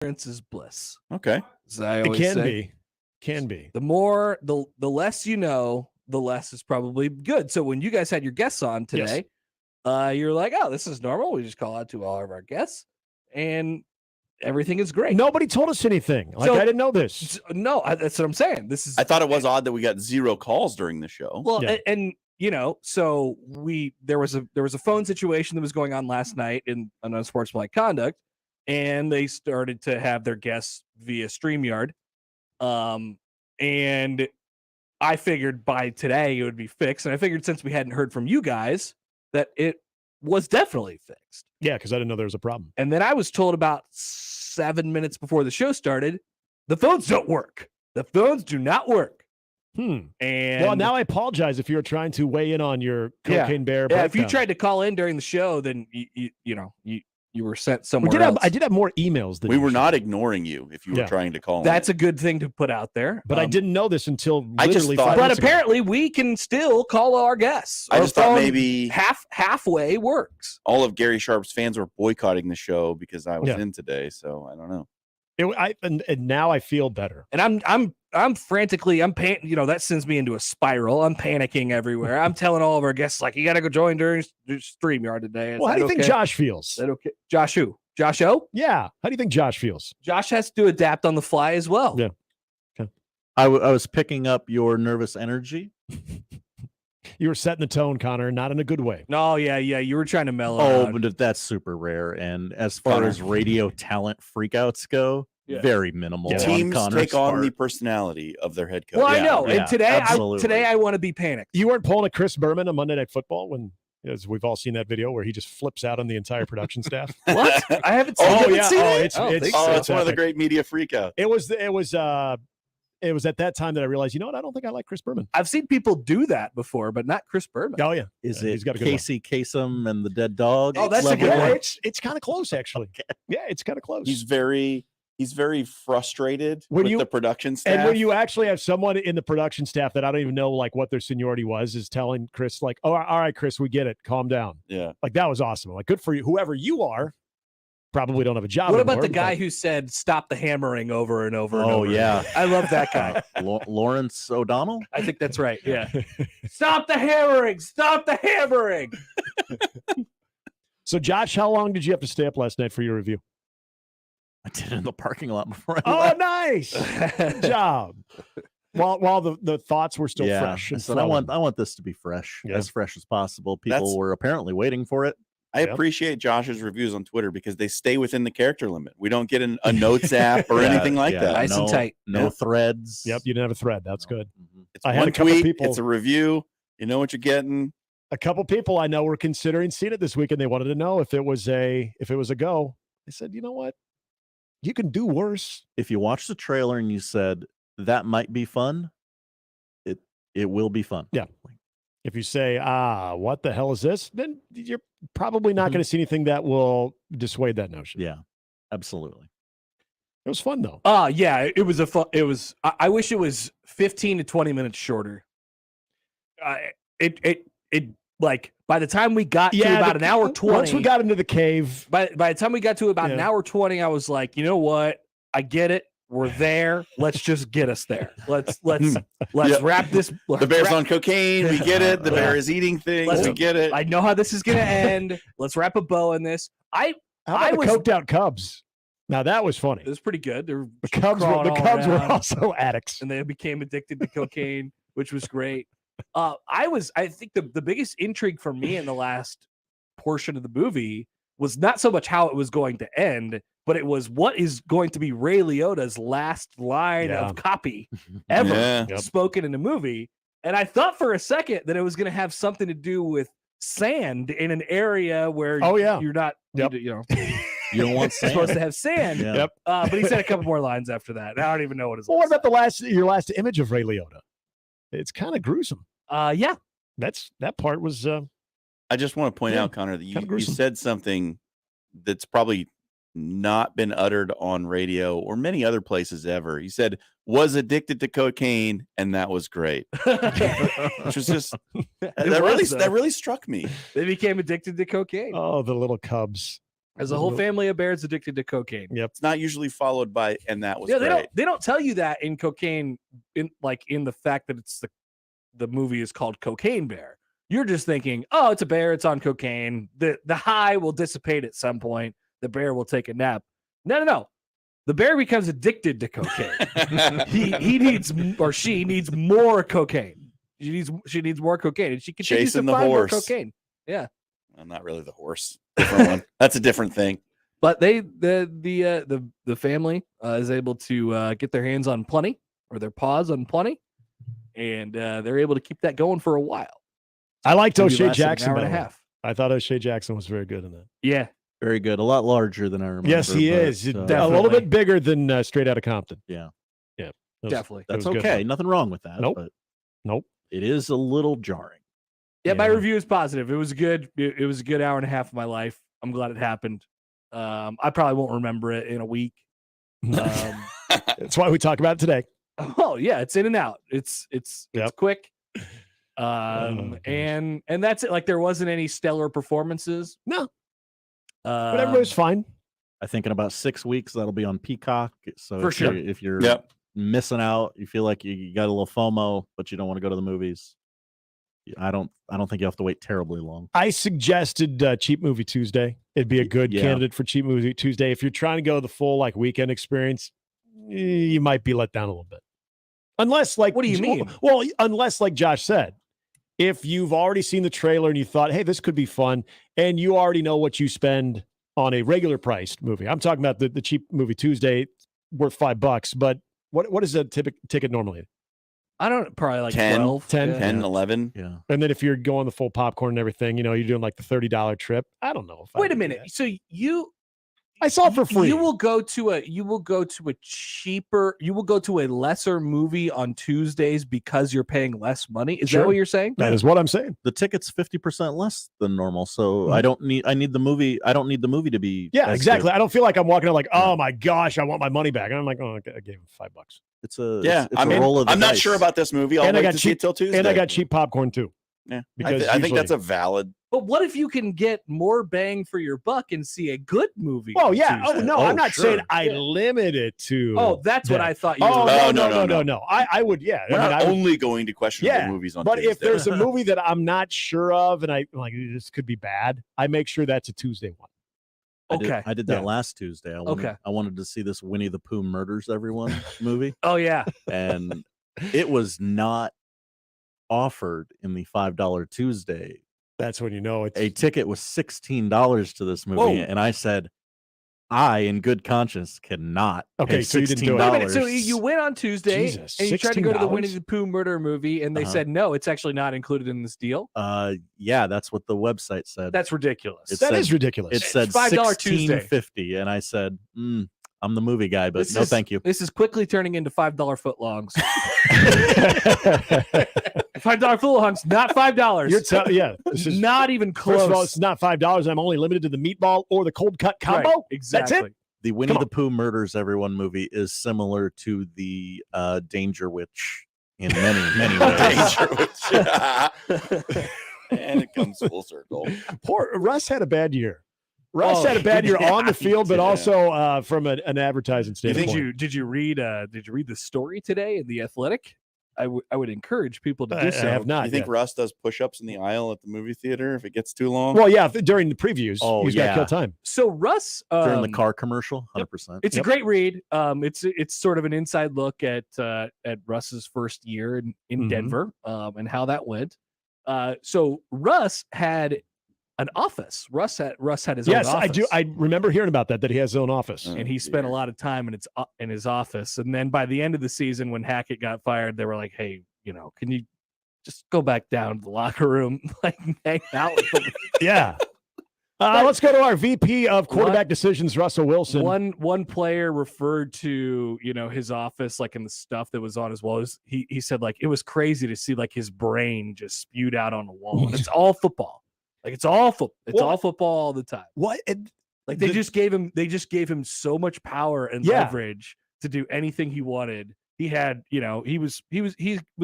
ignorance is bliss. Okay. As I always say. Can be. The less you know, the less is probably good. So when you guys had your guests on today, you're like, oh, this is normal. We just call out to all of our guests, and everything is great. Nobody told us anything. Like, I didn't know this. No, that's what I'm saying. I thought it was odd that we got 0 calls during the show. Well, and you know, so there was a phone situation that was going on last night in an unsportsmanlike conduct, and they started to have their guests via StreamYard. And I figured by today it would be fixed. And I figured since we hadn't heard from you guys that it was definitely fixed. Yeah, because I didn't know there was a problem. And then I was told about 7 minutes before the show started, the phones don't work. The phones do not work. And well, now I apologize if you're trying to weigh in on your Cocaine Bear. Yeah, if you tried to call in during the show, then you were sent somewhere else. I did have more emails than we were not ignoring you if you were trying to call. That's a good thing to put out there. But I didn't know this until I just thought. But apparently we can still call our guests. I just thought maybe halfway works. All of Gary Sharp's fans were boycotting the show because I was in today. So I don't know. And now I feel better. And I'm frantically, that sends me into a spiral. I'm panicking everywhere. I'm telling all of our guests, like, you got to go join during StreamYard today. Well, how do you think Josh feels? Is that okay? Josh who? Josh O? Yeah. How do you think Josh feels? Josh has to adapt on the fly as well. Yeah. Okay. I was picking up your nervous energy. You were setting the tone, Connor, not in a good way. No, yeah. You were trying to mellow out. But that's super rare. And as far as radio talent freakouts go, very minimal. Teams take on the personality of their head coach. Well, I know. And today I want to be panicked. You weren't pulling a Chris Berman on Monday Night Football when, as we've all seen that video where he just flips out on the entire production staff. What? I haven't seen it. It's one of the great media freakouts. It was at that time that I realized, you know what? I don't think I like Chris Berman. I've seen people do that before, but not Chris Berman. Oh, yeah. Is it Casey Kasem and the Dead Dog? Oh, that's a good one. It's kind of close, actually. Okay. Yeah, it's kind of close. He's very frustrated with the production staff. And when you actually have someone in the production staff that I don't even know like what their seniority was, is telling Chris like, "Oh, all right, Chris, we get it. Calm down." Yeah. Like that was awesome. Like good for you. Whoever you are, probably don't have a job. What about the guy who said stop the hammering over and over and over? Oh, yeah. I love that guy. Lawrence O'Donnell? I think that's right. Yeah. Stop the hammering. Stop the hammering. So, Josh, how long did you have to stay up last night for your review? I did it in the parking lot before I left. Oh, nice. Good job. While the thoughts were still fresh. So I want this to be fresh, as fresh as possible. People were apparently waiting for it. I appreciate Josh's reviews on Twitter because they stay within the character limit. We don't get a notes app or anything like that. Nice and tight. No threads. Yep, you didn't have a thread. That's good. Mm-hmm. It's one tweet. It's a review. You know what you're getting. A couple people I know were considering seeing it this week, and they wanted to know if it was a go. I said, you know what? You can do worse. If you watch the trailer and you said that might be fun, it will be fun. Yeah. If you say, what the hell is this? Then you're probably not going to see anything that will dissuade that notion. Yeah, absolutely. It was fun though. Yeah, it was I wish it was 15 to 20 minutes shorter. It like by the time we got to about an hour 20. Once we got into the cave. By the time we got to about an hour 20, I was like, you know what? I get it. We're there. Let's just get us there. Let's wrap this. The bear's on cocaine. We get it. The bear is eating things. We get it. I know how this is going to end. Let's wrap a bow in this. I was coked out Cubs. Now that was funny. It was pretty good. The Cubs were also addicts, and they became addicted to cocaine, which was great. I think the biggest intrigue for me in the last portion of the movie was not so much how it was going to end, but it was what is going to be Ray Liotta's last line of copy ever spoken in the movie. And I thought for a second that it was going to have something to do with sand in an area where you're not, you don't want sand. Supposed to have sand. Yeah. But he said a couple more lines after that. I don't even know what his. Well, what about your last image of Ray Liotta? It's kind of gruesome. Yeah. That part was. I just want to point out, Connor, that you said something that's probably not been uttered on radio or many other places ever. You said was addicted to cocaine, and that was great. Which was just that really struck me. They became addicted to cocaine. Oh, the little Cubs. As a whole family of bears addicted to cocaine. Yep. It's not usually followed by, and that was Yeah, great. they don't tell you that in cocaine, in the fact that it's the movie is called Cocaine Bear. You're just thinking, oh, it's a bear, it's on cocaine. The high will dissipate at some point. The bear will take a nap. No. The bear becomes addicted to cocaine. he needs, or she needs more cocaine. She needs more cocaine, and she continues Chasing to the find more horse. cocaine. Yeah. Well, not really the horse. Different one. That's a different thing. But the family is able to get their hands on plenty, or their paws on plenty, and they're able to keep that going for a while. I liked Maybe O'Shea lasted an Jackson. hour by and a the way. half. I thought O'Shea Jackson was very good in that. Yeah, Very good. A lot larger than I remember. Yes, he but, is. A little Definitely. bit bigger than Straight Outta Compton. Yeah. It was- definitely. it That's was good, okay. though. Nothing wrong with that. Nope. But Nope. it is a little jarring. Yeah, my Yeah. review is positive. It was good. It was a good hour and a half of my life. I'm glad it happened. I probably won't remember it in a week. That's why we talk about it today. Oh yeah, it's in and out. It's Yep. quick. gosh. And that's it. Like there wasn't any stellar performances. No. But everybody's fine. I think in about 6 weeks that'll be on Peacock. So For if sure. if you're Yep. missing out, you feel like you got a little FOMO, but you don't want to go to the movies. I don't think you have to wait terribly long. I suggested Cheap Movie Tuesday. It'd be a good Yeah. candidate for Cheap Movie Tuesday. If you're trying to go the full like weekend experience, you might be let down a little bit. Unless like What do you mean? Well, unless like Josh said, if you've already seen the trailer and you thought, hey, this could be fun, and you already know what you spend on a regular priced movie. I'm talking about the Cheap Movie Tuesday worth $5, but what is a ticket normally? I don't probably like 10, 12, 10, 10, 11. Yeah. And then if you're going the full popcorn and everything, you're doing like the $30 trip. I don't know. If I Wait a would do minute. that. So I saw it for free. You will go to a lesser movie on Tuesdays because you're paying less money. Is Sure. that what you're saying? That is what I'm saying. The ticket's 50% less than normal. So Mhm. I don't need the movie. I don't need the movie to be Yeah, as exactly. good. I don't feel like I'm walking out like, oh my gosh, I want my money back. And I'm like, oh, I gave him $5. It's a Yeah, it's I a mean, roll of the I'm not dice. sure about this movie. I'll And I wait got to see it till Tuesday. And I got cheap popcorn too. Yeah, Because I think that's usually- a valid. But what if you can get more bang for your buck and see a good movie? Oh on yeah. Oh Tuesday? no, Oh, I'm not saying sure. I Yeah. limit it to. Oh, that's what that. I thought you Oh were. Oh, no. I would. Yeah. We're I mean, not I would- only going to questionable Yeah, movies on but Tuesday. if there's a movie that I'm not sure of, and I'm like, this could be bad, I make sure that's a Tuesday one. Okay. I did that Yeah. last Tuesday. Okay. I wanted to see this Winnie the Pooh murders everyone movie, Oh yeah. and it was not offered in the $5 Tuesday. That's when you know it's. A ticket was $16 to this movie, Whoa. and I said, I, in good conscience, cannot. Okay, pay so you didn't do it. Wait a $16. minute. So you went on Tuesday Jesus, and you tried to go to the $16? Winnie the Pooh murder movie, and they Uh-huh. said no, it's actually not included in this deal. Yeah, that's what the website said. That's ridiculous. It That said- is ridiculous. It said $5 Tuesday. $16.50, and I said, I'm the movie guy, but This no, is- thank you. This is quickly turning into $5 footlongs. $5 footlongs, not $5. You're yeah. This is not even close. First of all, it's not $5. I'm only limited to the meatball or the cold cut combo. Right, exactly. That's it. The Winnie Come on. the Pooh murders everyone movie is similar to the Danger Witch in many, many ways. Danger Witch. And it comes full circle. Poor Russ had a bad year. Russ Oh, had a bad year yeah, on the field, but yeah. also from an advertising standpoint. Did you read the story today in the Athletic? I would encourage people to do I so. have not. You think yet. Russ does push-ups in the aisle at the movie theater if it gets too long? Well, yeah, during the previews, Oh, he's got to yeah. kill time. So Russ During the car commercial, 100%. It's Yep. a great read. It's sort of an inside look at Russ's first year in Mhm. Denver, and how that went. So Russ had an office. Russ had his Yes, own office. I do. I remember hearing about that he has his own office. Oh, and he spent a dear. lot of time in his office. And then by the end of the season, when Hackett got fired, they were like, "Hey, can you just go back down to the locker room, like hang out with them?" Yeah. Let's go to our VP of quarterback decisions, Russell Wilson. One player referred to his office, like in the stuff that was on his walls. He said like it was crazy to see like his brain just spewed out on the wall. And it's all football. Like it's all all football all the time. What? Like they just gave him so much power and Yeah. leverage to do anything he wanted. He had, he was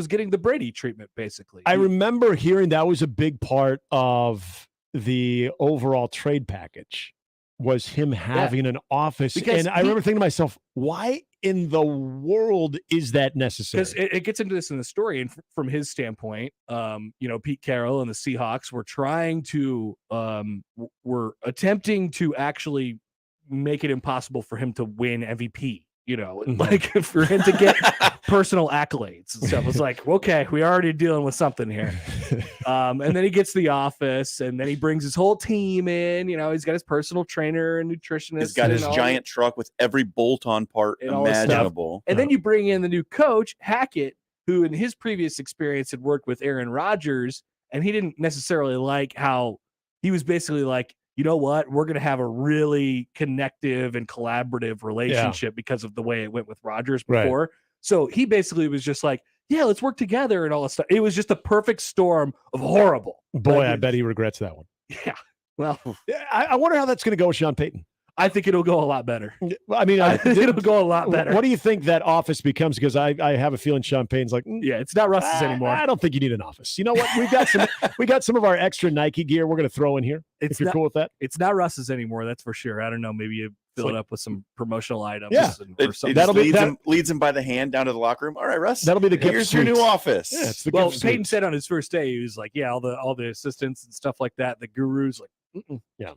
getting the Brady treatment basically. I remember hearing that was a big part of the overall trade package. was him having an office. Because and I remember thinking to myself, why in the world is that necessary? Because it gets into this in the story, and from his standpoint, Pete Carroll and the Seahawks were trying to, were attempting to actually make it impossible for him to win MVP. Like for him to get personal accolades and stuff. It's like, okay, we're already dealing with something here. And then he gets the office, and then he brings his whole team in. He's got his personal trainer and nutritionist. He's got his giant truck with every bolt-on part imaginable. And then you bring in the new coach, Hackett, who in his previous experience had worked with Aaron Rodgers, and he didn't necessarily like how he was basically like, you know what? We're going to have a really connective and collaborative relationship because of the way it went with Rodgers before. Right. So he basically was just like, yeah, let's work together and all that stuff. It was just a perfect storm of horrible. Boy, I bet he regrets that one. Yeah. Well, I wonder how that's going to go with Sean Payton. I think it'll go a lot better. I mean, I think it'll go a lot better. What do you think that office becomes? Because I have a feeling Sean Payton's like, yeah, it's not Russ's anymore. I don't think you need an office. You know what? We got some of our extra Nike gear we're going to throw in here. If you're cool with that, it's not Russ's anymore. That's for sure. I don't know. Maybe you fill it up with some promotional items. Yeah, leads him by the hand down to the locker room. All right, Russ. That'll be the gift. Here's your new office. Yeah, it's the well, gift Payton said on his first day, he was like, yeah, all the assistants and stuff like that, the gurus, like, yeah.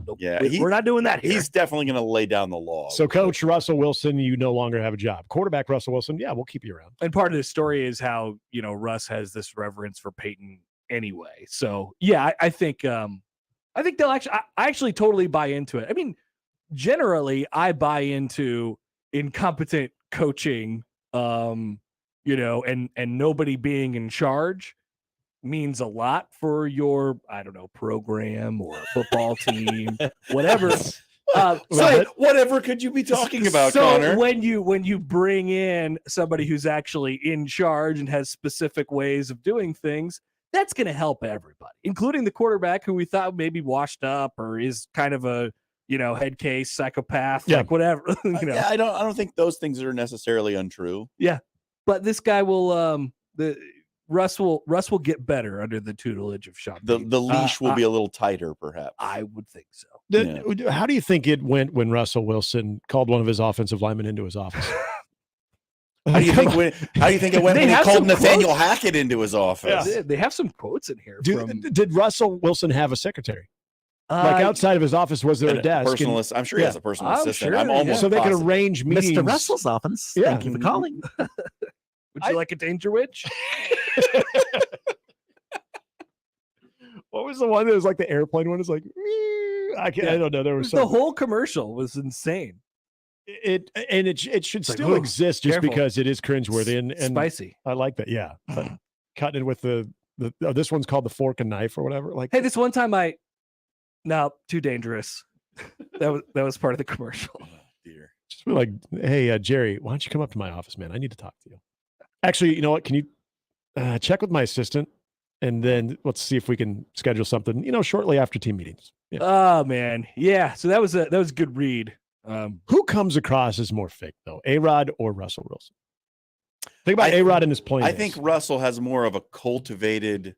Nope. Yeah, we're not doing that here. He's definitely going to lay down the law. So, Coach Russell Wilson, you no longer have a job. Quarterback Russell Wilson, yeah, we'll keep you around. And part of the story is how Russ has this reverence for Peyton anyway. So, yeah, I think they'll actually. I actually totally buy into it. I mean, generally, I buy into incompetent coaching. And nobody being in charge means a lot for your, I don't know, program or football team, whatever. Whatever could you be talking about, so Connor? when you bring in somebody who's actually in charge and has specific ways of doing things, that's going to help everybody, including the quarterback who we thought maybe washed up or is kind of a head case psychopath, like whatever. Yeah, I don't think those things are necessarily untrue. Yeah, but this guy will Russ will get better under the tutelage of Sean. The leash will be a little tighter, perhaps. I would think so. How do you think it went when Russell Wilson called one of his offensive linemen into his office? How do you think it went when he called Nathaniel Hackett into his office? Yeah. They have some quotes in here. Did Russell Wilson have a secretary? Like outside of his office, was there a desk? I'm sure he has a personal assistant. Sure, I'm almost so they could arrange meetings. Mr. Russell's office. Yeah. Thank you for calling. Would you like a danger witch? What was the one that was like the airplane one? It's like, I don't know. There was the whole commercial was insane. It should still exist just because it is cringeworthy and spicy. I like that. Yeah, but cutting it with the this one's called the fork and knife or whatever. Like, hey, this one time no, too dangerous. that was part of the commercial. Oh, dear. Just be like, hey, Jerry, why don't you come up to my office, man? I need to talk to you. Actually, you know what? Can you check with my assistant, and then let's see if we can schedule something. Shortly after team meetings. Yeah. Oh man, yeah. So that was a good read. Who comes across as more fake though, A-Rod or Russell Wilson? Think about A-Rod in his playing. I think Russell has more of a cultivated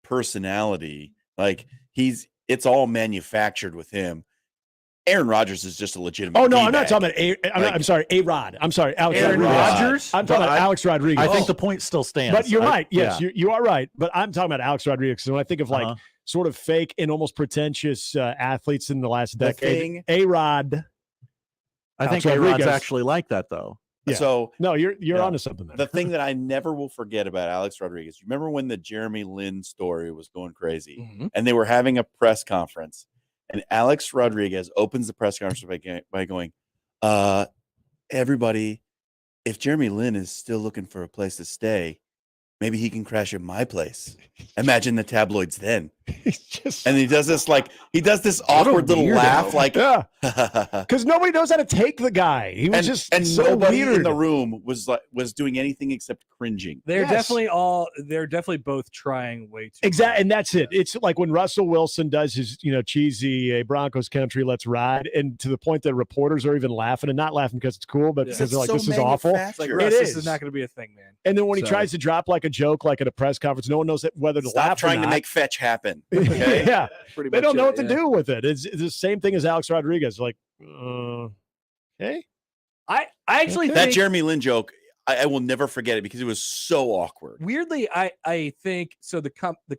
personality. Like it's all manufactured with him. Aaron Rodgers is just a legitimate. Oh no, I'm not talking about I'm sorry, A-Rod. I'm sorry, Alex Aaron Rodgers. I'm talking about Alex Rodriguez. I think the point still stands. But you're right. Yes, you are right. But I'm talking about Alex Rodriguez. So when I think of like sort of fake and almost pretentious athletes in the last decade, A-Rod. I think A-Rod's actually like that though. Yeah. So no, you're onto something there. The thing that I never will forget about Alex Rodriguez. You remember when the Jeremy Lin story was going crazy, and they were having a press conference, and Alex Rodriguez opens the press conference by going, "Everybody, if Jeremy Lin is still looking for a place to stay, maybe he can crash at my place. Imagine the tabloids then." And he does this awkward little laugh, like, because nobody knows how to take the guy. He was and so nobody weird in the room was doing anything except cringing. They're definitely both trying way too exactly, and that's it. It's like when Russell Wilson does his cheesy Broncos country, let's ride, and to the point that reporters are even laughing and not laughing because it's cool, but because they're like, this is awful. It's like, Russ, this is not going to be a thing, man. And then when he tries to drop like a joke, like at a press conference, no one knows whether to laugh or trying not. to make fetch happen. nothing. Okay? Yeah, Pretty they much don't know it, what to do with it. It's the same thing as Alex Rodriguez. Like, hey, I actually Okay. That think Jeremy Lin joke, I will never forget it because it was so awkward. weirdly, I think so. The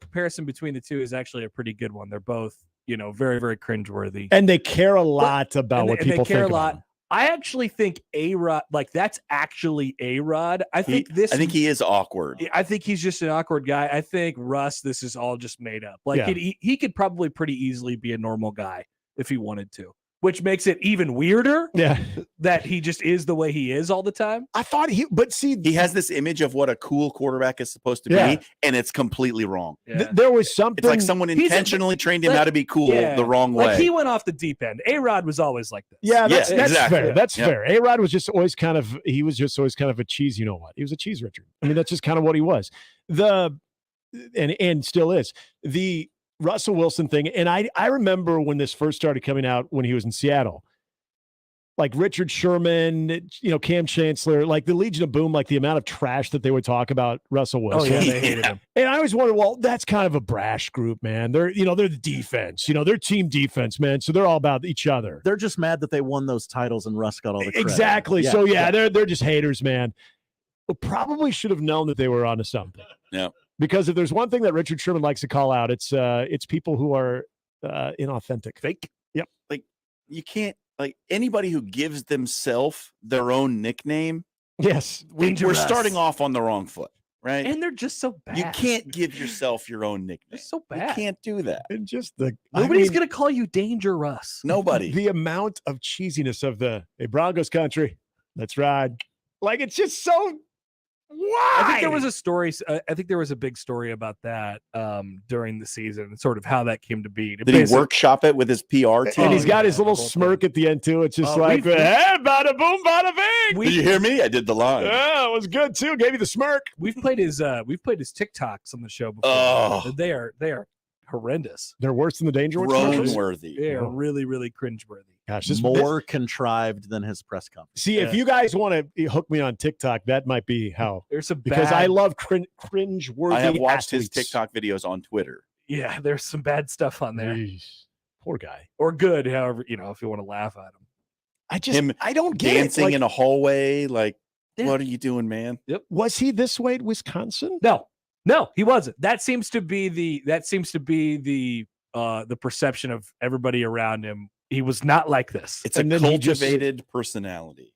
comparison between the two is actually a pretty good one. They're both, very, very cringeworthy. and they care a lot about what and people they care think a lot. about him. I actually think A-Rod, that's actually A-Rod. I think he is awkward. I think he's just an awkward guy. I think Russ, this is all just made up. Yeah. He could probably pretty easily be a normal guy if he wanted to, which makes it even weirder Yeah, that he just is the way he is all the time. I thought He has this image of what a cool quarterback is supposed to Yeah. be, and it's completely wrong. there was something. It's like someone He's a- intentionally trained him like- how to be cool the wrong way. Like he went off the deep end. A-Rod was always like this. Yeah, that's exactly. fair. That's Yep. fair. A-Rod was just always kind of a cheese, you know what? He was a cheese Richard. I mean, that's just kind of what he was. And still is. The Russell Wilson thing, and I remember when this first started coming out when he was in Seattle. Like Richard Sherman, Cam Chancellor, like the Legion of Boom, like the amount of trash that they would talk about Russell Oh Wilson. yeah, they hated him. And I always wondered, well, that's kind of a brash group, man. They're the defense, they're team defense, man. So they're all about each other. They're just mad that they won those titles and Russ got all the credit. Exactly. So they're just haters, man. But probably should have known that they were onto something. Yeah. Because if there's one thing that Richard Sherman likes to call out, it's people who are inauthentic, fake. Yep. Like you can't anybody who gives themselves their own nickname. Yes. We're starting off on the wrong foot, right? And they're just so bad. You can't give yourself your own nickname. They're so You bad. can't do that. And just Nobody's gonna call you Danger Russ. Nobody. The amount of cheesiness of hey, Broncos country, let's ride. Like it's just so. Why? I think there was a story. I think there was a big story about that during the season, and sort of how that came to be. Did he workshop it with his PR team? And he's got his little the whole smirk thing. at the end too. It's just Oh, like, we've- hey, bada boom, bada bing. Did you hear me? I did the line. Yeah, it was good too. Gave you the smirk. We've played his TikToks on the show before. Oh. They are horrendous. They're worse than the Danger Woods commercials? Grown worthy. They are Oh. really, really cringeworthy. Gosh, this More contrived than his press conference. See, if you guys want to hook me on TikTok, that might be how. There's some Because bad, I love cringe-worthy I have watched his athletes. TikTok videos on Twitter. Yeah, there's some bad stuff on there, Jeez. Poor guy. or good, however if you want to laugh at him. Him I don't get Dancing it. Like, in a hallway, like, Yeah. what are you doing, man? was he this way at Wisconsin? No, he wasn't. That seems to be the perception of everybody around him. He was not like this. It's And a then he just- cultivated personality.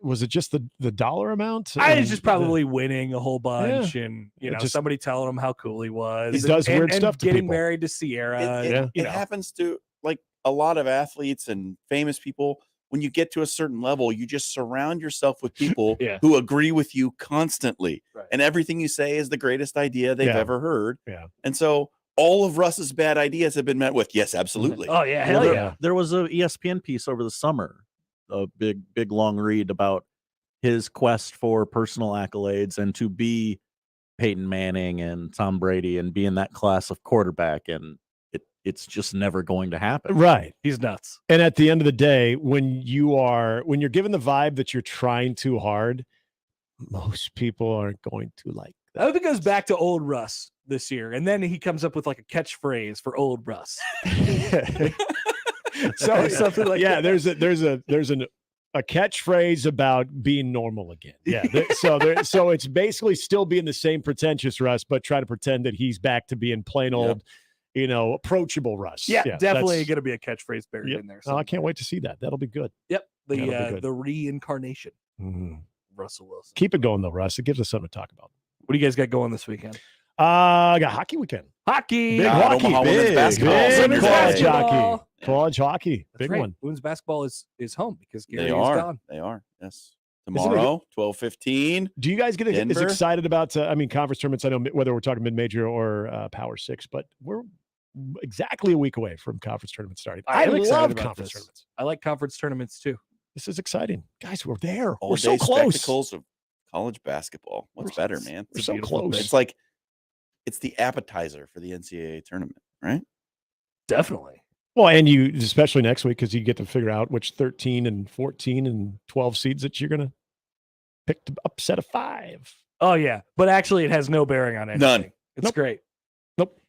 Was it just the dollar amount? I And was just probably winning a whole bunch, and Just- somebody telling him how cool he was. He does weird and stuff to getting people. married to Sierra. It happens to like a lot of athletes and famous people. When you get to a certain level, you just surround yourself with people Yeah. who agree with you constantly. Right. And everything you say is the greatest idea they've Yeah. ever heard. Yeah. And so all of Russ's bad ideas have been met with, yes, absolutely. Oh yeah, hell Well, yeah. There was a ESPN piece over the summer, a big long read about his quest for personal accolades and to be Peyton Manning and Tom Brady and be in that class of quarterback, and it's just never going to happen. Right. He's nuts. And at the end of the day, when you're given the vibe that you're trying too hard, most people aren't going to like I hope it goes back to old Russ this year, and then he comes up with like a catchphrase for old Russ. So Something like yeah, that. there's a catchphrase about being normal again. Yeah. So it's basically still being the same pretentious Russ, but try to pretend that he's back to being plain old, approachable Russ. Yeah, definitely that's- going to be a catchphrase buried Yep. in there. Oh, I can't wait to see that. That'll be good. Yep, That'll be good. the reincarnation Mhm. of Russell Wilson. Keep it going though, Russ. It gives us something to talk about. What do you guys got going this weekend? I got hockey weekend. Hockey. Big God, hockey. Omaha women's Big, basketball. big Women's college basketball. hockey. College hockey. That's Big right. one. Women's basketball is home because Gary They is are. gone. They are. Yes. Isn't it- Tomorrow, 12:15. Do you guys get as Denver? excited about, conference tournaments? I know whether we're talking mid-major or Power 6, but we're exactly a week away from conference tournament starting. I am excited love about conference this. tournaments. I like conference tournaments too. This is exciting. Guys, we're there. All We're so day close. spectacles of college basketball. What's better, man? We're It's a so beautiful close. thing. It's like it's the appetizer for the NCAA tournament, right? Definitely. Well, and you, especially next week, because you get to figure out which 13 and 14 and 12 seeds that you're going to pick to upset a 5. Oh yeah, but actually, it has no bearing on anything. None. It's Nope. great. Nope.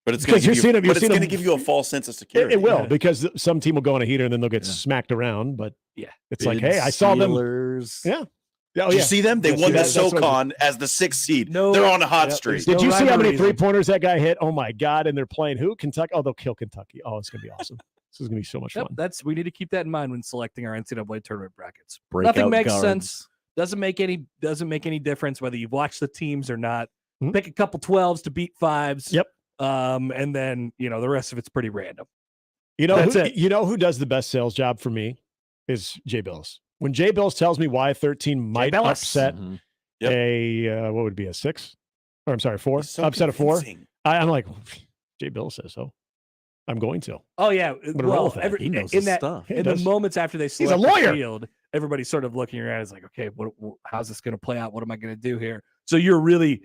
But it's going Because to give you a false sense of security. It will, because some team will go on a heater and then they'll get smacked around. But it's like, hey, I saw them. Yeah. Did you see them? They won the SoCon as the 6th seed. They're on a hot streak. Did you see how many 3-pointers that guy hit? Oh my God! And they're playing who? Kentucky. Oh, they'll kill Kentucky. Oh, it's gonna be awesome. This is gonna be so much fun. We need to keep that in mind when selecting our NCAA tournament brackets. Breakout Nothing makes guards. sense. Doesn't make any difference whether you've watched the teams or not. Pick a couple 12s to beat 5s. Yep. And then the rest of it's pretty random. You know who does the best sales job for me is Jay Bills. When Jay Bills tells me why 13 might upset what would it be, a 6? Or I'm sorry, 4? So upset a 4. convincing. I'm like, Jay Bills says so. I'm going to. Oh yeah. Well, he knows in his stuff. In the moments after they He's a select lawyer. the field, everybody's sort of looking around. It's like, okay, how's this going to play out? What am I going to do here? So you're really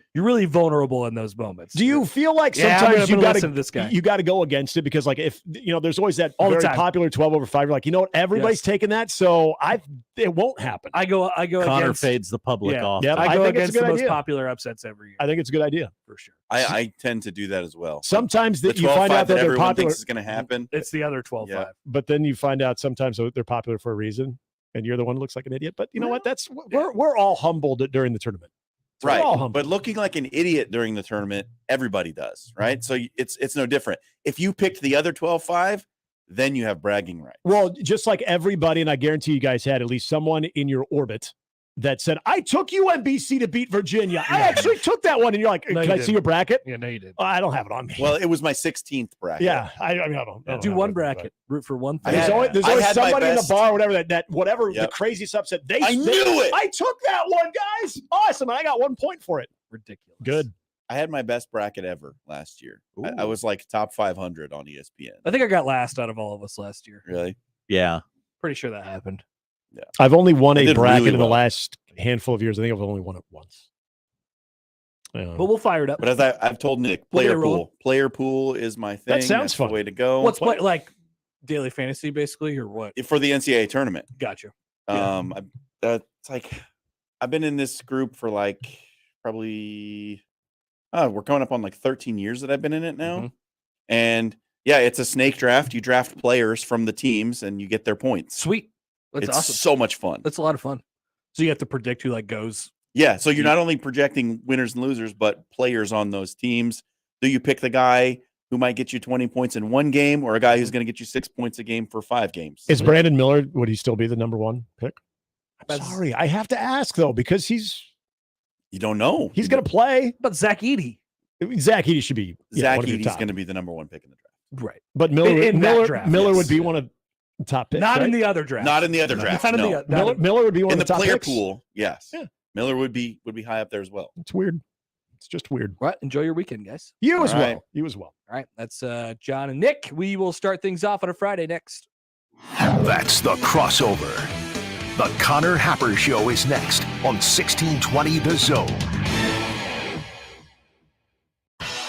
vulnerable in those moments. Do you feel like I'm sometimes gonna listen to this guy. you got to go against it, because like if there's always that All the very time. popular 12/5. You're like, what, everybody's taking that, so it won't happen. I go Connor against fades the public off. Yep. I go think it's a against the good most idea. popular upsets every year. I think it's a good idea. For sure. I tend to do that as well. Sometimes The that you find 12-5 out that they're everyone popular, thinks is going to happen. It's the other 12-5. Yeah. but then you find out sometimes they're popular for a reason, and you're the one who looks like an idiot. But you know what? That's we're all humbled during the tournament. So we're all Right. humbled. But looking like an idiot during the tournament, everybody does, right? So it's no different. If you picked the other 12-5, then you have bragging rights. Well, just like everybody, and I guarantee you guys had at least someone in your orbit that said, I took UMBC to beat Virginia. I actually took that one. And you're like, No, can you I see didn't. your bracket? Yeah, no, you did. I don't have it on me. Well, it was my 16th bracket. Yeah. I don't Do have one it, bracket. Root for one thing. There's always I had my somebody in the best- bar, whatever that whatever the Yep. craziest upset. I knew it. I took that one, guys. Awesome. And I got 1 point for it. Ridiculous. Good. I had my best bracket ever last year. I was like top 500 on ESPN. I think I got last out of all of us last year. Really? Yeah. Pretty sure that happened. I've only won I a did bracket really in the well. last handful of years. I think I've only won it once. But we'll fire it up. But as I've told Nick, We'll get player it rolling. pool. Player pool is my thing. sounds That's fun. the way to go. What's like daily fantasy basically, or what? For the NCAA tournament? Gotcha. That's like I've been in this group for like probably we're coming up on like 13 years that I've been in it now. Mhm. And yeah, it's a snake draft. You draft players from the teams and you get their points. Sweet. That's it's awesome. so much fun. That's a lot of fun. So you have to predict who like goes. Yeah, so you're not only projecting winners and losers, but players on those teams. Do you pick the guy who might get you 20 points in one game, or a guy who's going to get you 6 points a game for 5 games? Is Brandon Miller, would he still be the number 1 pick? I'm That's- sorry. I have to ask, though, because You don't know. he's going to play. But Zach Edey. Zach Edey should be Zach one of your Edey's top. going to be the number 1 pick in the draft. Right. But Miller, in that Miller, draft, Miller yes. would be one of the top picks. Not right? in the other draft. Not in the other draft. Not in No. the Miller would be one In of the the top player picks. pool, yes. Yeah. Miller would be high up there as well. It's weird. It's just weird. Right. Enjoy your weekend, guys. You as All well. right. You as well. All right. That's John and Nick. We will start things off on a Friday next. That's the crossover. The Connor Happer Show is next on 1620 The Zone.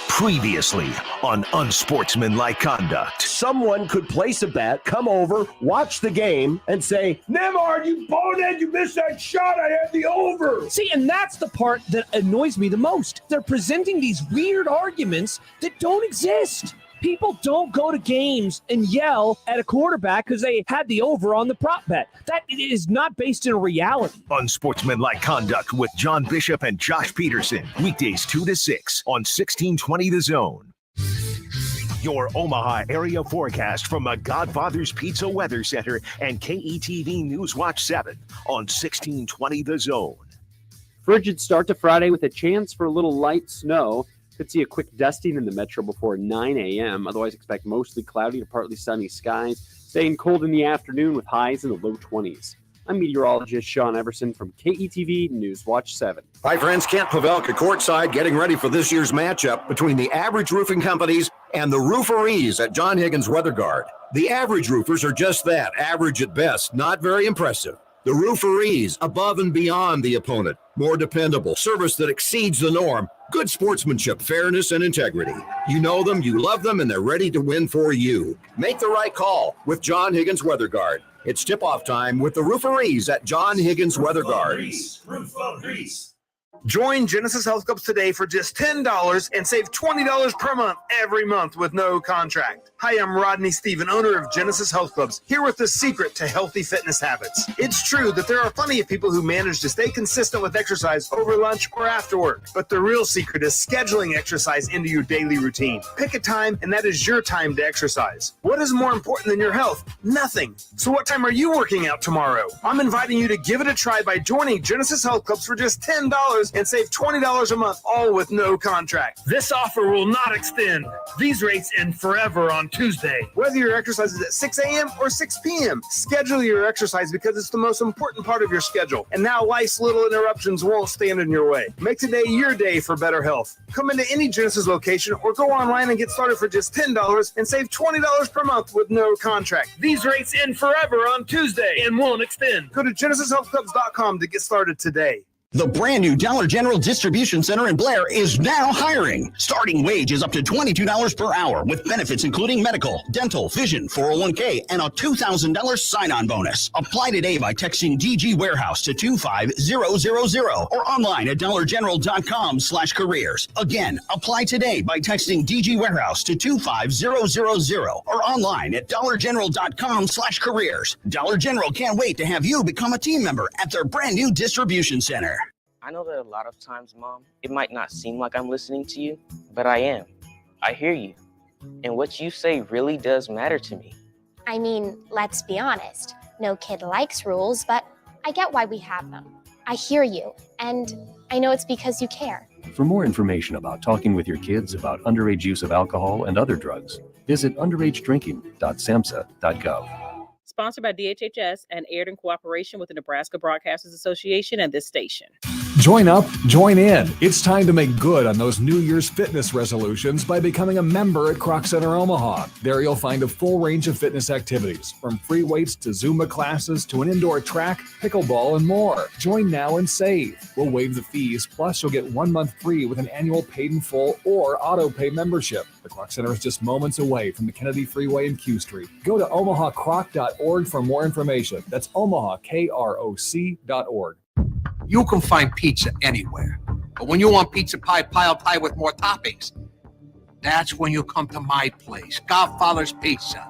Previously on Unsportsmanlike Conduct. Someone could place a bet, come over, watch the game, and say, Nemard, you bonehead, you missed that shot. I had the over. See, and that's the part that annoys me the most. They're presenting these weird arguments that don't exist. People don't go to games and yell at a quarterback because they had the over on the prop bet. That is not based in reality. Unsportsmanlike Conduct with John Bishop and Josh Peterson. Weekdays 2 to 6 on 1620 The Zone. Your Omaha area forecast from the Godfather's Pizza Weather Center and KETV Newswatch 7 on 1620 The Zone. Frigid start to Friday with a chance for a little light snow. Could see a quick dusting in the metro before 9 a.m. Otherwise, expect mostly cloudy to partly sunny skies. Staying cold in the afternoon with highs in the low 20s. I'm meteorologist Sean Everson from KETV Newswatch 7. Hi, friends. Kent Pavelka courtside getting ready for this year's matchup between the Average Roofing Companies and the Rooferees at John Higgins Weather Guard. The Average Roofers are just that, average at best, not very impressive. The Rooferees, above and beyond the opponent, more dependable, service that exceeds the norm, good sportsmanship, fairness, and integrity. You know them, you love them, and they're ready to win for you. Make the right call with John Higgins Weather Guard. It's tip-off time with the Rooferees at John Higgins Weather Guard. Join Genesis Health Clubs today for just $10 and save $20 per month every month with no contract. Hi, I'm Rodney Steven, owner of Genesis Health Clubs, here with the secret to healthy fitness habits. It's true that there are plenty of people who manage to stay consistent with exercise over lunch or after work, but the real secret is scheduling exercise into your daily routine. Pick a time, and that is your time to exercise. What is more important than your health? Nothing. So what time are you working out tomorrow? I'm inviting you to give it a try by joining Genesis Health Clubs for just $10 and save $20 a month, all with no contract. This offer will not extend. These rates end forever on Tuesday. Whether your exercise is at 6 a.m. or 6 p.m., schedule your exercise because it's the most important part of your schedule. And now life's little interruptions won't stand in your way. Make today your day for better health. Come into any Genesis location or go online and get started for just $10 and save $20 per month with no contract. These rates end forever on Tuesday and won't extend. Go to GenesisHealthClubs.com to get started today. The brand new Dollar General Distribution Center in Blair is now hiring. Starting wage is up to $22 per hour with benefits including medical, dental, vision, 401k, and a $2,000 sign-on bonus. Apply today by texting DG Warehouse to 25000 or online at dollargeneral.com/careers. Again, apply today by texting DG Warehouse to 25000 or online at dollargeneral.com/careers. Dollar General can't wait to have you become a team member at their brand new distribution center. I know that a lot of times, Mom, it might not seem like I'm listening to you, but I am. I hear you. And what you say really does matter to me. I mean, let's be honest. No kid likes rules, but I get why we have them. I hear you, and I know it's because you care. For more information about talking with your kids about underage use of alcohol and other drugs, visit underagedrinking.samhsa.gov. Sponsored by DHHS and aired in cooperation with the Nebraska Broadcasters Association and this station. Join up, join in. It's time to make good on those New Year's fitness resolutions by becoming a member at Croc Center Omaha. There you'll find a full range of fitness activities, from free weights to Zumba classes to an indoor track, pickleball, and more. Join now and save. We'll waive the fees, plus you'll get 1 month free with an annual paid in full or auto pay membership. The Croc Center is just moments away from the Kennedy Freeway and Q Street. Go to omahacroc.org for more information. That's omahakroc.org. You can find pizza anywhere. But when you want pizza pie piled high with more toppings, that's when you come to my place, Godfather's Pizza.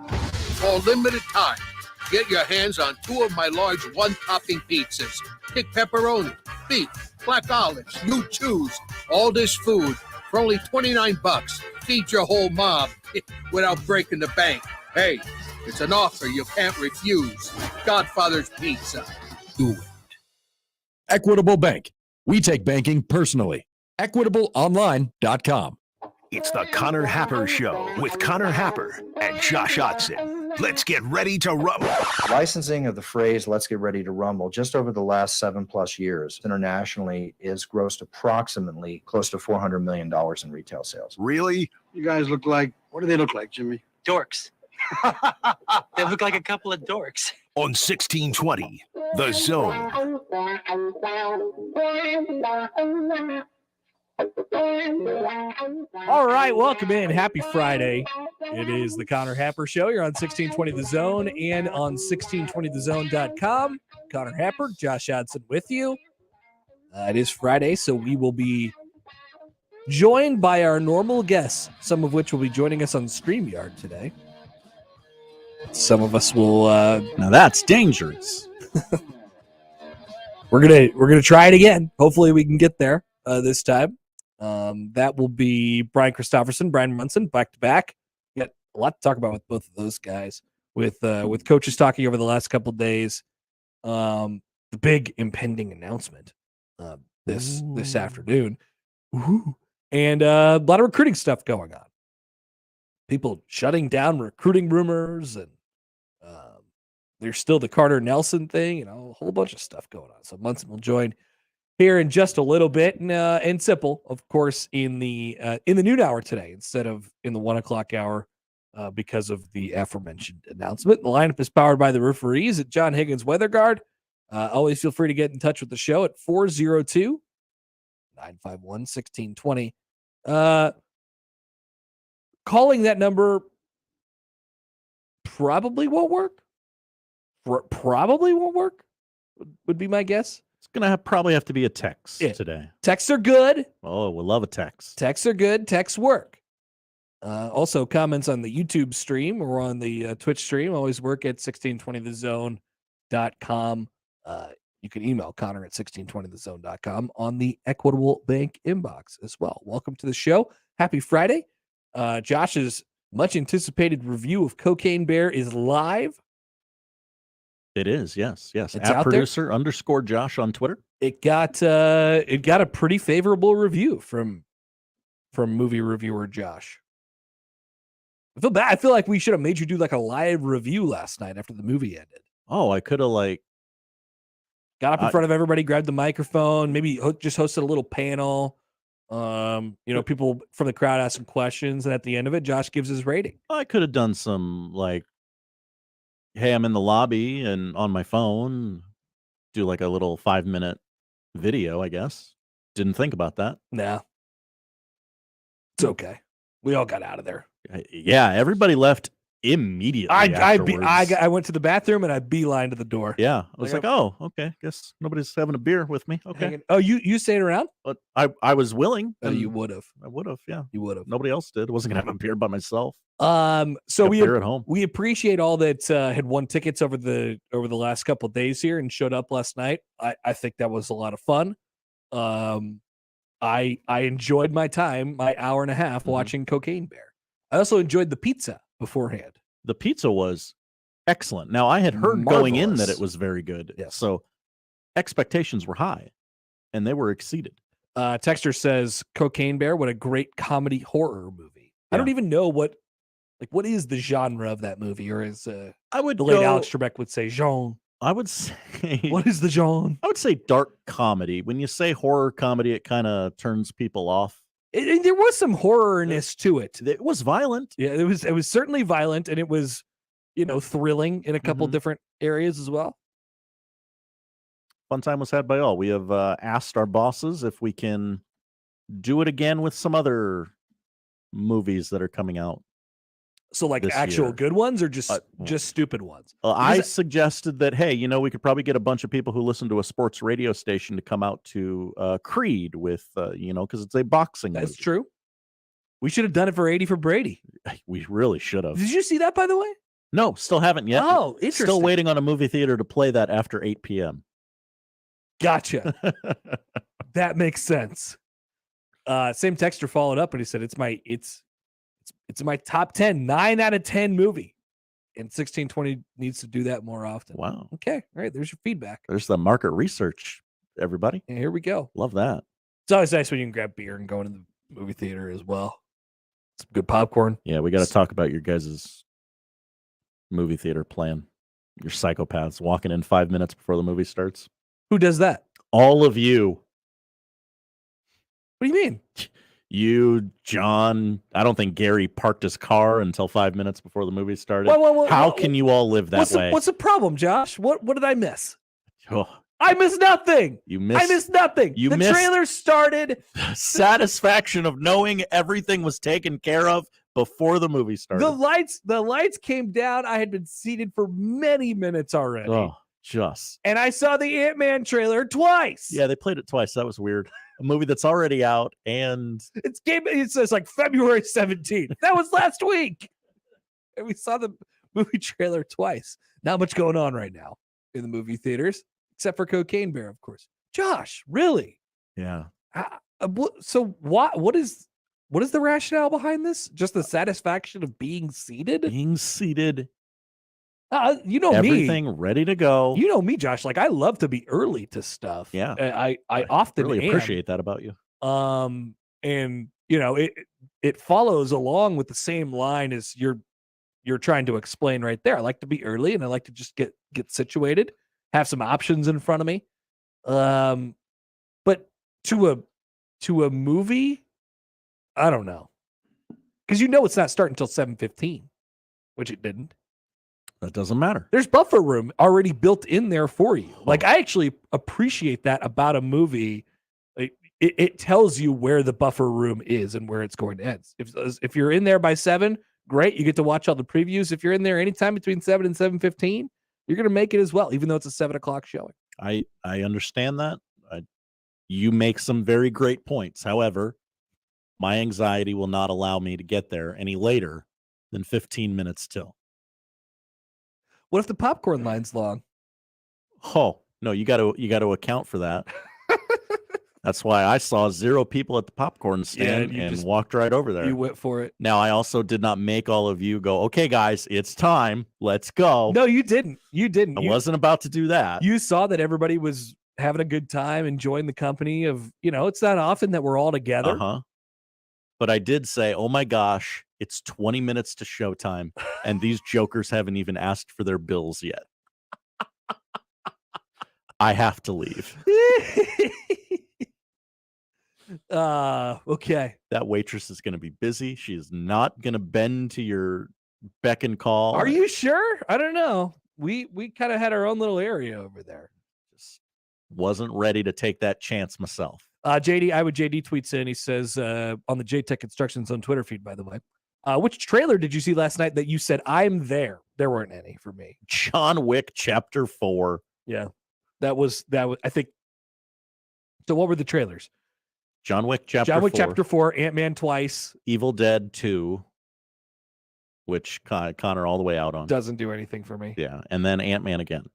For a limited time, get your hands on 2 of my large one-topping pizzas. Pick pepperoni, beef, black olives, you choose. All this food for only $29. Feed your whole mob without breaking the bank. Hey, it's an offer you can't refuse. Godfather's Pizza. Do it. Equitable Bank. We take banking personally. EquitableOnline.com. It's the Connor Happer Show with Connor Happer and Josh Otson. Let's get ready to rumble. Licensing of the phrase "let's get ready to rumble" just over the last 7+ years internationally is grossed approximately close to $400 million in retail sales. Really? You guys look like, what do they look like, Jimmy? Dorks. They look like a couple of dorks. On 1620, The Zone. All right, welcome in. Happy Friday. It is the Connor Happer Show. You're on 1620 The Zone and on 1620thezone.com. Connor Happer, Josh Odson with you. It is Friday, so we will be joined by our normal guests, some of which will be joining us on StreamYard today. Some of us will now that's dangerous. We're gonna try it again. Hopefully we can get there this time. That will be Bryan Christopherson, Bryan Munson, back to back. Got a lot to talk about with both of those guys. With coaches talking over the last couple of days. The big impending announcement this afternoon. Ooh. And a lot of recruiting stuff going on. People shutting down recruiting rumors, and there's still the Carter Nelson thing, a whole bunch of stuff going on. So Munson will join here in just a little bit, and Sipple, of course, in the noon hour today instead of in the 1 o'clock hour because of the aforementioned announcement. The lineup is powered by the Rooferees at John Higgins Weather Guard. Always feel free to get in touch with the show at 402-951-1620. Calling that number probably won't work. Would be my guess. gonna probably have to be a text today. Texts are good. Oh, we love a text. Texts are good. Texts work. Also, comments on the YouTube stream or on the Twitch stream always work at 1620thezone.com. You can email Connor at 1620thezone.com on the Equitable Bank inbox as well. Welcome to the show. Happy Friday. Josh's much anticipated review of Cocaine Bear is live. It is, yes. It's At out producer _ Josh on Twitter. It got a pretty favorable review from movie reviewer Josh. I feel bad. I feel like we should have made you do like a live review last night after the movie ended. Oh, I could have got up in front of everybody, grabbed the microphone, maybe just hosted a little panel. People from the crowd ask some questions, and at the end of it, Josh gives his rating. I could have done some hey, I'm in the lobby and on my phone, do like a little 5-minute video, I guess. Didn't think about that. Nah. It's okay. We all got out of there. Yeah, everybody left immediately. I went to the bathroom and I beelined to the door. Yeah, I was like, oh, okay. Guess nobody's having a beer with me. Okay. Oh, you stayed around? But I was willing. Oh, you would have. I would have. Yeah, you would have. Nobody else did. I wasn't gonna have a beer by myself. So beer at home. We appreciate all that had won tickets over the last couple of days here and showed up last night. I think that was a lot of fun. I enjoyed my time, my hour and a half watching Cocaine Bear. I also enjoyed the pizza beforehand. The pizza was excellent. Now, I had heard going in that it was very good. Yes. So expectations were high, and they were exceeded. Texter says, Cocaine Bear, what a great comedy horror movie. I don't even know what is the genre of that movie, or as I would the late Alex Trebek would say, genre. I would say, what is the genre? I would say dark comedy. When you say horror comedy, it kind of turns people off. There was some horrorness to it. It was violent. Yeah, it was certainly violent, and it was, thrilling in a couple different areas as well. Fun time was had by all. We have asked our bosses if we can do it again with some other movies that are coming out. So like actual good ones or just stupid ones? I suggested that, hey, we could probably get a bunch of people who listen to a sports radio station to come out to Creed with, because it's a boxing movie. That's true. We should have done it for 80 for Brady. We really should have. Did you see that, by the way? No, still haven't yet. Oh, interesting. Still waiting on a movie theater to play that after 8 p.m. Gotcha. That makes sense. Same texter followed up and he said, it's my top 10, 9 out of 10 movie. And 1620 needs to do that more often. Wow. Okay. All right. There's your feedback. There's the market research, everybody. And here we go. Love that. It's always nice when you can grab beer and go into the movie theater as well. Some good popcorn. Yeah, we got to talk about your guys' movie theater plan. Your psychopaths walking in 5 minutes before the movie starts. Who does that? All of you. What do you mean? You, John, I don't think Gary parked his car until 5 minutes before the movie started. How can you all live that way? What's the problem, Josh? What did I miss? Oh, I missed nothing. I missed nothing. The trailer started. Satisfaction of knowing everything was taken care of before the movie started. The lights came down. I had been seated for many minutes already. Oh, and I saw the Ant-Man trailer twice. Yeah, they played it twice. That was weird. A movie that's already out, and it says like February 17th. That was last week. And we saw the movie trailer twice. Not much going on right now in the movie theaters, except for Cocaine Bear, of course. Josh, really? Yeah. So what is the rationale behind this? Just the satisfaction of being seated? Being seated. Everything ready to go. You know me, Josh. Like I love to be early to stuff. Yeah, I often really am. appreciate that about you. And it follows along with the same line as you're trying to explain right there. I like to be early, and I like to just get situated, have some options in front of me. But to a movie, I don't know, because it's not starting until 7:15, which it didn't. That doesn't matter. There's buffer room already built in there for you. Like I actually appreciate that about a movie. It tells you where the buffer room is and where it's going to end. If you're in there by 7, great. You get to watch all the previews. If you're in there anytime between 7 and 7:15, you're going to make it as well, even though it's a 7 o'clock showing. I understand that. You make some very great points. However, my anxiety will not allow me to get there any later than 15 minutes till. What if the popcorn line's long? Oh, no, you got to account for that. That's why I saw 0 people at the popcorn stand and walked right over there. You went for it. Now, I also did not make all of you go, okay, guys, it's time. Let's go. No, you didn't. You didn't. I wasn't about to do that. You saw that everybody was having a good time, enjoying the company of, it's not often that we're all together. Uh-huh. But I did say, oh my gosh, it's 20 minutes to showtime, and these jokers haven't even asked for their bills yet. I have to leave. Okay. That waitress is going to be busy. She is not going to bend to your beck and call. Are you sure? I don't know. We kind of had our own little area over there. Just wasn't ready to take that chance myself. JD tweets in. He says on the JTech Instructions on Twitter feed, by the way, which trailer did you see last night that you said I'm there? There weren't any for me. John Wick Chapter 4. Yeah, that was I think. So what were the trailers? John Wick Chapter 4. Chapter 4, Ant-Man twice. Evil Dead 2, which Connor all the way out on. Doesn't do anything for me. Yeah, and then Ant-Man again.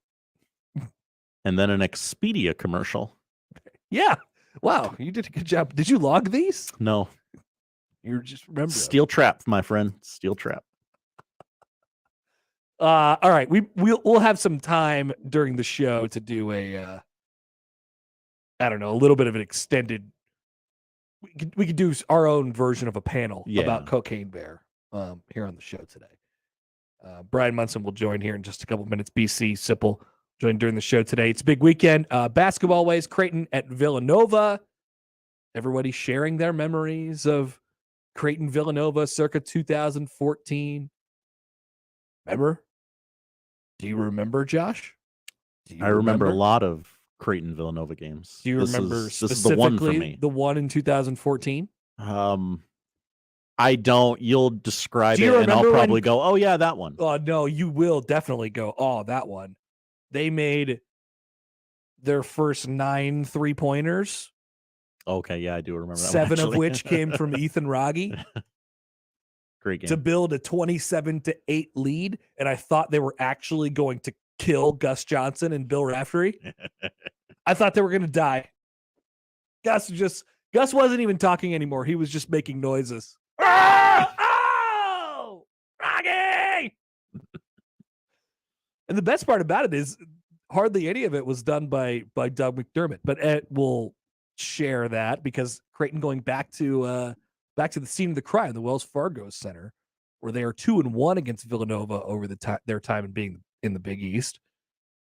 And then an Expedia commercial. Yeah. Wow, you did a good job. Did you log these? No. You're just remembering. Steel trap, my friend. Steel trap. All right, we'll have some time during the show to do a a little bit of an extended. We could do our own version of a panel about Cocaine Bear here on the show today. Bryan Munson will join here in just a couple of minutes. BC Sipple join during the show today. It's a big weekend. Basketball ways, Creighton at Villanova. Everybody sharing their memories of Creighton Villanova circa 2014. Remember? Do you remember, Josh? I remember a lot of Creighton Villanova games. Do you remember this is the one for me. The one in 2014? I don't. You'll describe it, and I'll probably go, "Oh yeah, that one." Oh no, you will definitely go, "Oh, that one." They made their first 9 3-pointers. Okay, yeah, I do remember that. 7 of which came from Ethan Raggi. Great game. To build a 27-8 lead, and I thought they were actually going to kill Gus Johnson and Bill Raftery. I thought they were going to die. Gus wasn't even talking anymore. He was just making noises. Oh, Raggi! And the best part about it is hardly any of it was done by Doug McDermott, but Ed will share that because Creighton going back to the scene of the crime, the Wells Fargo Center, where they are 2-1 against Villanova over their time in being in the Big East.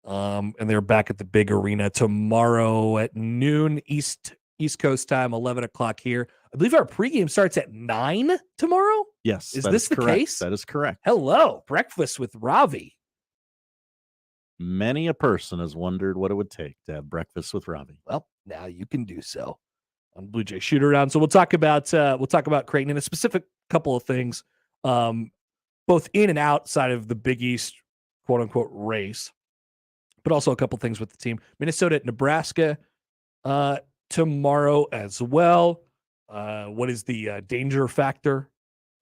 And they're back at the big arena tomorrow at noon East Coast time, 11 o'clock here. I believe our pregame starts at 9 tomorrow. Yes. Is this the case? That is correct. Hello, breakfast with Ravi. Many a person has wondered what it would take to have breakfast with Ravi. Well, now you can do so on Blue Jay Shoot Around. So we'll talk about Creighton and a specific couple of things, both in and outside of the Big East quote unquote race, but also a couple things with the team. Minnesota at Nebraska tomorrow as well. What is the danger factor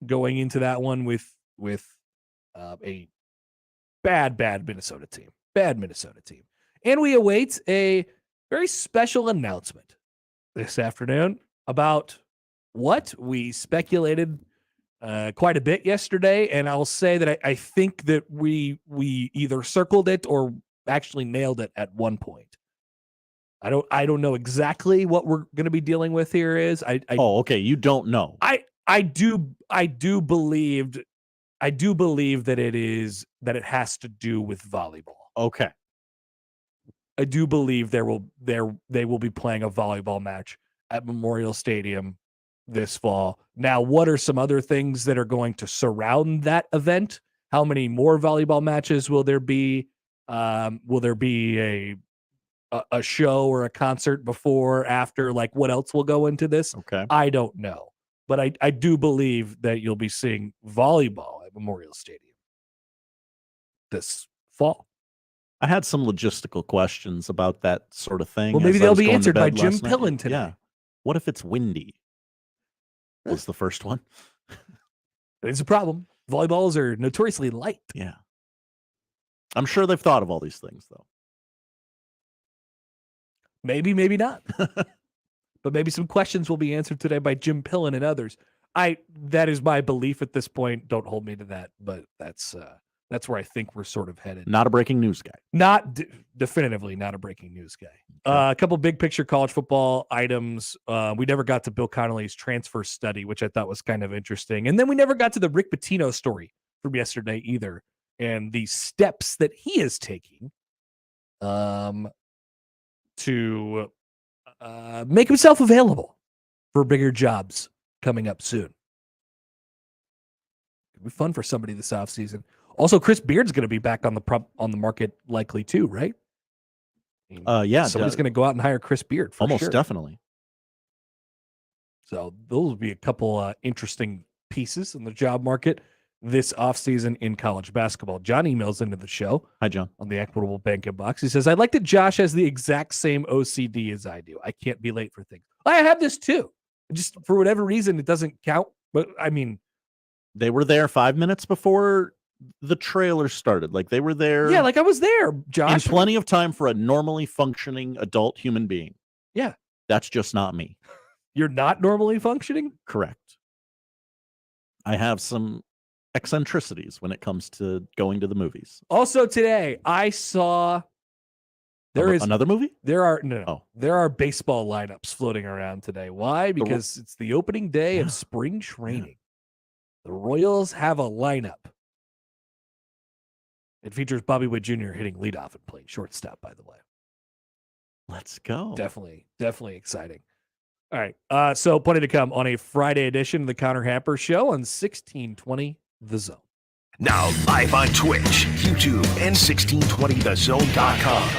going into that one with a bad Minnesota team? Bad Minnesota team. And we await a very special announcement this afternoon about what we speculated quite a bit yesterday. And I'll say that I think that we either circled it or actually nailed it at one point. I don't know exactly what we're going to be dealing with here is. Okay. You don't know. I do believe that it has to do with volleyball. Okay. I do believe they will be playing a volleyball match at Memorial Stadium this fall. Now, what are some other things that are going to surround that event? How many more volleyball matches will there be? Will there be a show or a concert before, after? Like, what else will go into this? Okay. I don't know. But I do believe that you'll be seeing volleyball at Memorial Stadium this fall. I had some logistical questions about that sort of thing. Well, maybe as I they'll was be going to answered by bed Jim last night. Pillen today. Yeah. What if it's windy? Was the first one. It's a problem. Volleyballs are notoriously light. Yeah. I'm sure they've thought of all these things, though. Maybe, maybe not. But maybe some questions will be answered today by Jim Pillen and others. That is my belief at this point. Don't hold me to that, but that's where I think we're sort of headed. Not a breaking news guy. Not definitively not a breaking news guy. A couple big picture college football items. We never got to Bill Connolly's transfer study, which I thought was kind of interesting. And then we never got to the Rick Pitino story from yesterday either, and the steps that he is taking to make himself available for bigger jobs coming up soon. It'll be fun for somebody this offseason. Also, Chris Beard's going to be back on the market likely too, right? Yeah. Somebody's going to go out and hire Chris Beard for almost sure. definitely. So those will be a couple interesting pieces in the job market this offseason in college basketball. John emails into the show. Hi, John. On the Equitable Bank Inbox. He says, I like that Josh has the exact same OCD as I do. I can't be late for things. I have this too. Just for whatever reason, it doesn't count. But I mean, they were there 5 minutes before the trailer started. Like they were there. Yeah, like I was there, Josh. In plenty of time for a normally functioning adult human being. Yeah. That's just not me. You're not normally functioning? Correct. I have some eccentricities when it comes to going to the movies. Also today, I saw there is another movie? There are baseball lineups floating around today. Why? Because it's the opening day of spring training. The Royals have a lineup. It features Bobby Witt Jr. hitting leadoff and playing shortstop, by the way. Let's go. Definitely exciting. All right. So plenty to come on a Friday edition of the Connor Happer Show on 1620 The Zone. Now live on Twitch, YouTube, and 1620thezone.com.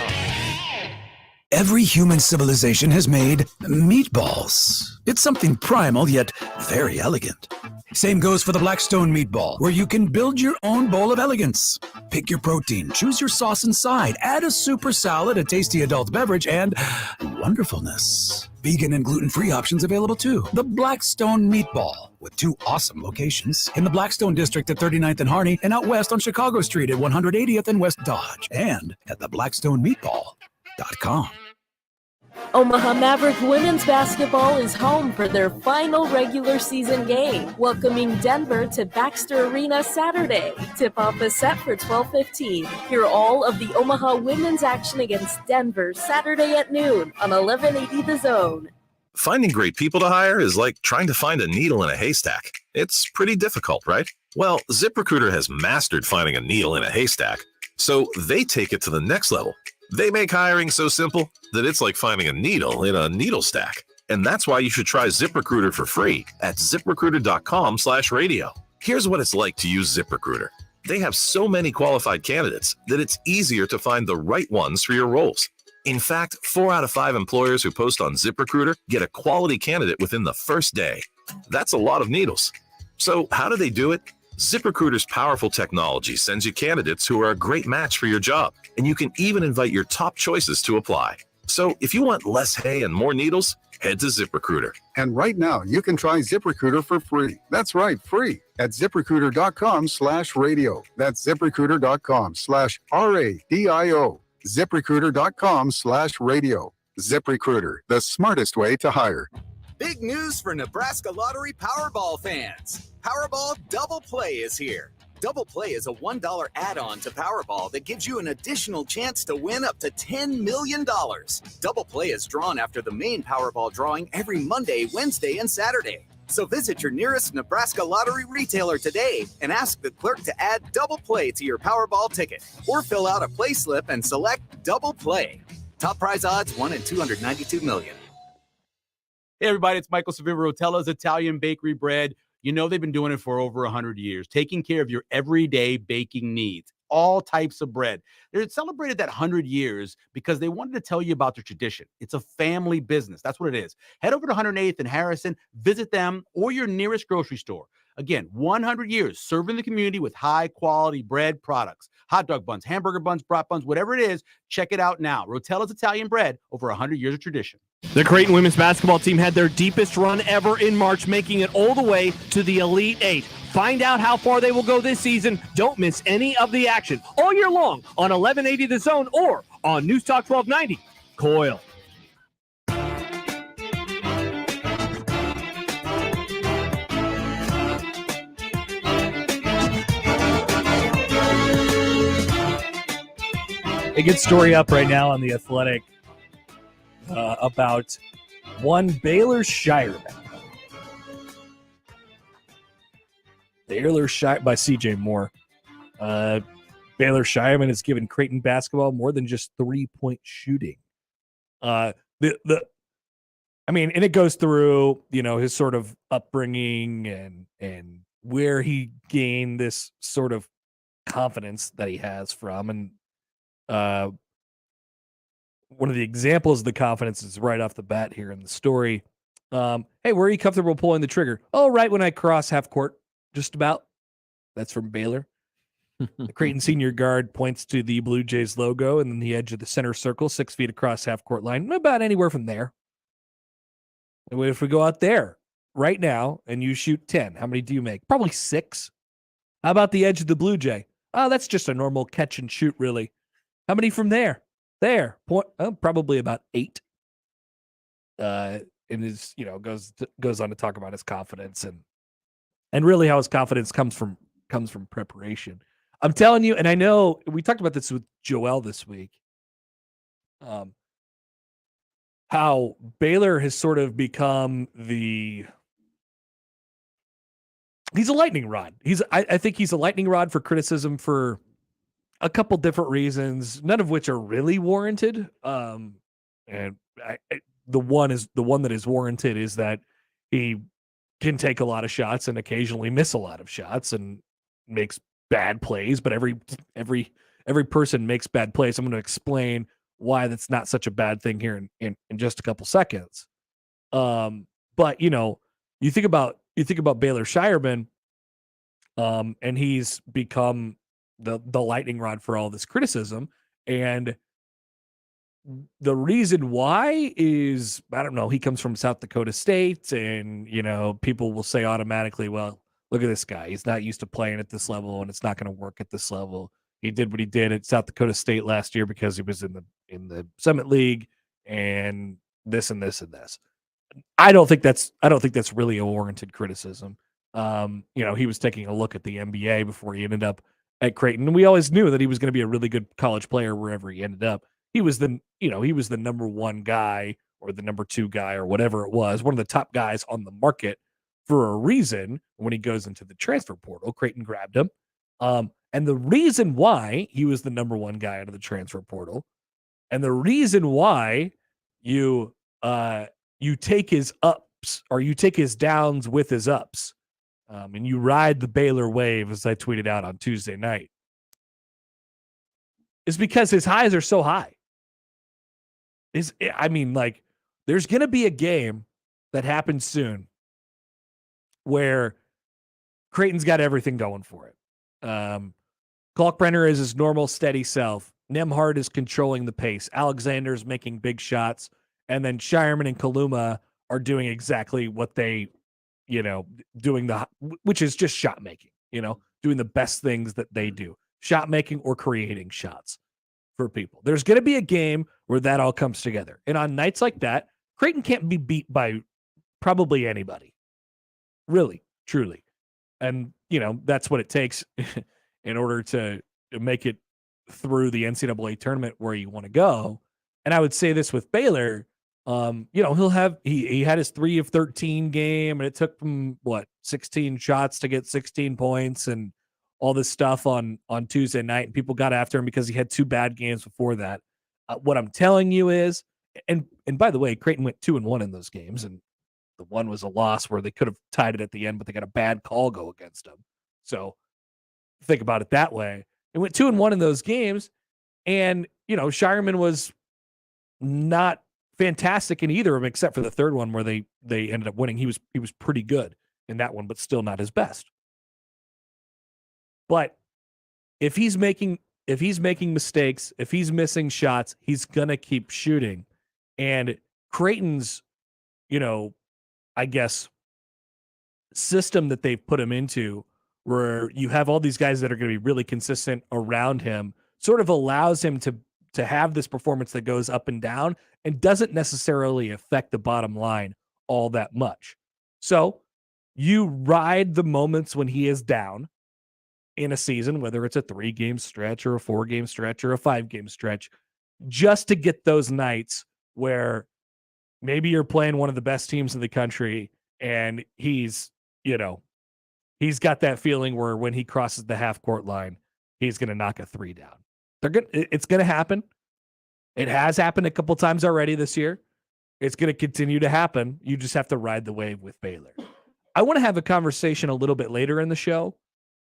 Every human civilization has made meatballs. It's something primal yet very elegant. Same goes for the Blackstone meatball, where you can build your own bowl of elegance. Pick your protein, choose your sauce and side, add a super salad, a tasty adult beverage, and wonderfulness. Vegan and gluten-free options available too. The Blackstone meatball, with 2 awesome locations in the Blackstone district at 39th and Harney, and out west on Chicago Street at 180th and West Dodge, and at theblackstonemeatball.com. Omaha Maverick women's basketball is home for their final regular season game, welcoming Denver to Baxter Arena Saturday. Tip-off is set for 12:15. Hear all of the Omaha women's action against Denver Saturday at noon on 1180 The Zone. Finding great people to hire is like trying to find a needle in a haystack. It's pretty difficult, right? Well, ZipRecruiter has mastered finding a needle in a haystack, so they take it to the next level. They make hiring so simple that it's like finding a needle in a needle stack. And that's why you should try ZipRecruiter for free at ZipRecruiter.com/radio. Here's what it's like to use ZipRecruiter. They have so many qualified candidates that it's easier to find the right ones for your roles. In fact, 4 out of 5 employers who post on ZipRecruiter get a quality candidate within the first day. That's a lot of needles. So how do they do it? ZipRecruiter's powerful technology sends you candidates who are a great match for your job, and you can even invite your top choices to apply. So if you want less hay and more needles, head to ZipRecruiter. And right now, you can try ZipRecruiter for free. That's right, free at ZipRecruiter.com/radio. That's ZipRecruiter.com/RADIO. ZipRecruiter.com/radio. ZipRecruiter, the smartest way to hire. Big news for Nebraska Lottery Powerball fans. Powerball Double Play is here. Double Play is a $1 add-on to Powerball that gives you an additional chance to win up to $10 million. Double Play is drawn after the main Powerball drawing every Monday, Wednesday, and Saturday. So visit your nearest Nebraska Lottery retailer today and ask the clerk to add Double Play to your Powerball ticket, or fill out a play slip and select Double Play. Top prize odds 1 in 292 million. Hey, everybody, it's Michael Savimbi, Rotella's Italian Bakery Bread. You know they've been doing it for over 100 years, taking care of your everyday baking needs, all types of bread. They celebrated that 100 years because they wanted to tell you about their tradition. It's a family business. That's what it is. Head over to 108th and Harrison, visit them or your nearest grocery store. Again, 100 years serving the community with high-quality bread products. hot dog buns, hamburger buns, brat buns, whatever it is, check it out now. Rotella's Italian Bread, over 100 years of tradition. The Creighton women's basketball team had their deepest run ever in March, making it all the way to the Elite Eight. Find out how far they will go this season. Don't miss any of the action all year long on 1180 The Zone or on News Talk 1290. Coil. A good story up right now on The Athletic about one Baylor Shireman. Baylor Shire by CJ Moore. Baylor Shireman has given Creighton basketball more than just 3-point shooting. And it goes through, his sort of upbringing and where he gained this sort of confidence that he has from. And one of the examples of the confidence is right off the bat here in the story. Hey, where are you comfortable pulling the trigger? Oh, right when I cross half court, just about. That's from Baylor. The Creighton senior guard points to the Blue Jays logo and then the edge of the center circle, 6 feet across half court line, about anywhere from there. And if we go out there right now and you shoot 10, how many do you make? Probably 6. How about the edge of the Blue Jay? Oh, that's just a normal catch and shoot, really. How many from there? There, probably about 8. And is goes on to talk about his confidence and really how his confidence comes from preparation. I'm telling you, and I know we talked about this with Joel this week. How Baylor has sort of become he's a lightning rod. I think he's a lightning rod for criticism for a couple different reasons, none of which are really warranted. The one that is warranted is that he can take a lot of shots and occasionally miss a lot of shots and makes bad plays, but every person makes bad plays. I'm going to explain why that's not such a bad thing here in just a couple seconds. But you think about Baylor Shireman, and he's become the lightning rod for all this criticism. And the reason why is, I don't know, he comes from South Dakota State, and, people will say automatically, well, look at this guy. He's not used to playing at this level, and it's not going to work at this level. He did what he did at South Dakota State last year because he was in the Summit League and this and this and this. I don't think that's really a warranted criticism. He was taking a look at the NBA before he ended up at Creighton, and we always knew that he was going to be a really good college player wherever he ended up. He was the number 1 guy or the number 2 guy or whatever it was, one of the top guys on the market for a reason. When he goes into the transfer portal, Creighton grabbed him. And the reason why he was the number 1 guy out of the transfer portal, and the reason why you take his ups or you take his downs with his ups, and you ride the Baylor wave, as I tweeted out on Tuesday night, is because his highs are so high. There's going to be a game that happens soon where Creighton's got everything going for it. Kalkbrenner is his normal steady self. Nembhard is controlling the pace. Alexander's making big shots. And then Shireman and Kaluma are doing exactly what they, which is just shot making, doing the best things that they do. Shot making or creating shots for people. There's going to be a game where that all comes together. And on nights like that, Creighton can't be beat by probably anybody. Really, truly. And, that's what it takes in order to make it through the NCAA tournament where you want to go. And I would say this with Baylor, he had his 3 of 13 game, and it took him 16 shots to get 16 points and all this stuff on Tuesday night, and people got after him because he had 2 bad games before that. What I'm telling you is, and by the way, Creighton went 2-1 in those games, and the one was a loss where they could have tied it at the end, but they got a bad call go against them. So think about it that way. It went 2-1 in those games, and Shireman was not fantastic in either of them except for the third one where they ended up winning. He was pretty good in that one, but still not his best. But if he's making if he's making mistakes, if he's missing shots, he's going to keep shooting. And Creighton's, I guess, system that they've put him into, where you have all these guys that are going to be really consistent around him, sort of allows him to have this performance that goes up and down and doesn't necessarily affect the bottom line all that much. So you ride the moments when he is down in a season, whether it's a 3-game stretch or a 4-game stretch or a 5-game stretch, just to get those nights where maybe you're playing one of the best teams in the country and he's got that feeling where when he crosses the half court line, he's going to knock a 3 down. It's going to happen. It has happened a couple times already this year. It's going to continue to happen. You just have to ride the wave with Baylor. I want to have a conversation a little bit later in the show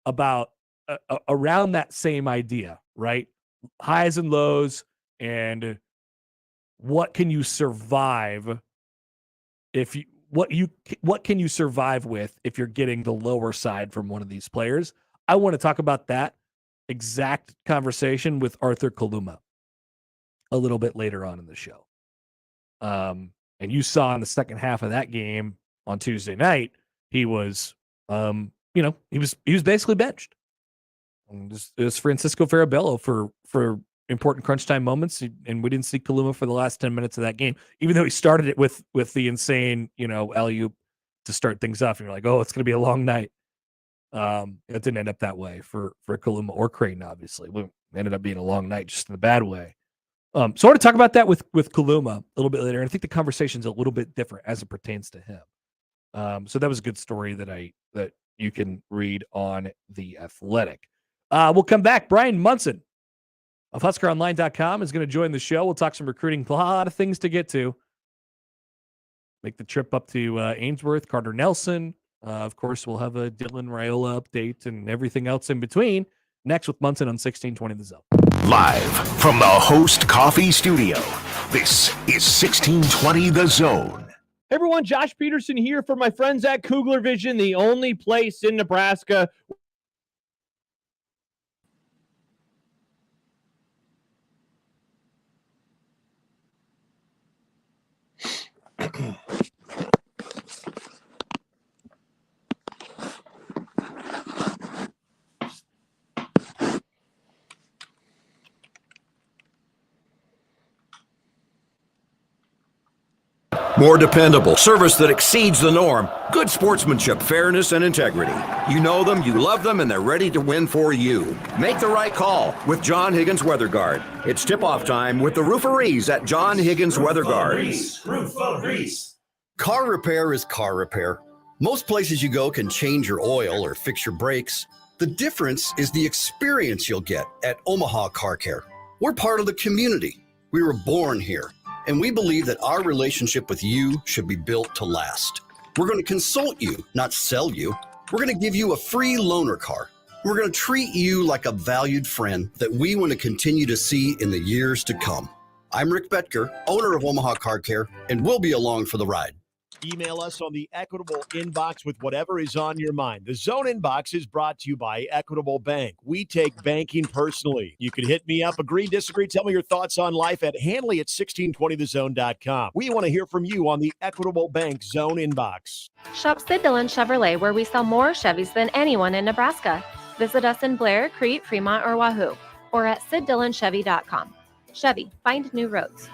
about around that same idea, right? Highs and lows, and what can you survive what can you survive with if you're getting the lower side from one of these players? I want to talk about that exact conversation with Arthur Kaluma a little bit later on in the show. And you saw in the second half of that game on Tuesday night, he was, he was basically benched. And it was Francisco Farabello for important crunch time moments, and we didn't see Kaluma for the last 10 minutes of that game, even though he started it with the insane, alley-oop to start things off. And you're like, oh, it's going to be a long night. It didn't end up that way for Kaluma or Creighton, obviously. It ended up being a long night, just in a bad way. So I want to talk about that with Kaluma a little bit later, and I think the conversation's a little bit different as it pertains to him. So that was a good story that you can read on The Athletic. We'll come back. Bryan Munson of HuskerOnline.com is going to join the show. We'll talk some recruiting, a lot of things to get to. Make the trip up to Ainsworth, Carter Nelson. Of course, we'll have a Dylan Raiola update and everything else in between. Next with Munson on 1620 The Zone. Live from the Host Coffee Studio, this is 1620 The Zone. Hey everyone, Josh Peterson here for my friends at Kugler Vision, the only place in Nebraska. More dependable, service that exceeds the norm, good sportsmanship, fairness, and integrity. You know them, you love them, and they're ready to win for you. Make the right call with John Higgins Weather Guard. It's tip-off time with the rooferees at John Higgins Weather Guard. Car repair is car repair. Most places you go can change your oil or fix your brakes. The difference is the experience you'll get at Omaha Car Care. We're part of the community. We were born here. And we believe that our relationship with you should be built to last. We're going to consult you, not sell you. We're going to give you a free loaner car. We're going to treat you like a valued friend that we want to continue to see in the years to come. I'm Rick Betker, owner of Omaha Car Care, and we'll be along for the ride. Email us on the Equitable inbox with whatever is on your mind. The Zone inbox is brought to you by Equitable Bank. We take banking personally. You can hit me up, agree, disagree, tell me your thoughts on life at Hanley at 1620thezone.com. We want to hear from you on the Equitable Bank Zone inbox. Shop Sid Dillon Chevrolet, where we sell more Chevys than anyone in Nebraska. Visit us in Blair, Crete, Fremont, or Wahoo, or at SidDillonChevy.com. Chevy, find new roads.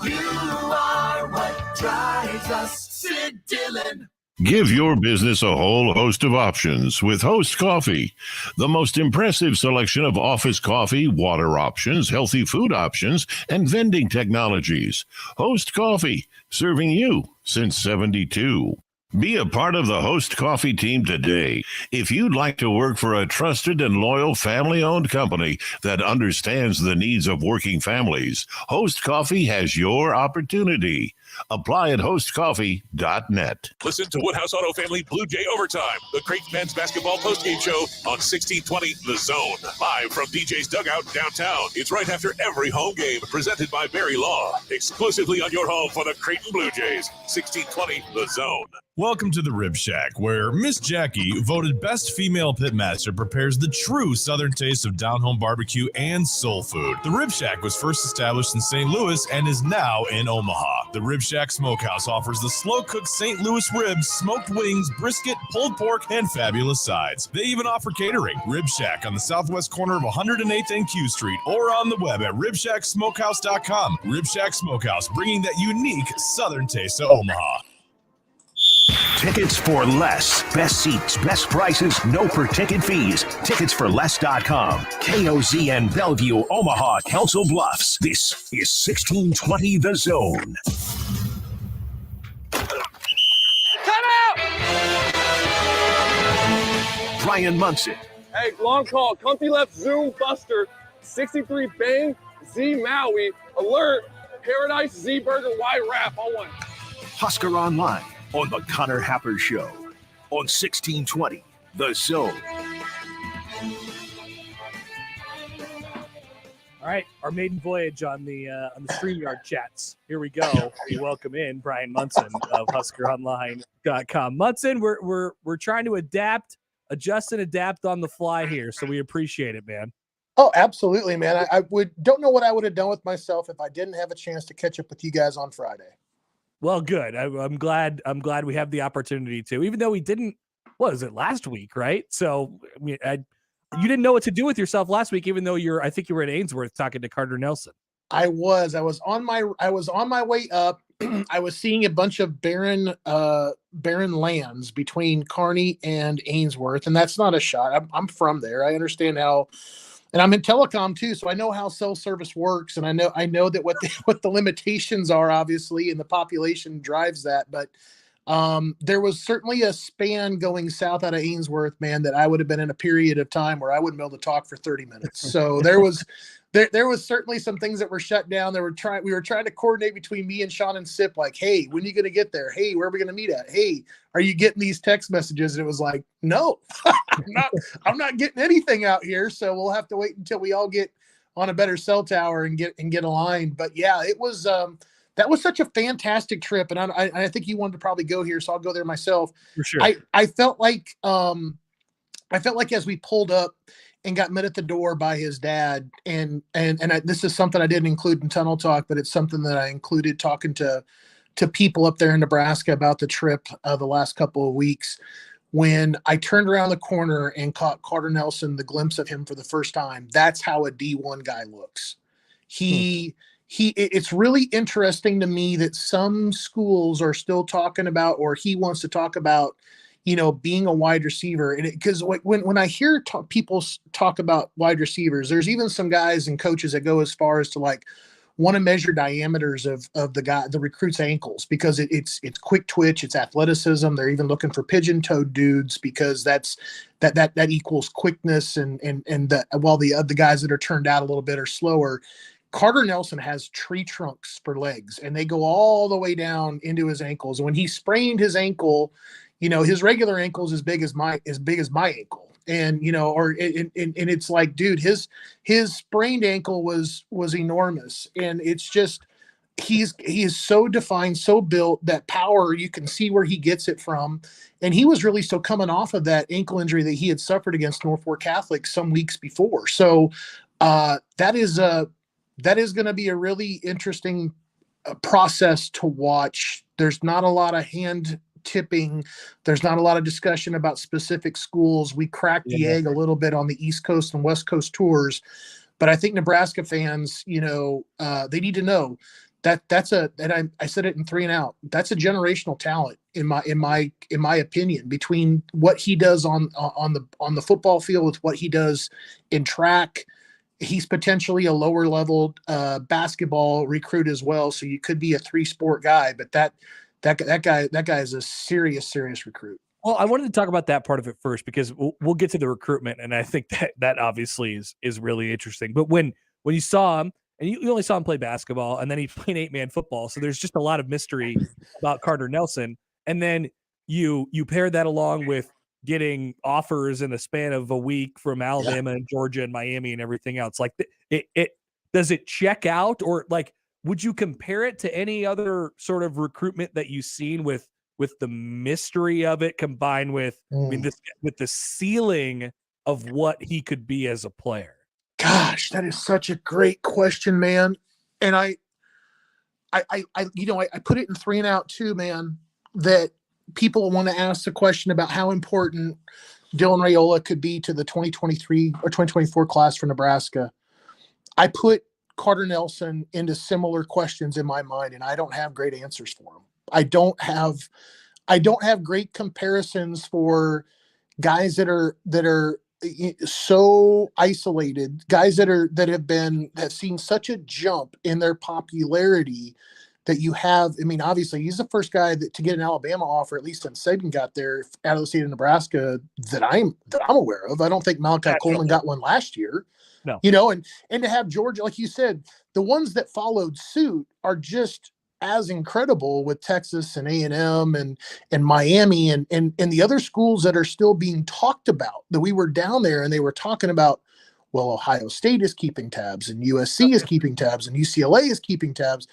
You are what drives us, Sid Dillon. Give your business a whole host of options with Host Coffee. The most impressive selection of office coffee, water options, healthy food options, and vending technologies. Host Coffee, serving you since 72. Be a part of the Host Coffee team today. If you'd like to work for a trusted and loyal family-owned company that understands the needs of working families, Host Coffee has your opportunity. Apply at hostcoffee.net. Listen to Woodhouse Auto Family Blue Jay Overtime, the Creighton men's basketball postgame show on 1620 The Zone. Live from DJ's Dugout downtown. It's right after every home game, presented by Barry Law. Exclusively on your home for the Creighton Blue Jays. 1620 The Zone. Welcome to the Rib Shack, where Miss Jackie, voted best female pitmaster, prepares the true Southern taste of down-home barbecue and soul food. The Rib Shack was first established in St. Louis and is now in Omaha. The Rib Shack Smokehouse offers the slow-cooked St. Louis ribs, smoked wings, brisket, pulled pork, and fabulous sides. They even offer catering. Rib Shack on the southwest corner of 108th and Q Street, or on the web at ribshacksmokehouse.com. Rib Shack Smokehouse, bringing that unique Southern taste to Omaha. Tickets for less. Best seats, best prices, no per-ticket fees. Ticketsforless.com. KOZ and Bellevue, Omaha, Council Bluffs. This is 1620 The Zone. Time out! Bryan Munson. Hey, long call. Comfy left Zoom Buster. 63 Bang Z Maui. Alert. Paradise Z Burger Y Wrap on one. Husker Online on the Connor Happer Show on 1620 The Zone. All right, our maiden voyage on the StreamYard chats. Here we go. We welcome in Bryan Munson of HuskerOnline.com. Munson, we're trying to adjust and adapt on the fly here, so we appreciate it, man. Oh, absolutely, man. I don't know what I would have done with myself if I didn't have a chance to catch up with you guys on Friday. Well, good. I'm glad we have the opportunity to, even though we didn't. What was it last week, right? So I mean, you didn't know what to do with yourself last week, even though I think you were at Ainsworth talking to Carter Nelson. I was on my way up. I was seeing a bunch of barren lands between Kearney and Ainsworth, and that's not a shot. I'm from there. I understand how. And I'm in telecom too, so I know how cell service works, and I know that what the limitations are, obviously, and the population drives that. But there was certainly a span going south out of Ainsworth, man, that I would have been in a period of time where I wouldn't be able to talk for 30 minutes. So there was certainly some things that were shut down. We were trying to coordinate between me and Sean and Sip, like, hey, when are you going to get there? Hey, where are we going to meet at? Hey, are you getting these text messages? And it was like, no, I'm not getting anything out here. So we'll have to wait until we all get on a better cell tower and get aligned. But yeah, it was that was such a fantastic trip, and I think you wanted to probably go here, so I'll go there myself. For sure. I felt like as we pulled up and got met at the door by his dad, and this is something I didn't include in Tunnel Talk, but it's something that I included talking to people up there in Nebraska about the trip the last couple of weeks. When I turned around the corner and caught Carter Nelson, the glimpse of him for the first time, that's how a D1 guy looks. It's really interesting to me that some schools are still talking about, or he wants to talk about, being a wide receiver. And because when I hear people talk about wide receivers, there's even some guys and coaches that go as far as to want to measure diameters of the recruit's ankles, because it's quick twitch, it's athleticism. They're even looking for pigeon-toed dudes, because that equals quickness, and while the other guys that are turned out a little bit are slower. Carter Nelson has tree trunks for legs, and they go all the way down into his ankles. And when he sprained his ankle, his regular ankle is as big as my ankle. And, and it's like, dude, his sprained ankle was enormous. And it's just, he is so defined, so built, that power, you can see where he gets it from. And he was really still coming off of that ankle injury that he had suffered against Norfolk Catholic some weeks before. So that is going to be a really interesting process to watch. There's not a lot of hand tipping. There's not a lot of discussion about specific schools. We cracked the egg a little bit on the East Coast and West Coast tours, but I think Nebraska fans, they need to know that and I said it in 3 and Out. That's a generational talent in my opinion, between what he does on the football field with what he does in track. He's potentially a lower level basketball recruit as well. So you could be a 3-sport guy, but that guy is a serious recruit. Well, I wanted to talk about that part of it first, because we'll get to the recruitment, and I think that obviously is really interesting. But when you saw him and you only saw him play basketball, and then he played 8-man football. So there's just a lot of mystery about Carter Nelson. And then you pair that along with getting offers in the span of a week from Alabama and Georgia and Miami and everything else. Like it does it check out, or like, would you compare it to any other sort of recruitment that you've seen with the mystery of it combined with, with the ceiling of what he could be as a player? Gosh, that is such a great question, man. And I put it in 3 and Out too, man, that people want to ask the question about how important Dylan Raiola could be to the 2023 or 2024 class for Nebraska. I put Carter Nelson into similar questions in my mind, and I don't have great answers for him. I don't have great comparisons for guys that are so isolated, guys that have seen such a jump in their popularity that you have. I mean, obviously he's the first guy to get an Alabama offer, at least since Saban got there, out of the state of Nebraska, that I'm aware of. I don't think Malachi Coleman got one last year. No. And to have Georgia, like you said, the ones that followed suit are just as incredible, with Texas and A&M and Miami and the other schools that are still being talked about. That we were down there and they were talking about, well, Ohio State is keeping tabs and USC is keeping tabs and UCLA is keeping tabs.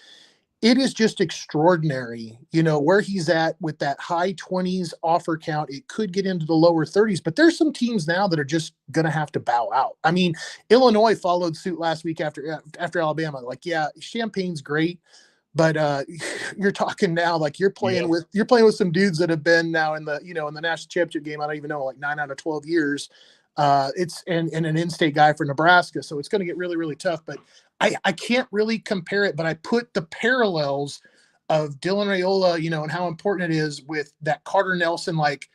It is just extraordinary, where he's at with that high 20s offer count. It could get into the lower 30s, but there's some teams now that are just going to have to bow out. I mean, Illinois followed suit last week after Alabama. Like, yeah, Champagne's great, but you're talking now, like you're playing with some dudes that have been now in the national championship game. I don't even know, like 9 out of 12 years. It's and an in-state guy for Nebraska. So it's going to get really, really tough, but I can't really compare it, but I put the parallels of Dylan Raiola, and how important it is with that Carter Nelson. Like,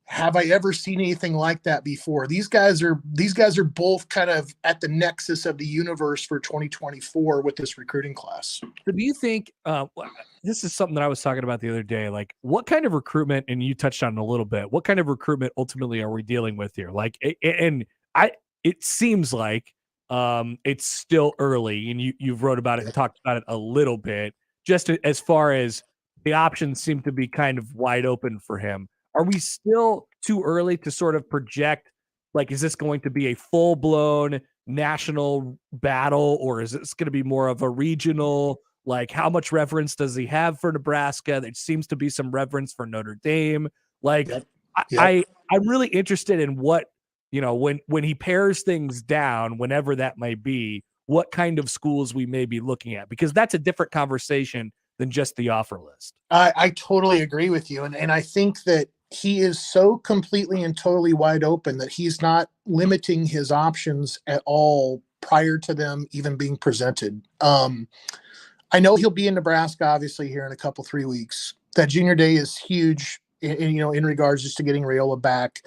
have I ever seen anything like that before? These guys are both kind of at the nexus of the universe for 2024 with this recruiting class. So do you think this is something that I was talking about the other day? Like, what kind of recruitment, and you touched on it a little bit, what kind of recruitment ultimately are we dealing with here? Like, it seems like it's still early, and you've wrote about it and talked about it a little bit, just as far as the options seem to be kind of wide open for him. Are we still too early to sort of project, like, is this going to be a full-blown national battle, or is this going to be more of a regional? Like, how much reverence does he have for Nebraska? There seems to be some reverence for Notre Dame. Like, I'm really interested in what, when he pairs things down, whenever that might be, what kind of schools we may be looking at, because that's a different conversation than just the offer list. I totally agree with you. And I think that he is so completely and totally wide open that he's not limiting his options at all prior to them even being presented. I know he'll be in Nebraska, obviously, here in a couple, 3 weeks. That junior day is huge in regards just to getting Raiola back.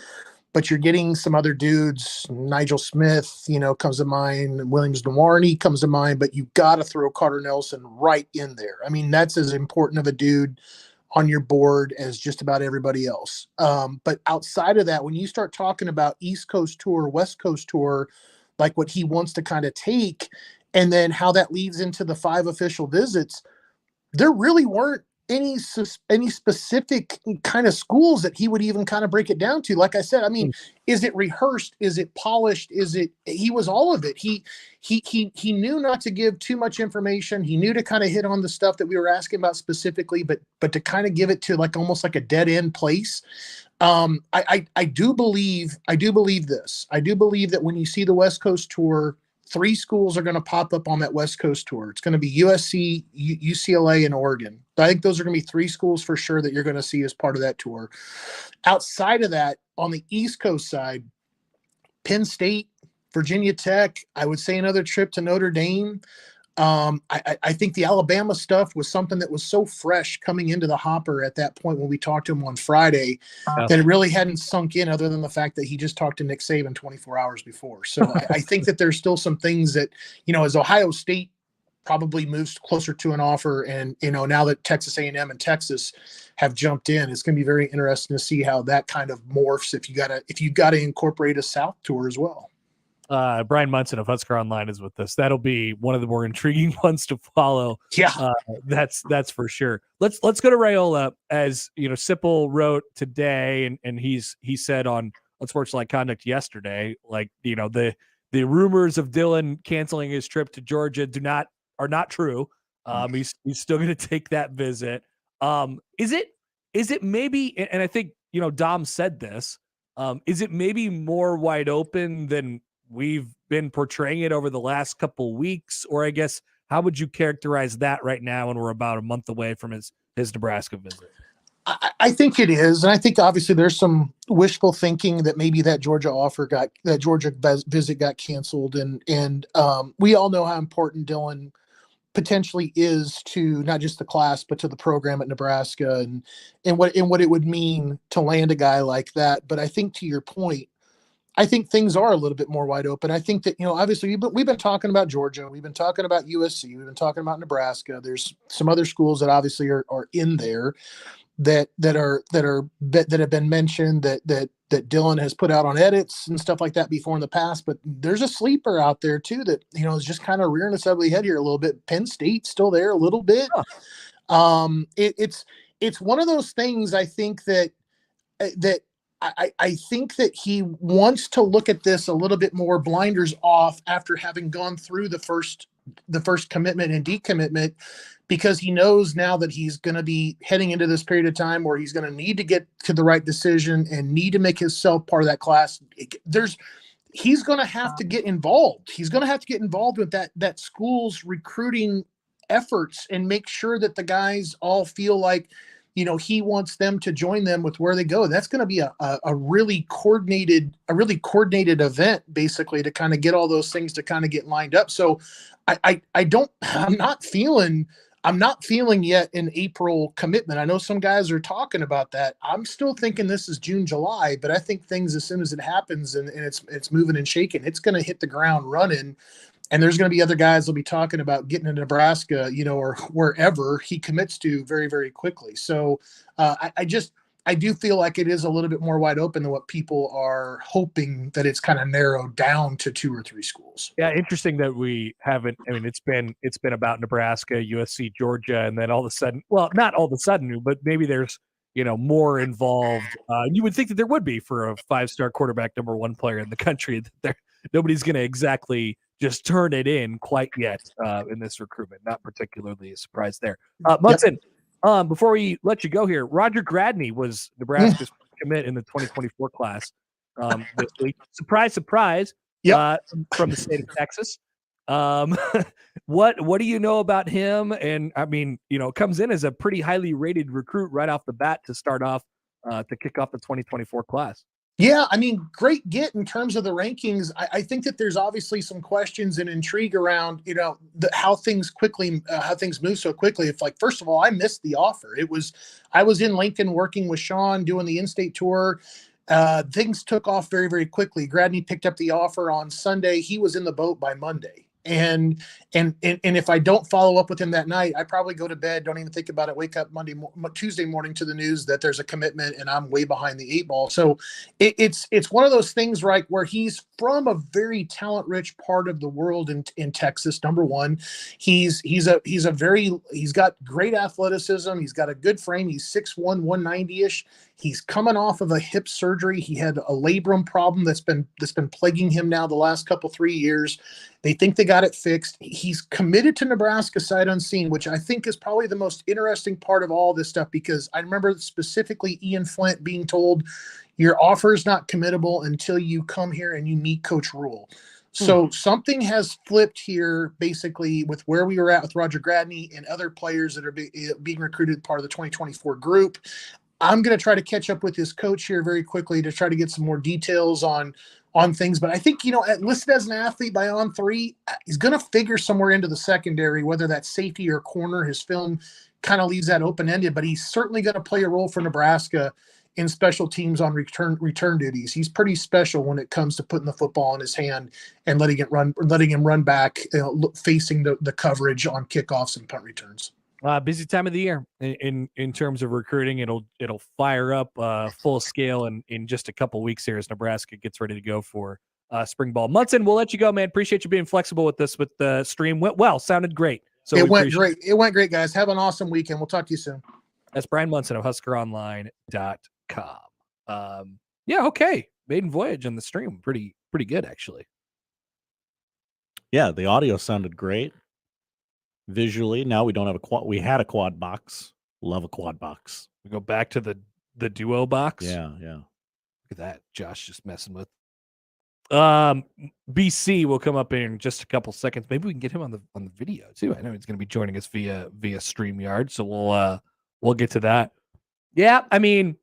But you're getting some other dudes. Nigel Smith, comes to mind. Williams Nwarney comes to mind. But you got to throw Carter Nelson right in there. I mean, that's as important of a dude on your board as just about everybody else. But outside of that, when you start talking about East Coast tour, West Coast tour, like what he wants to kind of take, and then how that leads into the 5 official visits, there really weren't any specific kind of schools that he would even kind of break it down to. Like I said, I mean, is it rehearsed? Is it polished? He was all of it. He knew not to give too much information. He knew to kind of hit on the stuff that we were asking about specifically, but to kind of give it to like almost like a dead end place. I do believe this. I do believe that when you see the West Coast tour, 3 schools are going to pop up on that West Coast tour. It's going to be USC, UCLA, and Oregon. I think those are going to be 3 schools for sure that you're going to see as part of that tour. Outside of that, on the East Coast side, Penn State, Virginia Tech, I would say another trip to Notre Dame. I think the Alabama stuff was something that was so fresh coming into the hopper at that point when we talked to him on Friday that it really hadn't sunk in, other than the fact that he just talked to Nick Saban 24 hours before. So I think that there's still some things that, as Ohio State probably moves closer to an offer, and now that Texas A&M and Texas have jumped in, it's going to be very interesting to see how that kind of morphs if you got to incorporate a South tour as well. Bryan Munson of Husker Online is with us. That'll be one of the more intriguing ones to follow. Yeah, that's for sure. Let's go to Raiola. As you know, Sipple wrote today, and he said on Sportsline Conduct yesterday, like, you know, the rumors of Dylan canceling his trip to Georgia are not true. He's still going to take that visit. Is it maybe? And I think, you know, Dom said this. Is it maybe more wide open than we've been portraying it over the last couple weeks? Or I guess, how would you characterize that right now when we're about a month away from his Nebraska visit? I think it is. And I think obviously there's some wishful thinking that maybe that Georgia visit got canceled. And we all know how important Dylan potentially is to not just the class, but to the program at Nebraska and what it would mean to land a guy like that. But I think, to your point, I think things are a little bit more wide open. I think that, you know, obviously we've been talking about Georgia, we've been talking about USC, we've been talking about Nebraska. There's some other schools that obviously are in there that have been mentioned that Dylan has put out on edits and stuff like that before in the past. But there's a sleeper out there too that, you know, is just kind of rearing its ugly head here a little bit. Penn State's still there a little bit. It's one of those things. I think that I think that he wants to look at this a little bit more blinders off after having gone through the first commitment and decommitment, because he knows now that he's going to be heading into this period of time where he's going to need to get to the right decision and need to make himself part of that class. He's going to have to get involved. He's going to have to get involved with that school's recruiting efforts and make sure that the guys all feel like, you know, he wants them to join them with where they go. That's going to be a really coordinated event, basically, to kind of get all those things to kind of get lined up. So I'm not feeling yet an April commitment. I know some guys are talking about that. I'm still thinking this is June, July, but I think things, as soon as it happens and it's moving and shaking, it's going to hit the ground running. And there's going to be other guys that'll be talking about getting to Nebraska, you know, or wherever he commits to very, very quickly. So I do feel like it is a little bit more wide open than what people are hoping, that it's kind of narrowed down to 2 or 3 schools. Yeah, interesting that we haven't. I mean, it's been about Nebraska, USC, Georgia, and then all of a sudden, well, not all of a sudden, but maybe there's, you know, more involved. You would think that there would be for a 5-star quarterback, number 1 player in the country. That nobody's going to exactly just turn it in quite yet in this recruitment. Not particularly a surprise there. Munson, before we let you go here, Roger Gradney was Nebraska's commit in the 2024 class this week. Surprise, surprise. From the state of Texas. What do you know about him? And I mean, you know, comes in as a pretty highly rated recruit right off the bat to start off to kick off the 2024 class. Yeah, I mean, great get in terms of the rankings. I think that there's obviously some questions and intrigue around, you know, how things move so quickly. If, like, first of all, I missed the offer. I was in Lincoln working with Sean doing the in-state tour. Things took off very, very quickly. Gradney picked up the offer on Sunday. He was in the boat by Monday. And if I don't follow up with him that night, I probably go to bed, don't even think about it, wake up Tuesday morning to the news that there's a commitment, and I'm way behind the 8 ball. So it's one of those things, right, where he's from a very talent rich part of the world in Texas. Number one, he's got great athleticism. He's got a good frame. He's 6'1", 190-ish. He's coming off of a hip surgery. He had a labrum problem that's been plaguing him now the last 3 years. They think they got it fixed. He's committed to Nebraska sight unseen, which I think is probably the most interesting part of all this stuff, because I remember specifically Ian Flint being told, your offer is not committable until you come here and you meet Coach Rule. So something has flipped here, basically, with where we were at with Roger Gradney and other players that are being recruited part of the 2024 group. I'm going to try to catch up with his coach here very quickly to try to get some more details on things. But I think, you know, listed as an athlete by On3, he's going to figure somewhere into the secondary, whether that's safety or corner. His film kind of leaves that open-ended, but he's certainly going to play a role for Nebraska in special teams on return duties. He's pretty special when it comes to putting the football in his hand and letting him run back, facing the coverage on kickoffs and punt returns. Busy time of the year in terms of recruiting. It'll fire up full scale in just a couple weeks here as Nebraska gets ready to go for spring ball. Munson, we'll let you go, man. Appreciate you being flexible with this. With the stream went well, sounded great. So it went great. It went great, guys. Have an awesome weekend. We'll talk to you soon. That's Bryan Munson of HuskerOnline.com. Yeah, okay. Maiden voyage on the stream, pretty good actually. Yeah, the audio sounded great. Visually, now we don't have a quad. We had a quad box. Love a quad box. We go back to the duo box. Yeah. Look at that. Josh just messing with. BC will come up in just a couple seconds. Maybe we can get him on the video too. I know he's going to be joining us via StreamYard, so we'll get to that. Yeah, I mean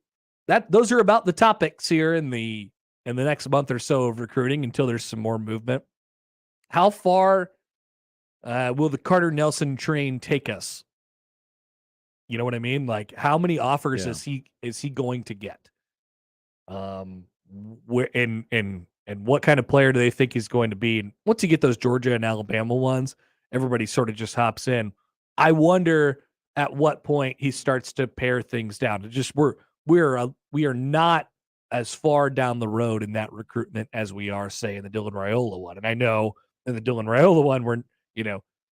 those are about the topics here in the next month or so of recruiting until there's some more movement. How far will the Carter Nelson train take us? You know what I mean? Like, how many offers is he going to get? Where and what kind of player do they think he's going to be? And once you get those Georgia and Alabama ones, everybody sort of just hops in. I wonder at what point he starts to pare things down. It just we are not as far down the road in that recruitment as we are, say, in the Dylan Raiola one. And I know in the Dylan Raiola one, we're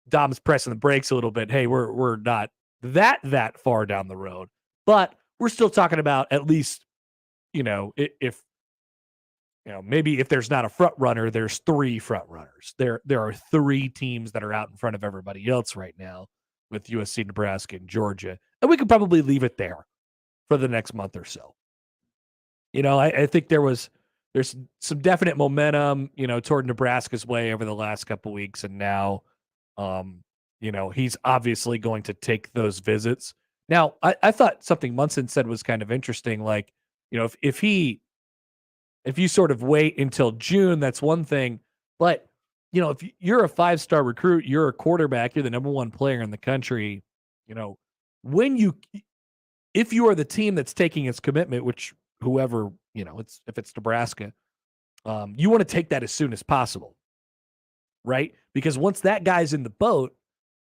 Dom's pressing the brakes a little bit. Hey, we're not that far down the road, but we're still talking about at least, if maybe if there's not a front runner, there's 3 front runners. There are 3 teams that are out in front of everybody else right now with USC, Nebraska, and Georgia, and we could probably leave it there for the next month or so. I think there's some definite momentum, toward Nebraska's way over the last couple weeks, and now, he's obviously going to take those visits. Now, I thought something Munson said was kind of interesting. Like, if you sort of wait until June, that's one thing. But, if you're a 5-star recruit, you're a quarterback, you're the number 1 player in the country, if you are the team that's taking its commitment, which whoever, if it's Nebraska, you want to take that as soon as possible, right? Because once that guy's in the boat,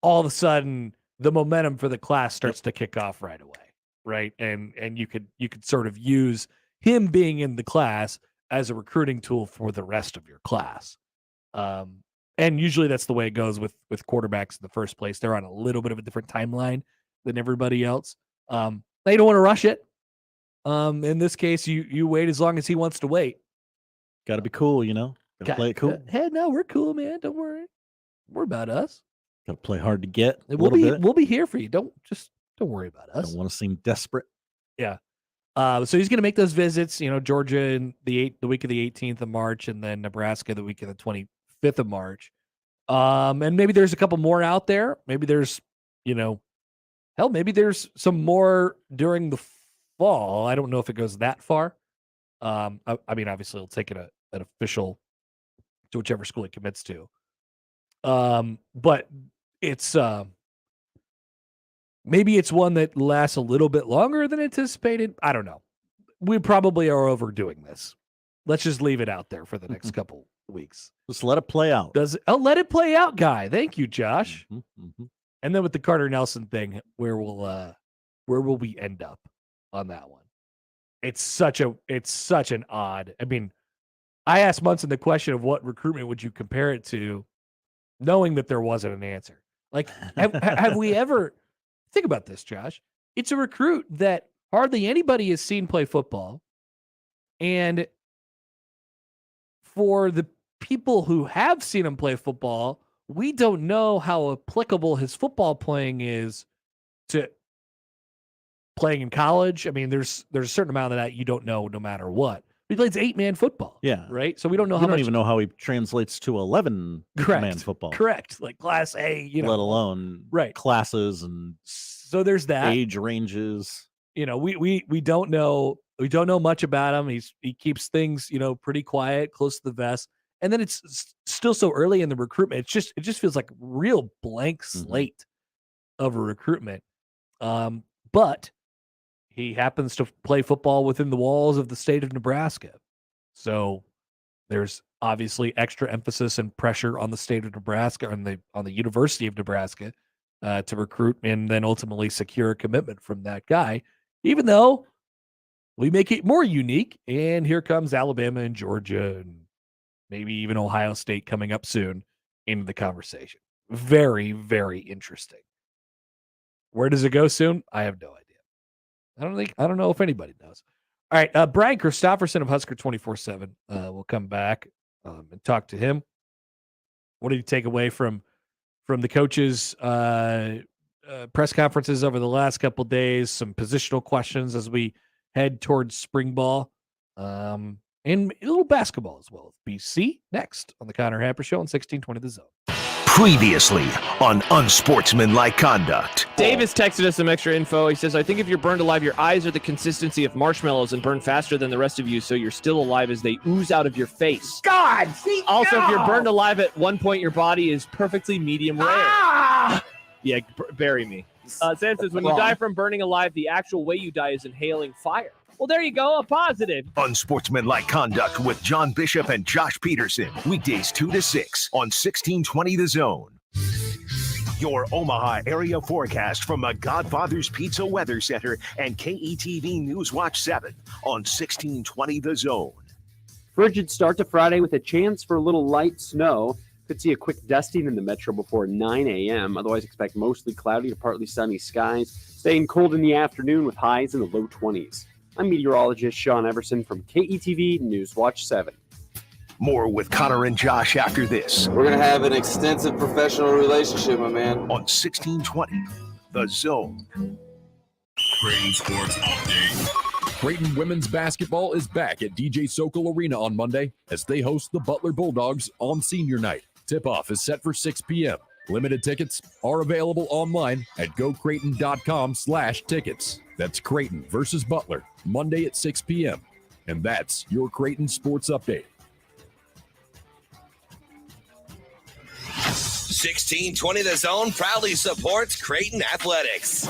all of a sudden the momentum for the class starts to kick off right away, right? And you could sort of use him being in the class as a recruiting tool for the rest of your class. And usually that's the way it goes with quarterbacks in the first place. They're on a little bit of a different timeline than everybody else. They don't want to rush it. In this case, you wait as long as he wants to wait. Got to be cool, Got to play it cool. Hey, no, we're cool, man. Don't worry. We're about us. Got to play hard to get. We'll be here for you. Don't worry about us. Don't want to seem desperate. Yeah. So he's going to make those visits. Georgia in the week of the 18th of March, and then Nebraska the week of the 25th of March. And maybe there's a couple more out there. Maybe there's, maybe there's some more during the fall. I don't know if it goes that far. I mean, obviously, it'll take an official to whichever school he commits to. But it's maybe it's one that lasts a little bit longer than anticipated. I don't know. We probably are overdoing this. Let's just leave it out there for the next couple weeks. Just let it play out. Let it play out, guy. Thank you, Josh. And then with the Carter Nelson thing, where will we end up on that one? It's such an odd. I mean, I asked Munson the question of what recruitment would you compare it to, knowing that there wasn't an answer. Like, have we ever think about this, Josh? It's a recruit that hardly anybody has seen play football, and for the people who have seen him play football, we don't know how applicable his football playing is to playing in college. I mean, there's a certain amount of that you don't know no matter what. He plays 8-man football. Yeah. Right? So we don't know how much. Even know how he translates to 11-man football. Correct. Like Class A, let alone classes and so there's that. Age ranges. We don't know much about him. He keeps things, pretty quiet, close to the vest. And then it's still so early in the recruitment. It just feels like real blank slate of a recruitment. But he happens to play football within the walls of the state of Nebraska. So there's obviously extra emphasis and pressure on the state of Nebraska, on the University of Nebraska, to recruit and then ultimately secure a commitment from that guy, even though we make it more unique. And here comes Alabama and Georgia and maybe even Ohio State coming up soon into the conversation. Very, very interesting. Where does it go soon? I have no idea. I don't know if anybody knows. All right, Bryan Christopherson of Husker 24/7 will come back and talk to him. What did you take away from the coaches' press conferences over the last couple of days? Some positional questions as we head towards spring ball, and a little basketball as well. BC next on the Connor Happer Show on 1620 The Zone. Previously on Unsportsmanlike Conduct. Davis texted us some extra info. He says, I think if you're burned alive, your eyes are the consistency of marshmallows and burn faster than the rest of you, so you're still alive as they ooze out of your face. God! Also, if you're burned alive at one point, your body is perfectly medium rare. Yeah, bury me. Sam says, when you die from burning alive, the actual way you die is inhaling fire. Well, there you go, a positive. Unsportsmanlike Conduct with John Bishop and Josh Peterson. Weekdays 2 to 6 on 1620 The Zone. Your Omaha area forecast from the Godfather's Pizza Weather Center and KETV News Watch 7 on 1620 The Zone. Frigid start to Friday with a chance for a little light snow. Could see a quick dusting in the metro before 9 a.m. Otherwise, expect mostly cloudy to partly sunny skies. Staying cold in the afternoon with highs in the low 20s. I'm meteorologist Sean Everson from KETV News Watch 7. More with Connor and Josh after this. We're going to have an extensive professional relationship, my man. On 1620 The Zone. Creighton Sports Update. Creighton women's basketball is back at DJ Sokol Arena on Monday as they host the Butler Bulldogs on senior night. Tip-off is set for 6 p.m. Limited tickets are available online at gocreighton.com/tickets. That's Creighton versus Butler, Monday at 6 p.m. And that's your Creighton Sports Update. 1620 The Zone proudly supports Creighton Athletics.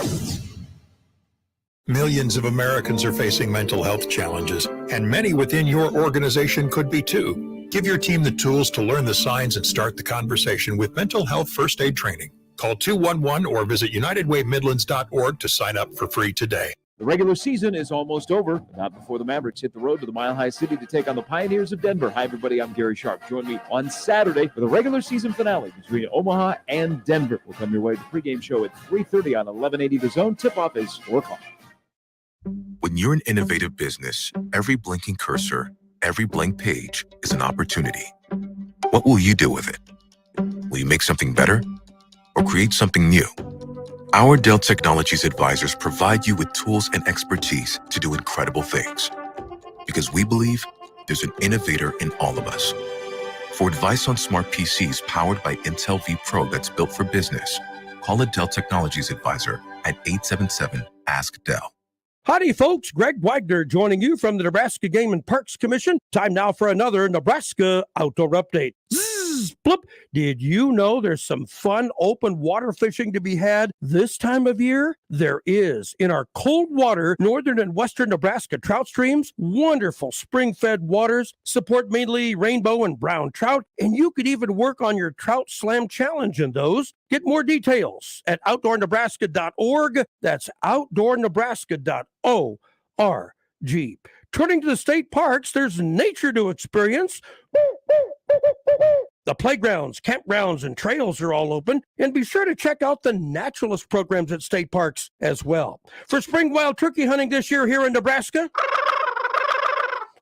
Millions of Americans are facing mental health challenges, and many within your organization could be too. Give your team the tools to learn the signs and start the conversation with mental health first aid training. Call 211 or visit UnitedWayMidlands.org to sign up for free today. The regular season is almost over, not before the Mavericks hit the road to the Mile High City to take on the Pioneers of Denver. Hi, everybody. I'm Gary Sharp. Join me on Saturday for the regular season finale between Omaha and Denver. We'll come your way to the pregame show at 3:30 on 1180 The Zone. Tip-off is 4 o'clock. When you're an innovative business, every blinking cursor, every blank page is an opportunity. What will you do with it? Will you make something better or create something new? Our Dell Technologies advisors provide you with tools and expertise to do incredible things. Because we believe there's an innovator in all of us. For advice on smart PCs powered by Intel V Pro that's built for business, call a Dell Technologies advisor at 877-ASK-DELL. Howdy, folks. Greg Wagner joining you from the Nebraska Game and Parks Commission. Time now for another Nebraska Outdoor Update. Zzz, blip. Did you know there's some fun open water fishing to be had this time of year? There is. In our cold water, northern and western Nebraska trout streams, wonderful spring-fed waters support mainly rainbow and brown trout, and you could even work on your Trout Slam Challenge in those. Get more details at outdoornebraska.org. That's outdoornebraska.org. Turning to the state parks, there's nature to experience. The playgrounds, campgrounds, and trails are all open, and be sure to check out the naturalist programs at state parks as well. For spring wild turkey hunting this year here in Nebraska,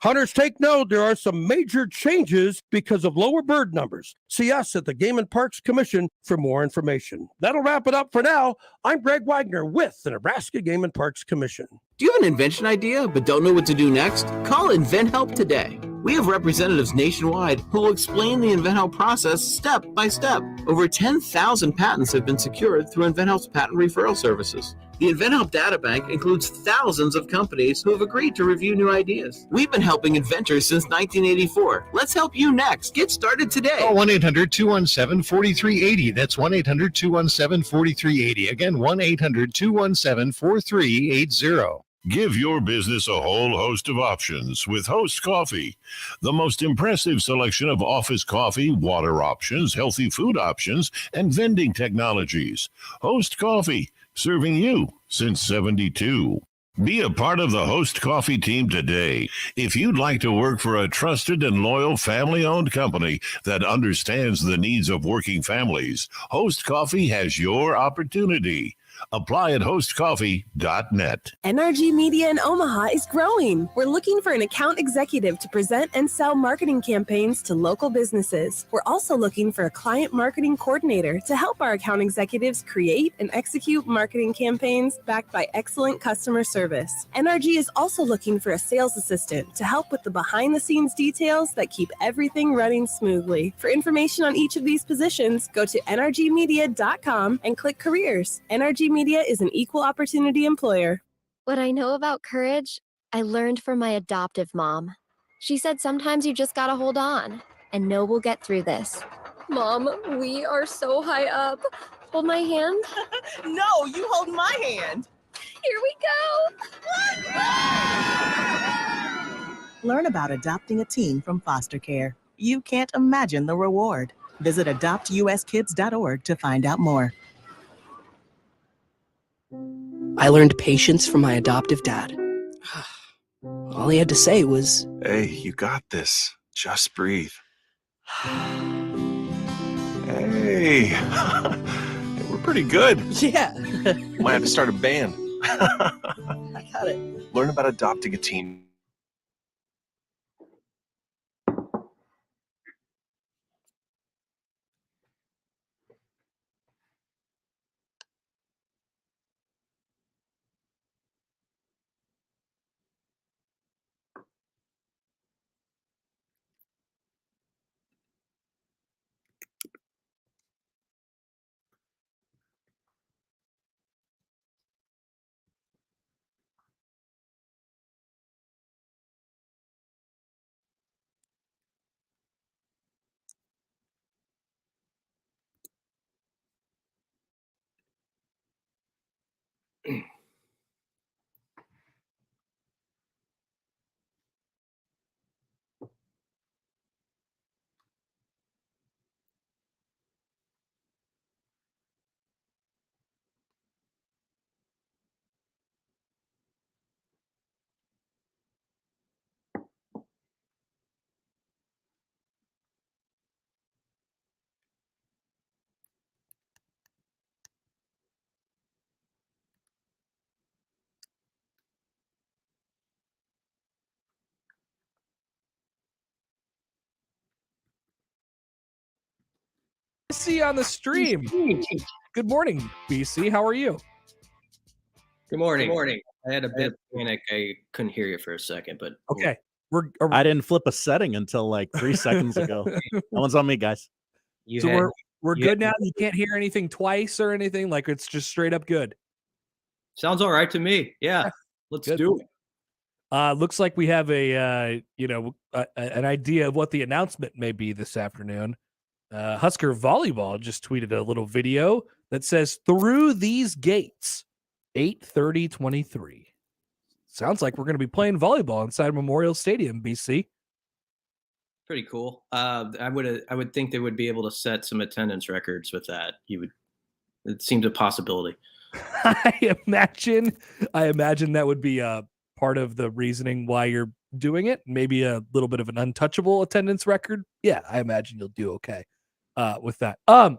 hunters take note, there are some major changes because of lower bird numbers. See us at the Game and Parks Commission for more information. That'll wrap it up for now. I'm Greg Wagner with the Nebraska Game and Parks Commission. Do you have an invention idea but don't know what to do next? Call InventHelp today. We have representatives nationwide who will explain the InventHelp process step by step. Over 10,000 patents have been secured through InventHelp's patent referral services. The InventHelp Data Bank includes thousands of companies who have agreed to review new ideas. We've been helping inventors since 1984. Let's help you next. Get started today. Call 1-800-217-4380. That's 1-800-217-4380. Again, 1-800-217-4380. Give your business a whole host of options with Host Coffee. The most impressive selection of office coffee, water options, healthy food options, and vending technologies. Host Coffee, serving you since 72. Be a part of the Host Coffee team today. If you'd like to work for a trusted and loyal family-owned company that understands the needs of working families, Host Coffee has your opportunity. Apply at hostcoffee.net. NRG Media in Omaha is growing. We're looking for an account executive to present and sell marketing campaigns to local businesses. We're also looking for a client marketing coordinator to help our account executives create and execute marketing campaigns backed by excellent customer service. NRG is also looking for a sales assistant to help with the behind-the-scenes details that keep everything running smoothly. For information on each of these positions, go to nrgmedia.com and click Careers. NRG Media is an equal opportunity employer. What I know about courage, I learned from my adoptive mom. She said sometimes you just gotta hold on and know we'll get through this. Mom, we are so high up. Hold my hand. No, you hold my hand. Here we go. Learn about adopting a teen from foster care. You can't imagine the reward. Visit adoptuskids.org to find out more. I learned patience from my adoptive dad. All he had to say was, "Hey, you got this. Just breathe." Hey, we're pretty good. Yeah. Might have to start a band. I got it. Learn about adopting a teen. See on the stream. Good morning, BC. How are you? Good morning. Good morning. I had a bit of panic. I couldn't hear you for a second, but okay. I didn't flip a setting until like 3 seconds ago. That one's on me, guys. We're good now. You can't hear anything twice or anything. Like it's just straight up good. Sounds all right to me. Yeah, let's do it. Looks like we have an idea of what the announcement may be this afternoon. Husker Volleyball just tweeted a little video that says "Through these gates, 8:30:23." Sounds like we're going to be playing volleyball inside Memorial Stadium, BC. Pretty cool. I would think they would be able to set some attendance records with that. It seems a possibility. I imagine that would be part of the reasoning why you're doing it. Maybe a little bit of an untouchable attendance record. Yeah, I imagine you'll do okay with that. So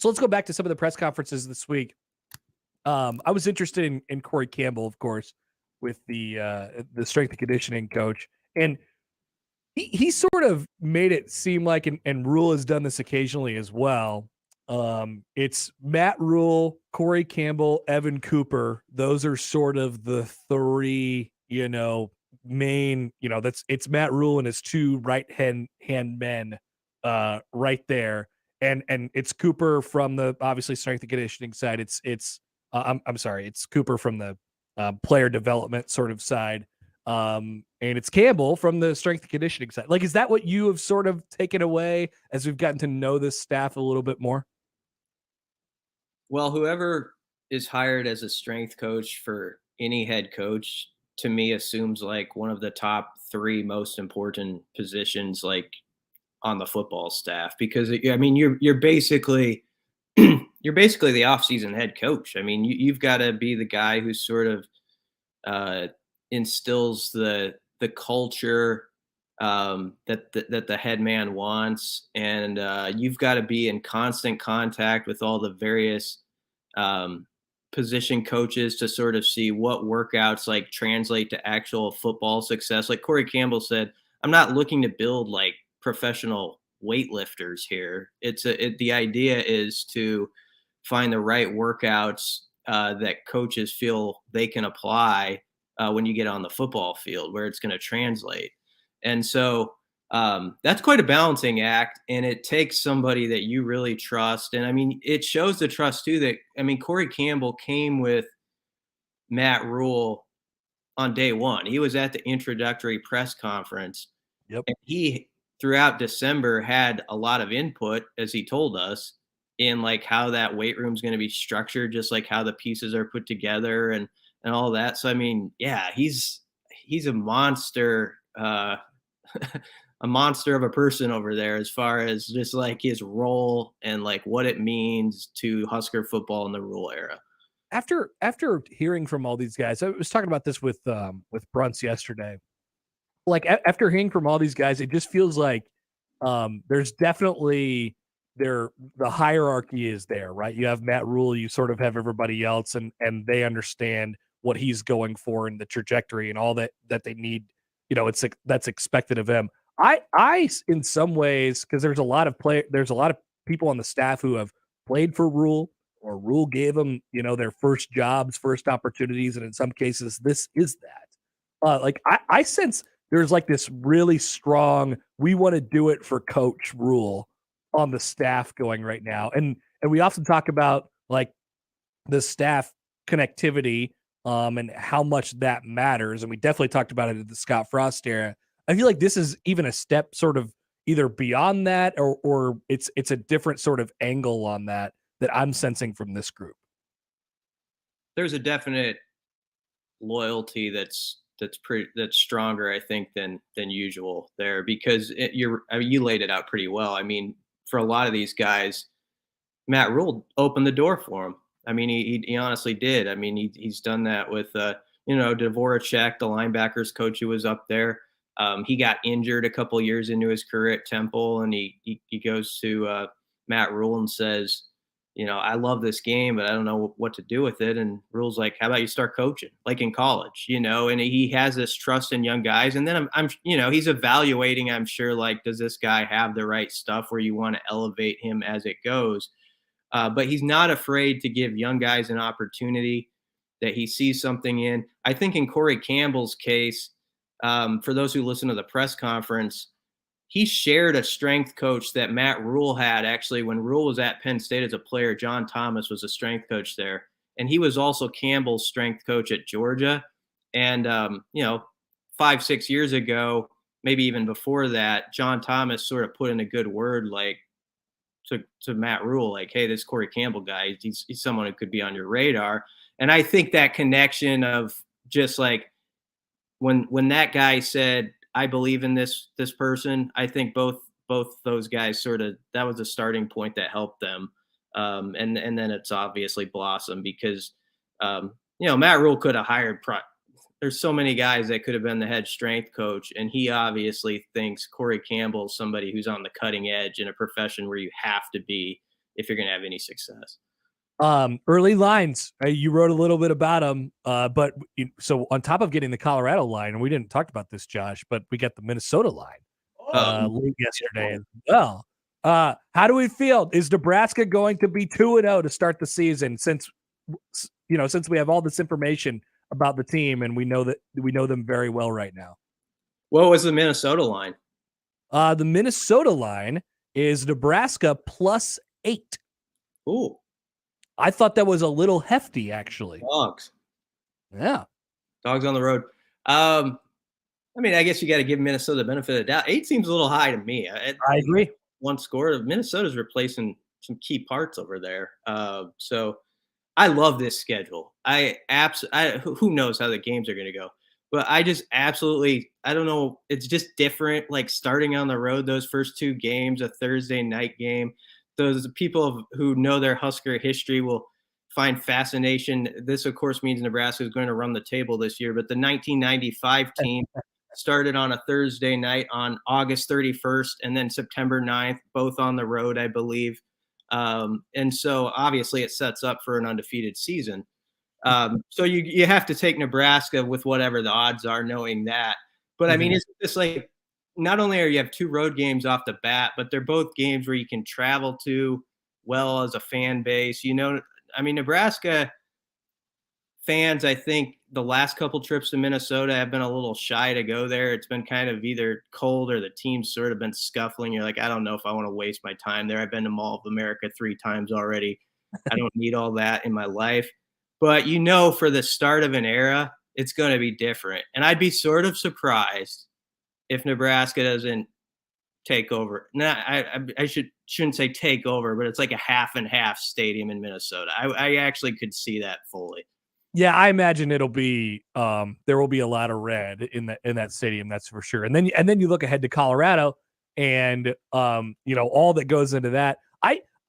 let's go back to some of the press conferences this week. I was interested in Corey Campbell, of course, with the strength and conditioning coach, and he sort of made it seem like, and Rule has done this occasionally as well. It's Matt Rule, Corey Campbell, Evan Cooper. Those are sort of the three, main, it's Matt Rule and his two right hand men right there. And it's Cooper from the obviously strength and conditioning side. It's Cooper from the player development sort of side. And it's Campbell from the strength and conditioning side. Like, is that what you have sort of taken away as we've gotten to know this staff a little bit more? Well, whoever is hired as a strength coach for any head coach, to me, assumes like one of the top three most important positions, like on the football staff, because you're basically the offseason head coach. I mean, you've got to be the guy who's sort of instills the culture that the head man wants, and you've got to be in constant contact with all the various position coaches to sort of see what workouts like translate to actual football success. Like Corey Campbell said, I'm not looking to build like professional weightlifters here. The idea is to find the right workouts that coaches feel they can apply when you get on the football field, where it's going to translate. And so that's quite a balancing act, and it takes somebody that you really trust. And I mean, it shows the trust too that, I mean, Corey Campbell came with Matt Rule on day one. He was at the introductory press conference. Yep. And he, throughout December, had a lot of input, as he told us, in like how that weight room is going to be structured, just like how the pieces are put together and all that. So, I mean, yeah, he's a monster, a monster of a person over there, as far as just like his role and like what it means to Husker football in the Rule era. After hearing from all these guys, I was talking about this with Bruns yesterday. Like after hearing from all these guys, it just feels like there's definitely the hierarchy is there, right? You have Matt Rule, you sort of have everybody else, and they understand what he's going for and the trajectory and all that they need. You know, it's like that's expected of him. I in some ways, because there's a lot of people on the staff who have played for Rule, or Rule gave them, you know, their first jobs, first opportunities, and in some cases, this is that. Like I sense there's like this really strong, we want to do it for Coach Rule on the staff going right now, and we often talk about like the staff connectivity and how much that matters, and we definitely talked about it in the Scott Frost era. I feel like this is even a step sort of either beyond that or it's a different sort of angle on that I'm sensing from this group. There's a definite loyalty that's stronger, I think, than usual there, because you laid it out pretty well. I mean, for a lot of these guys, Matt Rule opened the door for him. I mean, he honestly did. I mean, he's done that with Dvoracek, the linebackers coach who was up there. He got injured a couple of years into his career at Temple, and he goes to Matt Rule and says, you know, I love this game, but I don't know what to do with it. And Rule's like, how about you start coaching like in college, you know? And he has this trust in young guys. And then I'm he's evaluating, I'm sure, like, does this guy have the right stuff where you want to elevate him as it goes? But he's not afraid to give young guys an opportunity that he sees something in. I think in Corey Campbell's case, for those who listen to the press conference, he shared a strength coach that Matt Rule had. Actually, when Rule was at Penn State as a player, John Thomas was a strength coach there. And he was also Campbell's strength coach at Georgia. And, 5-6 years ago, maybe even before that, John Thomas sort of put in a good word, like to Matt Rule, like, hey, this Corey Campbell guy, he's someone who could be on your radar. And I think that connection of just like when that guy said, I believe in this person, I think both those guys sort of, that was a starting point that helped them. And then it's obviously blossomed because, Matt Rule could have hired there's so many guys that could have been the head strength coach. And he obviously thinks Corey Campbell is somebody who's on the cutting edge in a profession where you have to be if you're going to have any success. Early lines, you wrote a little bit about them, but so on top of getting the Colorado line, and we didn't talk about this, Josh, but we got the Minnesota line late yesterday as well. How do we feel? Is Nebraska going to be 2-0 to start the season since we have all this information about the team and we know them very well right now? What was the Minnesota line? The Minnesota line is Nebraska +8. Ooh. I thought that was a little hefty, actually. Dogs. Yeah. Dogs on the road. I mean, I guess you got to give Minnesota the benefit of the doubt. 8 seems a little high to me. I agree. One score. Minnesota's replacing some key parts over there. So I love this schedule. Who knows how the games are going to go, but I just absolutely, I don't know. It's just different. Like starting on the road, those first 2 games, a Thursday night game. Those people who know their Husker history will find fascination. This, of course, means Nebraska is going to run the table this year, but the 1995 team started on a Thursday night on August 31st and then September 9th, both on the road, I believe. And so obviously it sets up for an undefeated season. So you have to take Nebraska with whatever the odds are, knowing that. But I mean, it's just like, not only are you have 2 road games off the bat, but they're both games where you can travel to well as a fan base. You know, I mean, Nebraska fans, I think the last couple trips to Minnesota have been a little shy to go there. It's been kind of either cold or the team's sort of been scuffling. You're like, I don't know if I want to waste my time there. I've been to Mall of America 3 times already. I don't need all that in my life. But, you know, for the start of an era, it's going to be different. And I'd be sort of surprised if Nebraska doesn't take over. I shouldn't say take over, but it's like a half and half stadium in Minnesota. I actually could see that fully. Yeah, I imagine it'll be there will be a lot of red in that stadium, that's for sure. And then you look ahead to Colorado, and you know, all that goes into that.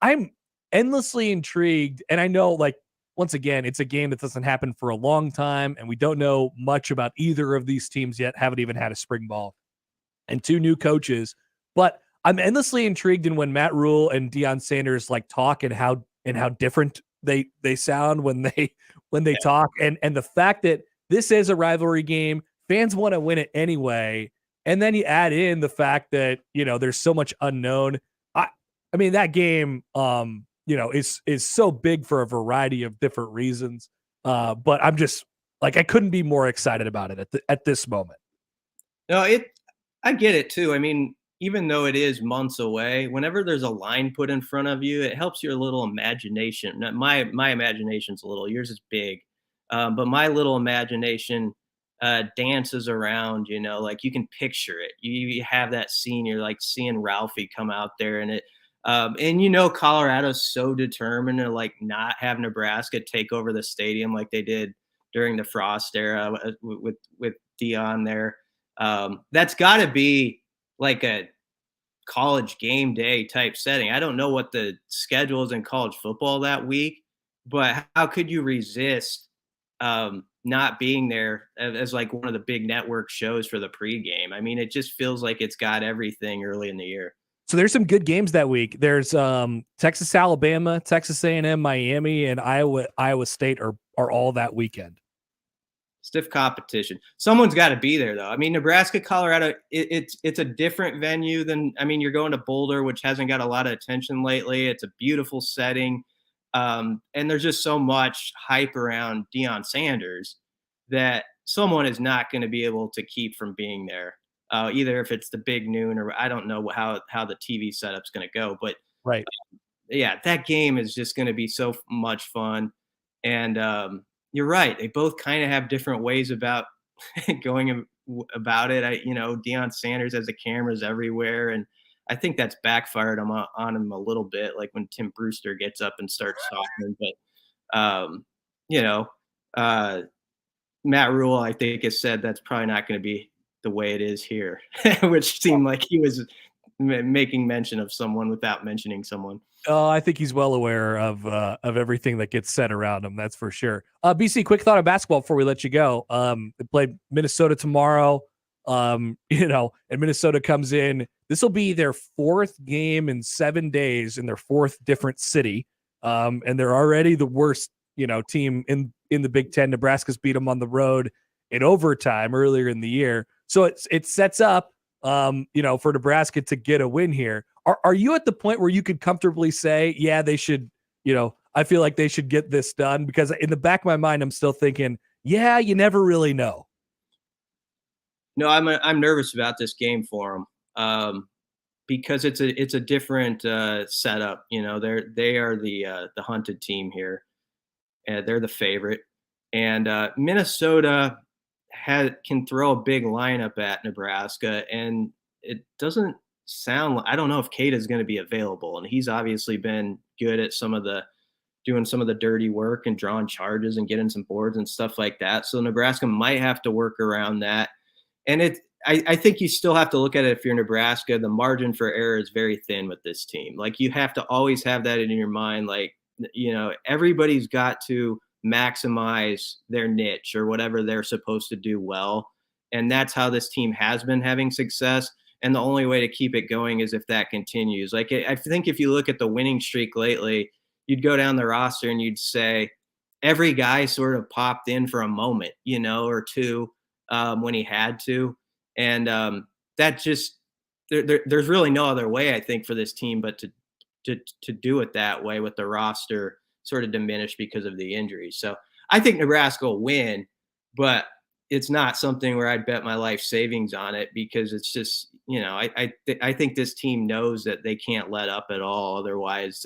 I'm endlessly intrigued, and I know, like, once again, it's a game that doesn't happen for a long time, and we don't know much about either of these teams yet. Haven't even had a spring ball, and 2 new coaches. But I'm endlessly intrigued in when Matt Rule and Deion Sanders like talk, and how different they sound when they talk, and the fact that this is a rivalry game, fans want to win it anyway, and then you add in the fact that, you know, there's so much unknown. I mean, that game, you know, is so big for a variety of different reasons. But I'm just like, I couldn't be more excited about it at this moment. No, I get it too. I mean, even though it is months away, whenever there's a line put in front of you, it helps your little imagination. My imagination's a little, yours is big, but my little imagination dances around, you know, like you can picture it. You have that scene, you're like seeing Ralphie come out there, and it, and you know, Colorado's so determined to like not have Nebraska take over the stadium like they did during the Frost era with Deion there. That's got to be like a college game day type setting. I don't know what the schedule is in college football that week, but how could you resist not being there as like one of the big network shows for the pregame? I mean, it just feels like it's got everything early in the year. So there's some good games that week. There's Texas, Alabama, Texas A&M, Miami, and Iowa State are all that weekend. Stiff competition. Someone's got to be there, though. I mean, Nebraska, Colorado, it's a different venue than, I mean, you're going to Boulder, which hasn't got a lot of attention lately. It's a beautiful setting. And there's just so much hype around Deion Sanders that someone is not going to be able to keep from being there. Either if it's the big noon, or I don't know how the TV setup's going to go. But right. Yeah, that game is just going to be so much fun. And you're right. They both kind of have different ways about going about it. You know, Deion Sanders has the cameras everywhere, and I think that's backfired on him a little bit, like when Tim Brewster gets up and starts talking. But, you know, Matt Rule, I think, has said that's probably not going to be the way it is here, which seemed like he was making mention of someone without mentioning someone. Oh, I think he's well aware of everything that gets said around him. That's for sure. BC, quick thought on basketball before we let you go. They play Minnesota tomorrow. You know, and Minnesota comes in. This will be their 4th game in 7 days in their 4th different city. And they're already the worst, you know, team in the Big Ten. Nebraska's beat them on the road in overtime earlier in the year. So it sets up, you know, for Nebraska to get a win here. Are you at the point where you could comfortably say, yeah, they should, you know, I feel like they should get this done? Because in the back of my mind, I'm still thinking, yeah, you never really know. No, I'm nervous about this game for them because it's a different setup. You know, they are the hunted team here. They're the favorite, and Minnesota can throw a big lineup at Nebraska, and it doesn't sound like, I don't know if Kate is going to be available, and he's obviously been good at doing some of the dirty work and drawing charges and getting some boards and stuff like that. So Nebraska might have to work around that. And I think you still have to look at it. If you're Nebraska, the margin for error is very thin with this team. Like, you have to always have that in your mind. Like, Everybody's got to maximize their niche or whatever they're supposed to do well. And that's how this team has been having success. And the only way to keep it going is if that continues. Like, I think if you look at the winning streak lately, you'd go down the roster and you'd say every guy sort of popped in for a moment, or two when he had to. And that just, there's really no other way, I think, for this team but to do it that way with the roster sort of diminished because of the injuries. So I think Nebraska will win, but it's not something where I'd bet my life savings on it, because it's just, I think this team knows that they can't let up at all. Otherwise,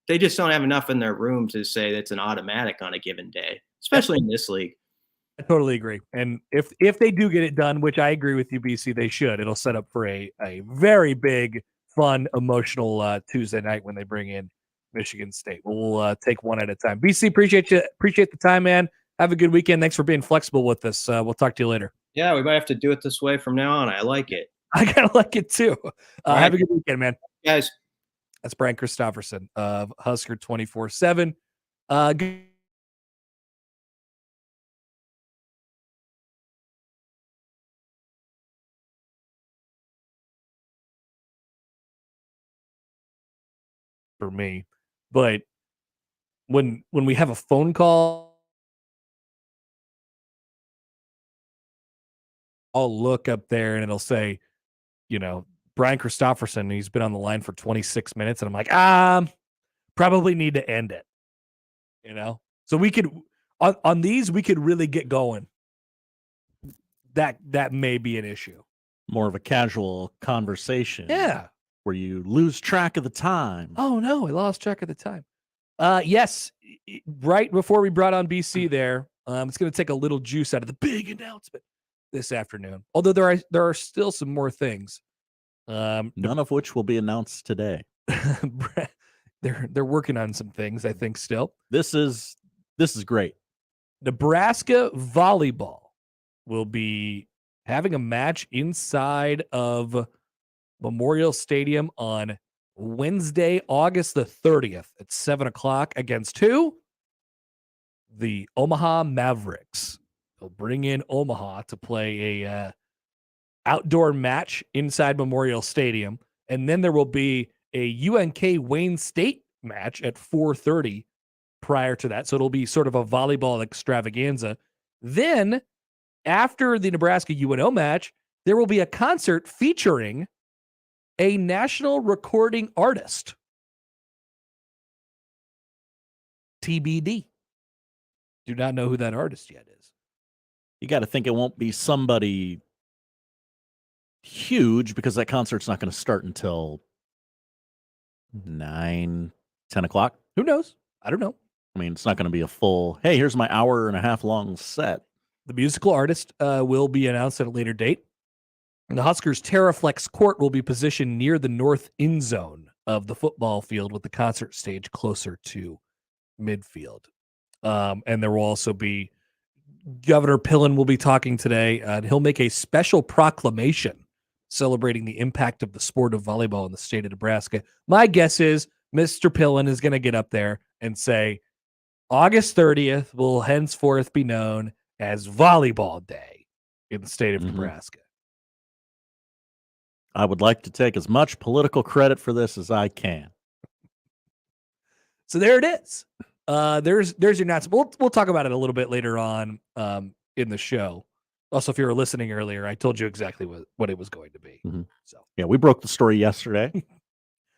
they just don't have enough in their room to say that's an automatic on a given day, especially in this league. I totally agree. And if they do get it done, which I agree with you, BC, they should, it'll set up for a very big, fun, emotional Tuesday night when they bring in Michigan State. We'll take one at a time. BC, appreciate the time, man. Have a good weekend. Thanks for being flexible with us. We'll talk to you later. Yeah, we might have to do it this way from now on. I like it. I kind of like it too. Right. Have a good weekend, man. Guys. That's Bryan Christopherson of Husker 24/7. For me, but when we have a phone call, I'll look up there and it'll say, Bryan Christopherson, he's been on the line for 26 minutes, and I'm like, probably need to end it. So we could on these we could really get going. That may be an issue. More of a casual conversation. Yeah. Where you lose track of the time. Oh no, I lost track of the time. Yes, right before we brought on BC there, it's going to take a little juice out of the big announcement this afternoon. Although there are still some more things. None of which will be announced today. They're working on some things, I think, still. This is great. Nebraska volleyball will be having a match inside of Memorial Stadium on Wednesday, August the 30th at 7:00 against who? The Omaha Mavericks. They'll bring in Omaha to play a outdoor match inside Memorial Stadium, and then there will be a UNK Wayne State match at 4:30 prior to that. So it'll be sort of a volleyball extravaganza. Then, after the Nebraska UNO match, there will be a concert featuring a national recording artist. TBD. Do not know who that artist yet is. You got to think it won't be somebody huge, because that concert's not going to start until 9, 10 o'clock. Who knows? I don't know. I mean, it's not going to be a full, hey, here's my hour and a half long set. The musical artist will be announced at a later date. The Huskers' Terraflex court will be positioned near the north end zone of the football field, with the concert stage closer to midfield. And there will also be Governor Pillen will be talking today, and he'll make a special proclamation celebrating the impact of the sport of volleyball in the state of Nebraska. My guess is Mr. Pillen is going to get up there and say, August 30th will henceforth be known as Volleyball Day in the state of Nebraska. I would like to take as much political credit for this as I can. So there it is. There's your announcement. We'll talk about it a little bit later on in the show. Also, if you were listening earlier, I told you exactly what it was going to be. So yeah, we broke the story yesterday.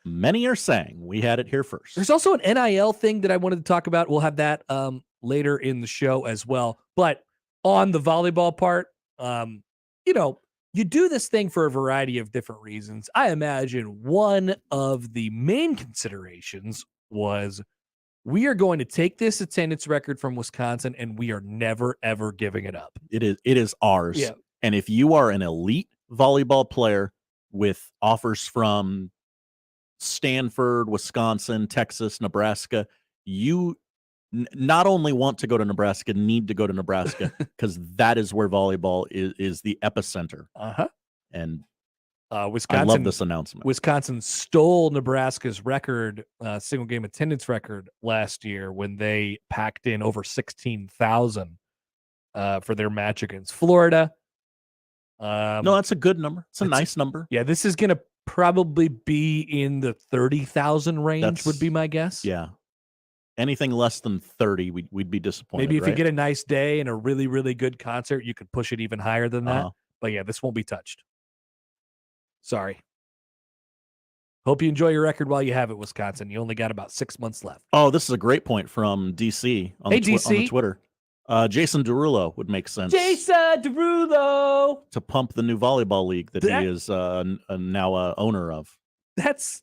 Many are saying we had it here first. There's also an NIL thing that I wanted to talk about. We'll have that later in the show as well. But on the volleyball part, you do this thing for a variety of different reasons. I imagine one of the main considerations was, we are going to take this attendance record from Wisconsin and we are never, ever giving it up. It is ours. Yeah. And if you are an elite volleyball player with offers from Stanford, Wisconsin, Texas, Nebraska, you not only want to go to Nebraska, need to go to Nebraska, because that is where volleyball is the epicenter. Uh-huh. And Wisconsin. I love this announcement. Wisconsin stole Nebraska's record, single game attendance record last year when they packed in over 16,000 for their match against Florida. No, that's a good number. It's a nice number. Yeah, this is going to probably be in the 30,000 range, would be my guess. Yeah. Anything less than 30, we'd be disappointed. Maybe if right? you get a nice day and a really, really good concert, you could push it even higher than that. Uh-huh. But yeah, this won't be touched. Sorry. Hope you enjoy your record while you have it, Wisconsin. You only got about 6 months left. Oh, this is a great point from DC on, Hey, the, on the DC. Twitter. Jason Derulo would make sense Jason Derulo. to pump the new volleyball league that he is now owner of. That's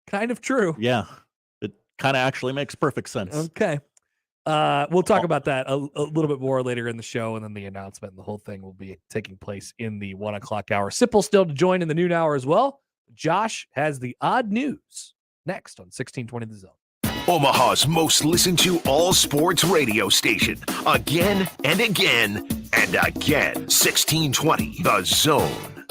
kind of true. Yeah, it kind of actually makes perfect sense. Okay. We'll talk about that a little bit more later in the show, and then the announcement and the whole thing will be taking place in the 1 o'clock hour. Sipple still to join in the noon hour as well. Josh has the odd news next on 1620 The Zone. Omaha's most listened to all sports radio station. Again and again and again. 1620 The Zone.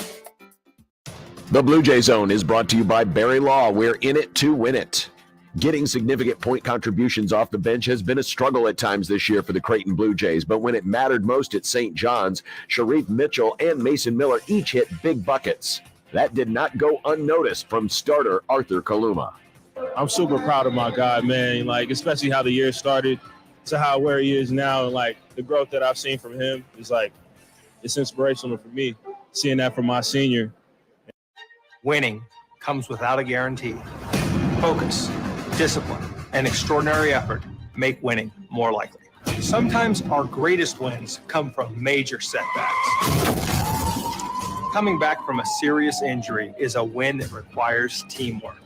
The Blue Jay Zone is brought to you by Barry Law. We're in it to win it. Getting significant point contributions off the bench has been a struggle at times this year for the Creighton Blue Jays, but when it mattered most at St. John's, Sharif Mitchell and Mason Miller each hit big buckets. That did not go unnoticed from starter Arthur Kaluma. I'm super proud of my guy, man. Like, especially how the year started to where he is now, and like the growth that I've seen from him is like, it's inspirational for me. Seeing that from my senior. Winning comes without a guarantee. Focus, discipline, and extraordinary effort make winning more likely. Sometimes our greatest wins come from major setbacks. Coming back from a serious injury is a win that requires teamwork.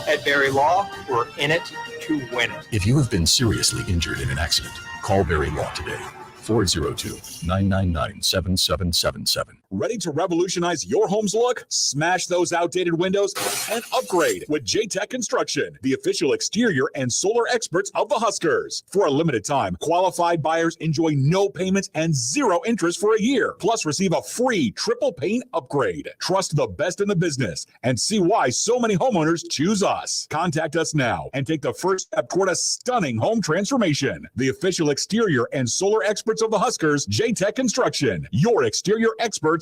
At Barry Law, we're in it to win it. If you have been seriously injured in an accident, call Barry Law today. 402-999-7777. Ready to revolutionize your home's look? Smash those outdated windows and upgrade with J-Tech Construction, the official exterior and solar experts of the Huskers. For a limited time, qualified buyers enjoy no payments and 0 interest for a year. Plus, receive a free triple paint upgrade. Trust the best in the business and see why so many homeowners choose us. Contact us now and take the first step toward a stunning home transformation. The official exterior and solar experts of the Huskers, J-Tech Construction, your exterior experts.com.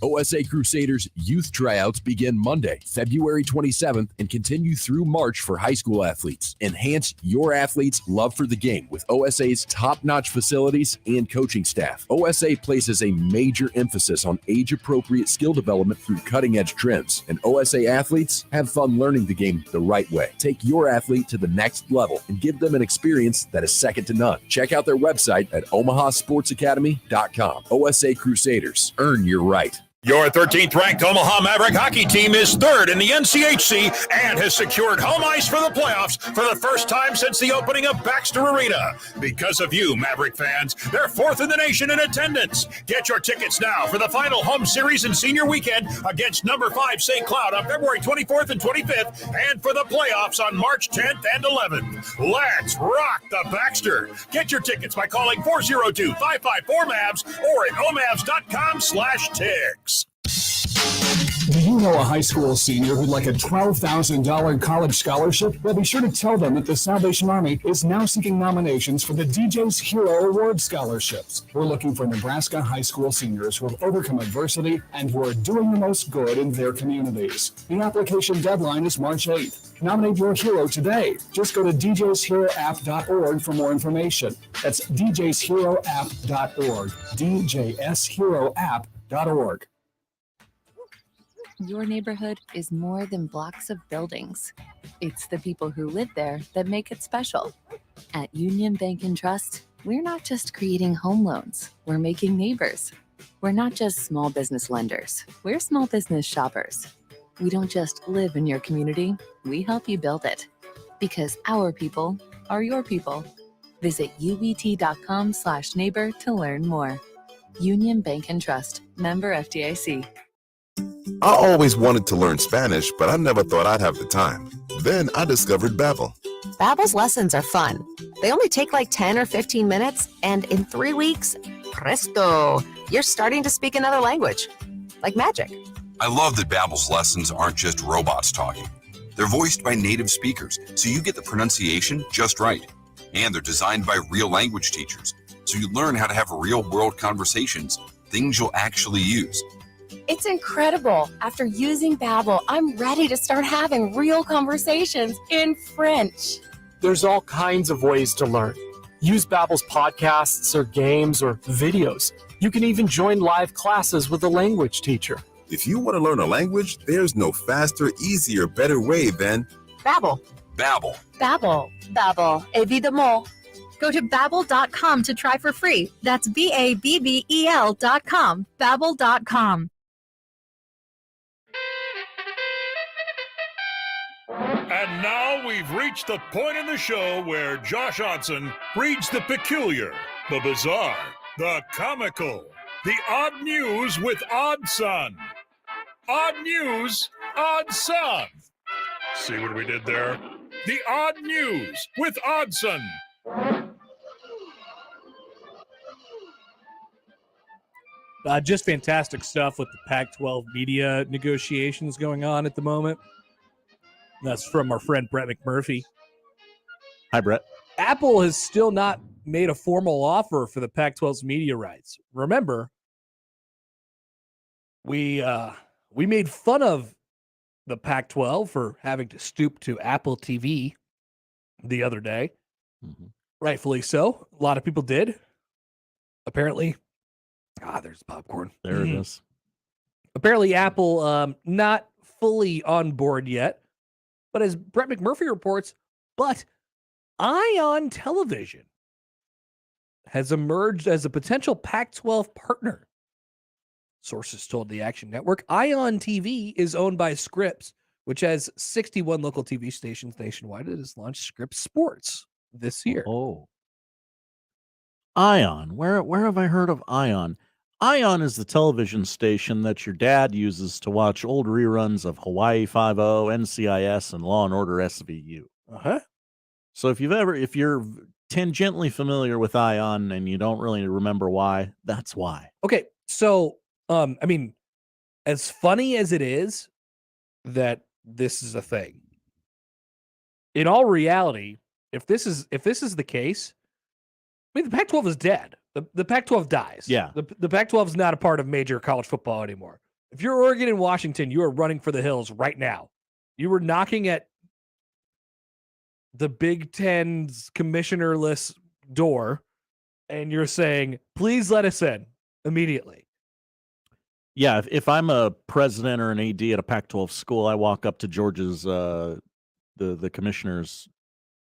OSA Crusaders youth tryouts begin Monday, February 27th and continue through March for high school athletes. Enhance your athletes' love for the game with OSA's top-notch facilities and coaching staff. OSA places a major emphasis on age-appropriate skill development through cutting-edge trends, and OSA athletes have fun learning the game the right way. Take your athlete to the next level and give them an experience that is second to none. Check out their website at omahasportsacademy.com. OSA Crusaders, earn your right. Your 13th ranked Omaha Maverick hockey team is third in the NCHC and has secured home ice for the playoffs for the first time since the opening of Baxter Arena. Because of you, Maverick fans, they're fourth in the nation in attendance. Get your tickets now for the final home series and senior weekend against number 5 St. Cloud on February 24th and 25th, and for the playoffs on March 10th and 11th. Let's rock the Baxter. Get your tickets by calling 402-554-MAVS or at omavs.com/tickets. Do you know a high school senior who'd like a $12,000 college scholarship? Well, be sure to tell them that the Salvation Army is now seeking nominations for the DJ's Hero Award scholarships. We're looking for Nebraska high school seniors who have overcome adversity and who are doing the most good in their communities. The application deadline is March 8th. Nominate your hero today. Just go to djsheroapp.org for more information. That's djsheroapp.org. djsheroapp.org. Your neighborhood is more than blocks of buildings. It's the people who live there that make it special. At Union Bank and Trust, we're not just creating home loans, we're making neighbors. We're not just small business lenders, we're small business shoppers. We don't just live in your community, we help you build it. Because our people are your people. Visit ubt.com/neighbor to learn more. Union Bank and Trust, member FDIC. I always wanted to learn Spanish, but I never thought I'd have the time. Then I discovered Babbel. Babbel's lessons are fun. They only take like 10 or 15 minutes, and in 3 weeks, presto, you're starting to speak another language, like magic. I love that Babbel's lessons aren't just robots talking. They're voiced by native speakers, so you get the pronunciation just right. And they're designed by real language teachers, so you learn how to have real-world conversations, things you'll actually use. It's incredible. After using Babbel, I'm ready to start having real conversations in French. There's all kinds of ways to learn. Use Babbel's podcasts or games or videos. You can even join live classes with a language teacher. If you want to learn a language, there's no faster, easier, better way than Babbel. Babbel. Babbel. Babbel, évidemment. Go to babbel.com to try for free. That's BABBEL.com. Babbel.com. And now we've reached the point in the show where Josh Hodson reads the peculiar, the bizarre, the comical, the odd news with Odd Son. Odd news, Odd Son. See what we did there? The odd news with Odd Son. Just fantastic stuff with the Pac-12 media negotiations going on at the moment. That's from our friend Brett McMurphy. Hi, Brett. Apple has still not made a formal offer for the Pac-12's media rights. Remember, we made fun of the Pac-12 for having to stoop to Apple TV the other day. Mm-hmm. Rightfully so. A lot of people did. Apparently. There's popcorn. There it is. Apparently, Apple not fully on board yet. But as Brett McMurphy reports, Ion Television has emerged as a potential Pac-12 partner. Sources told the Action Network, Ion TV is owned by Scripps, which has 61 local TV stations nationwide. It has launched Scripps Sports this year. Oh. Ion. Where have I heard of Ion? Ion is the television station that your dad uses to watch old reruns of Hawaii Five-0, NCIS, and Law and Order SVU. Uh-huh. So if you're tangentially familiar with Ion and you don't really remember why, that's why. Okay, so as funny as it is that this is a thing, in all reality, if this is the case, the Pac-12 is dead. The Pac-12 dies. Yeah. The Pac-12 is not a part of major college football anymore. If you're Oregon and Washington, you are running for the hills right now. You were knocking at the Big Ten's commissionerless door, and you're saying, please let us in immediately. Yeah, if I'm a president or an AD at a Pac-12 school, I walk up to George's, the commissioner's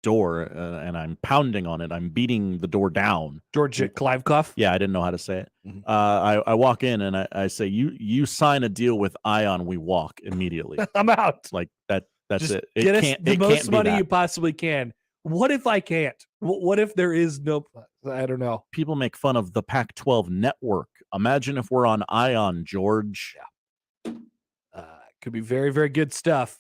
door, and I'm pounding on it. I'm beating the door down. George Kliavkoff? Yeah, I didn't know how to say it. Mm-hmm. I walk in and I say, you sign a deal with Ion, we walk immediately. I'm out. Like that's Just it. Get us the most can't be money that. you possibly can. What if I can't? What if there is no? I don't know. People make fun of the Pac-12 network. Imagine if we're on Ion, George. Could be very, very good stuff.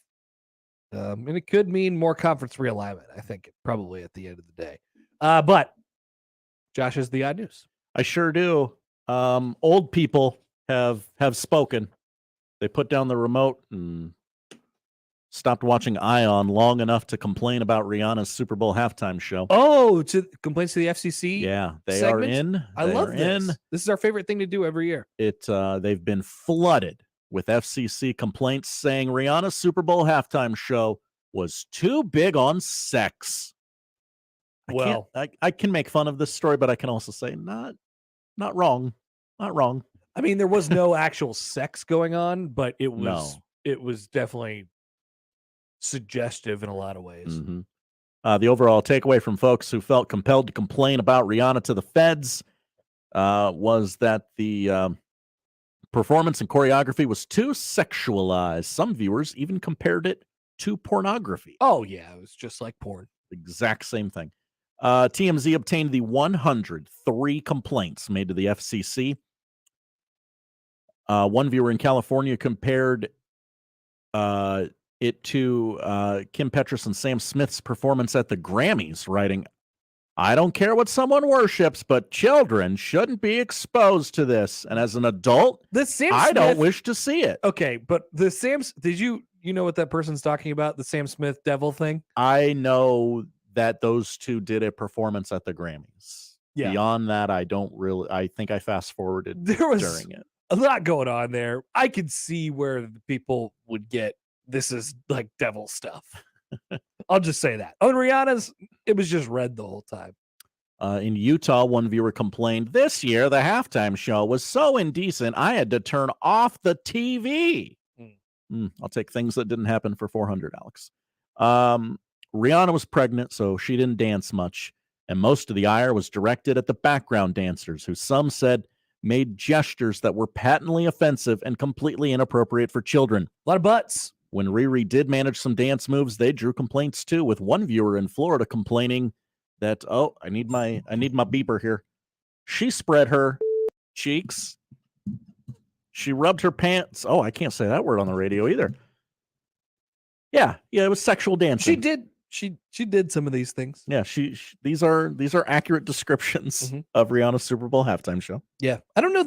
And it could mean more conference realignment, I think, probably at the end of the day. But Josh has the odd news. I sure do. Old people have spoken. They put down the remote and stopped watching Ion long enough to complain about Rihanna's Super Bowl halftime show. Oh, to complaints to the FCC? Yeah, they segment? are in. I love this. In. This is our favorite thing to do every year. They've been flooded with FCC complaints saying Rihanna's Super Bowl halftime show was too big on sex. I can make fun of this story, but I can also say not wrong. Not wrong. I mean, there was no actual sex going on, but it was No. it was definitely suggestive in a lot of ways. Mm-hmm. The overall takeaway from folks who felt compelled to complain about Rihanna to the feds was that the performance and choreography was too sexualized. Some viewers even compared it to pornography. Oh, yeah. It was just like porn. Exact same thing. TMZ obtained the 103 complaints made to the FCC. One viewer in California compared it to Kim Petras and Sam Smith's performance at the Grammys, writing, I don't care what someone worships, but children shouldn't be exposed to this. And as an adult, I don't wish to see it. Okay, but the did you know what that person's talking about? The Sam Smith devil thing? I know that those two did a performance at the Grammys. Yeah. Beyond that, I think I fast forwarded during it. A lot going on there. I could see where the people would get this is like devil stuff. I'll just say that. On Rihanna's, it was just red the whole time. In Utah, one viewer complained, this year the halftime show was so indecent, I had to turn off the TV. I'll take things that didn't happen for 400, Alex. Rihanna was pregnant, so she didn't dance much, and most of the ire was directed at the background dancers, who some said made gestures that were patently offensive and completely inappropriate for children. A lot of butts. When Riri did manage some dance moves, they drew complaints too, with one viewer in Florida complaining that, oh, I need my beeper here. She spread her cheeks. She rubbed her pants. Oh, I can't say that word on the radio either. Yeah, it was sexual dancing. She did some of these things. Yeah, these are accurate descriptions of Rihanna's Super Bowl halftime show. Yeah, I don't know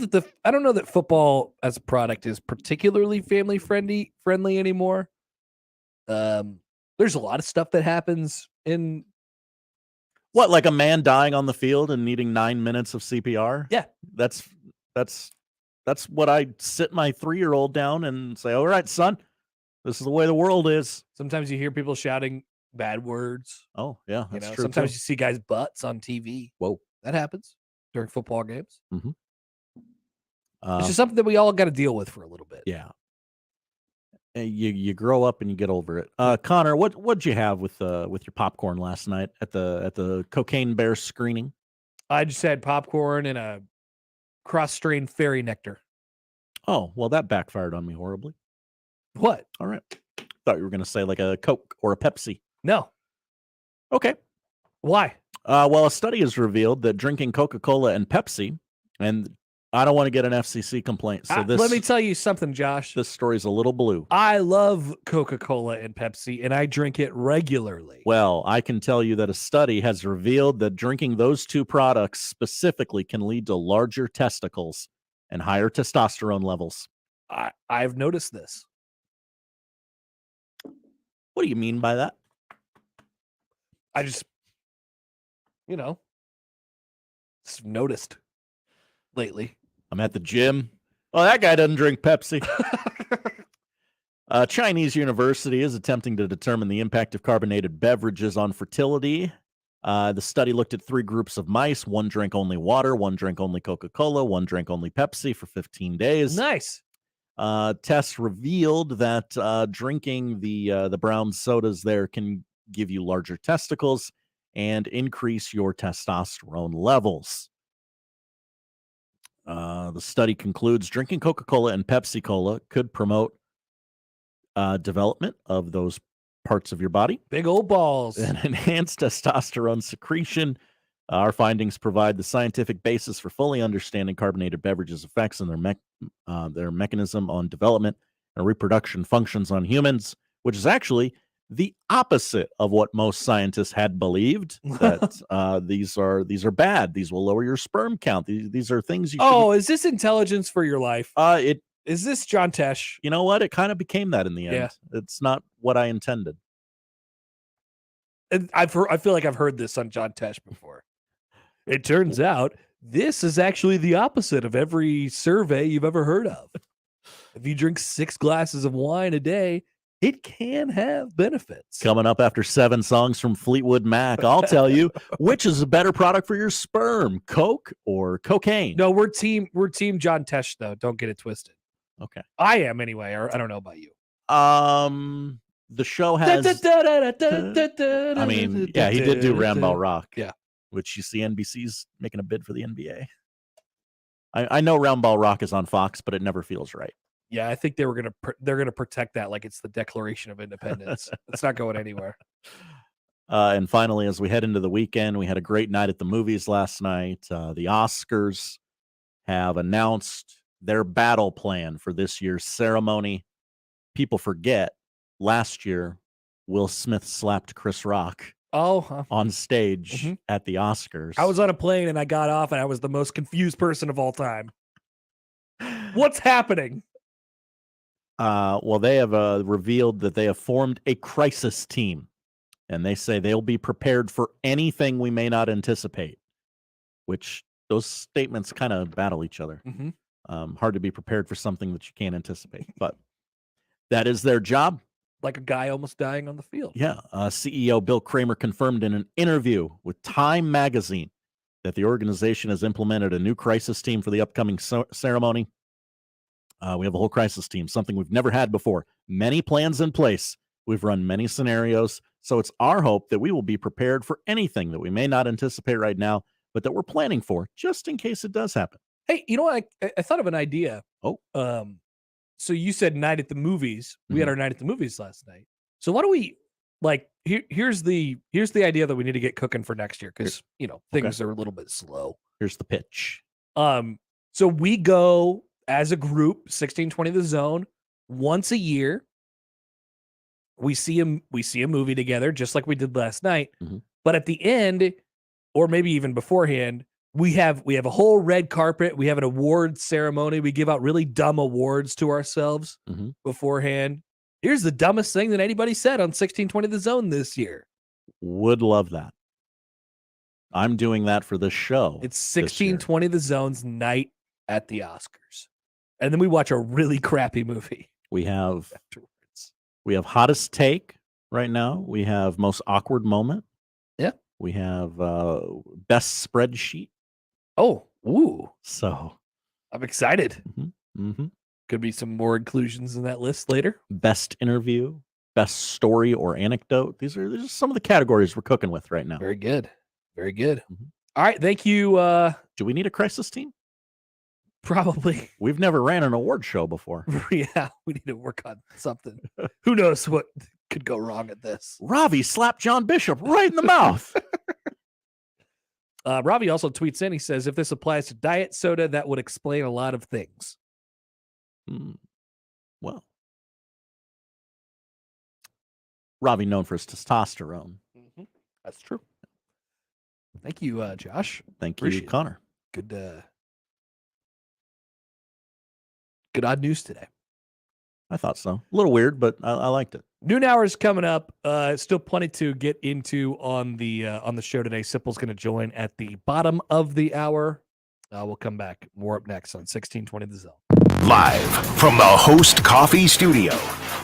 that football as a product is particularly family friendly anymore. There's a lot of stuff that happens in what, like a man dying on the field and needing 9 minutes of CPR. Yeah, that's what I sit my 3-year-old down and say, all right, son, this is the way the world is. Sometimes you hear people shouting bad words. Oh, yeah, that's true. Sometimes you see guys' butts on TV. Whoa. That happens during football games. Mm-hmm. It's just something that we all got to deal with for a little bit. Yeah. You grow up and you get over it. Connor, what'd you have with your popcorn last night at the Cocaine Bear screening? I just had popcorn and a cross-strained fairy nectar. Oh, well, that backfired on me horribly. What? All right. Thought you were going to say like a Coke or a Pepsi. No. Okay. Why? Well, a study has revealed that drinking Coca-Cola and Pepsi, and I don't want to get an FCC complaint. So let me tell you something, Josh. This story's a little blue. I love Coca-Cola and Pepsi, and I drink it regularly. Well, I can tell you that a study has revealed that drinking those two products specifically can lead to larger testicles and higher testosterone levels. I've noticed this. What do you mean by that? I just, just noticed lately. I'm at the gym. Oh, that guy doesn't drink Pepsi. A Chinese university is attempting to determine the impact of carbonated beverages on fertility. The study looked at 3 groups of mice. One drank only water, one drank only Coca-Cola, one drank only Pepsi for 15 days. Nice. Tests revealed that drinking the brown sodas there can give you larger testicles and increase your testosterone levels. The study concludes drinking Coca-Cola and Pepsi-Cola could promote development of those parts of your body. Big old balls. And enhance testosterone secretion. Our findings provide the scientific basis for fully understanding carbonated beverages' effects and their mechanism on development and reproduction functions on humans, which is actually the opposite of what most scientists had believed, that these are bad. These will lower your sperm count. These are things you should... is this intelligence for your life? Is this John Tesh? You know what? It kind of became that in the end. Yeah. It's not what I intended. And I feel like I've heard this on John Tesh before. It turns out this is actually the opposite of every survey you've ever heard of. If you drink 6 glasses of wine a day, it can have benefits. Coming up after 7 songs from Fleetwood Mac, I'll tell you which is a better product for your sperm, Coke or cocaine. No, we're team John Tesh though. Don't get it twisted. Okay. I am anyway, or I don't know about you. The show has I mean, yeah, he did do Roundball Rock. Yeah. Which you see NBC's making a bid for the NBA. I know Roundball Rock is on Fox, but it never feels right. Yeah, I think they're gonna protect that like it's the Declaration of Independence. It's not going anywhere. And finally, as we head into the weekend, we had a great night at the movies last night. The Oscars have announced their battle plan for this year's ceremony. People forget last year Will Smith slapped Chris Rock. on stage at the Oscars. I was on a plane and I got off and I was the most confused person of all time. What's happening? Well, they have revealed that they have formed a crisis team, and they say they'll be prepared for anything we may not anticipate, which those statements kind of battle each other. Hard to be prepared for something that you can't anticipate, but that is their job. Like a guy almost dying on the field. Yeah. CEO Bill Kramer confirmed in an interview with Time magazine that the organization has implemented a new crisis team for the upcoming ceremony. We have a whole crisis team, something we've never had before. Many plans in place. We've run many scenarios. So it's our hope that we will be prepared for anything that we may not anticipate right now, but that we're planning for just in case it does happen. Hey, you know what? I thought of an idea. So you said night at the movies. We had our night at the movies last night. So why don't we here's the idea that we need to get cooking for next year because things are a little bit slow. Here's the pitch. So we go as a group, 1620 The Zone, once a year. We see a movie together, just like we did last night. But at the end, or maybe even beforehand, we have a whole red carpet. We have an award ceremony. We give out really dumb awards to ourselves beforehand. Here's the dumbest thing that anybody said on 1620 The Zone this year. Would love that. I'm doing that for this show. It's 1620 The Zone's night at the Oscars. And then we watch a really crappy movie. We have hottest take right now. We have most awkward moment. Yeah. We have best spreadsheet. Oh, ooh. So I'm excited. Could be some more inclusions in that list later. Best interview, best story or anecdote. These are just some of the categories we're cooking with right now. Very good. Very good. All right. Thank you. Do we need a crisis team? Probably. We've never ran an award show before. Yeah. We need to work on something. Who knows what could go wrong at this? Ravi slapped John Bishop right in the mouth. Ravi also tweets in, he says, if this applies to diet soda, that would explain a lot of things. Well, Ravi known for his testosterone. That's true. Thank you, Josh. Thank you, Connor. Good odd news today. I thought so. A little weird, but I liked it. Noon hour is coming up. Still plenty to get into on the show today. Sipple's going to join at the bottom of the hour. We'll come back. More up next on 1620 The Zone. Live from the Host Coffee Studio,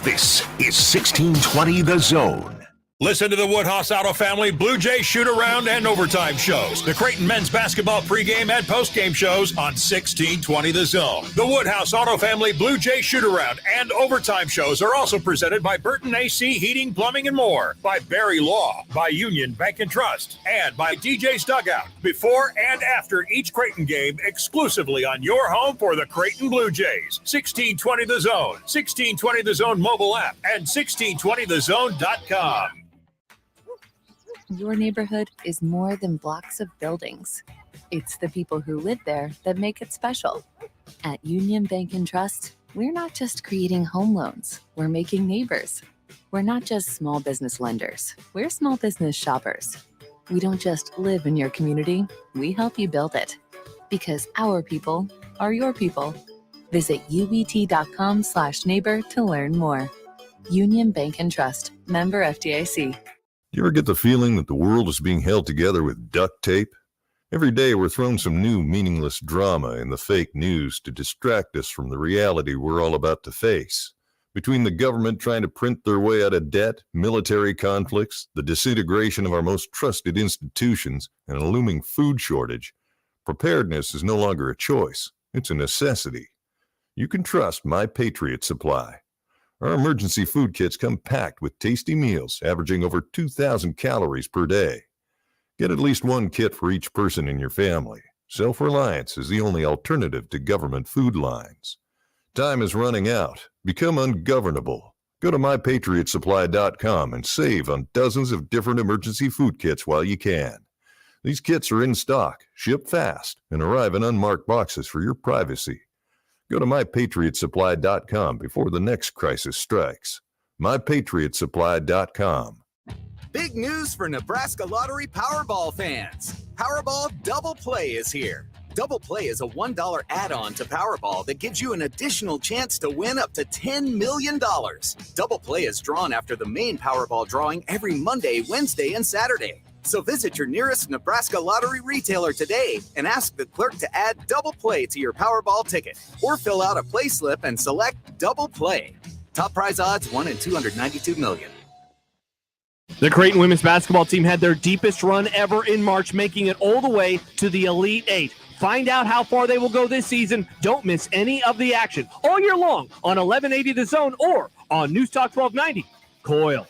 this is 1620 The Zone. Listen to the Woodhouse Auto Family Blue Jay shoot-around and overtime shows. The Creighton men's basketball pregame and postgame shows on 1620 The Zone. The Woodhouse Auto Family Blue Jay shoot-around and overtime shows are also presented by Burton AC Heating, Plumbing, and More, by Barry Law, by Union Bank and Trust, and by DJ's Dugout. Before and after each Creighton game, exclusively on your home for the Creighton Blue Jays. 1620 The Zone, 1620 The Zone mobile app, and 1620thezone.com. Your neighborhood is more than blocks of buildings. It's the people who live there that make it special. At Union Bank and Trust, we're not just creating home loans, we're making neighbors. We're not just small business lenders, we're small business shoppers. We don't just live in your community, we help you build it. Because our people are your people. Visit ubt.com/neighbor to learn more. Union Bank and Trust, member FDIC. Do you ever get the feeling that the world is being held together with duct tape? Every day we're thrown some new meaningless drama in the fake news to distract us from the reality we're all about to face. Between the government trying to print their way out of debt, military conflicts, the disintegration of our most trusted institutions, and a looming food shortage, preparedness is no longer a choice. It's a necessity. You can trust My Patriot Supply. Our emergency food kits come packed with tasty meals, averaging over 2,000 calories per day. Get at least one kit for each person in your family. Self-reliance is the only alternative to government food lines. Time is running out. Become ungovernable. Go to MyPatriotSupply.com and save on dozens of different emergency food kits while you can. These kits are in stock, ship fast, and arrive in unmarked boxes for your privacy. Go to MyPatriotSupply.com before the next crisis strikes. MyPatriotSupply.com. Big news for Nebraska Lottery Powerball fans. Powerball Double Play is here. Double Play is a $1 add-on to Powerball that gives you an additional chance to win up to $10 million. Double Play is drawn after the main Powerball drawing every Monday, Wednesday, and Saturday. So visit your nearest Nebraska Lottery retailer today and ask the clerk to add Double Play to your Powerball ticket, or fill out a play slip and select Double Play. Top prize odds 1 in 292 million. The Creighton women's basketball team had their deepest run ever in March, making it all the way to the Elite Eight. Find out how far they will go this season. Don't miss any of the action all year long on 1180 The Zone or on News Talk 1290. Coil.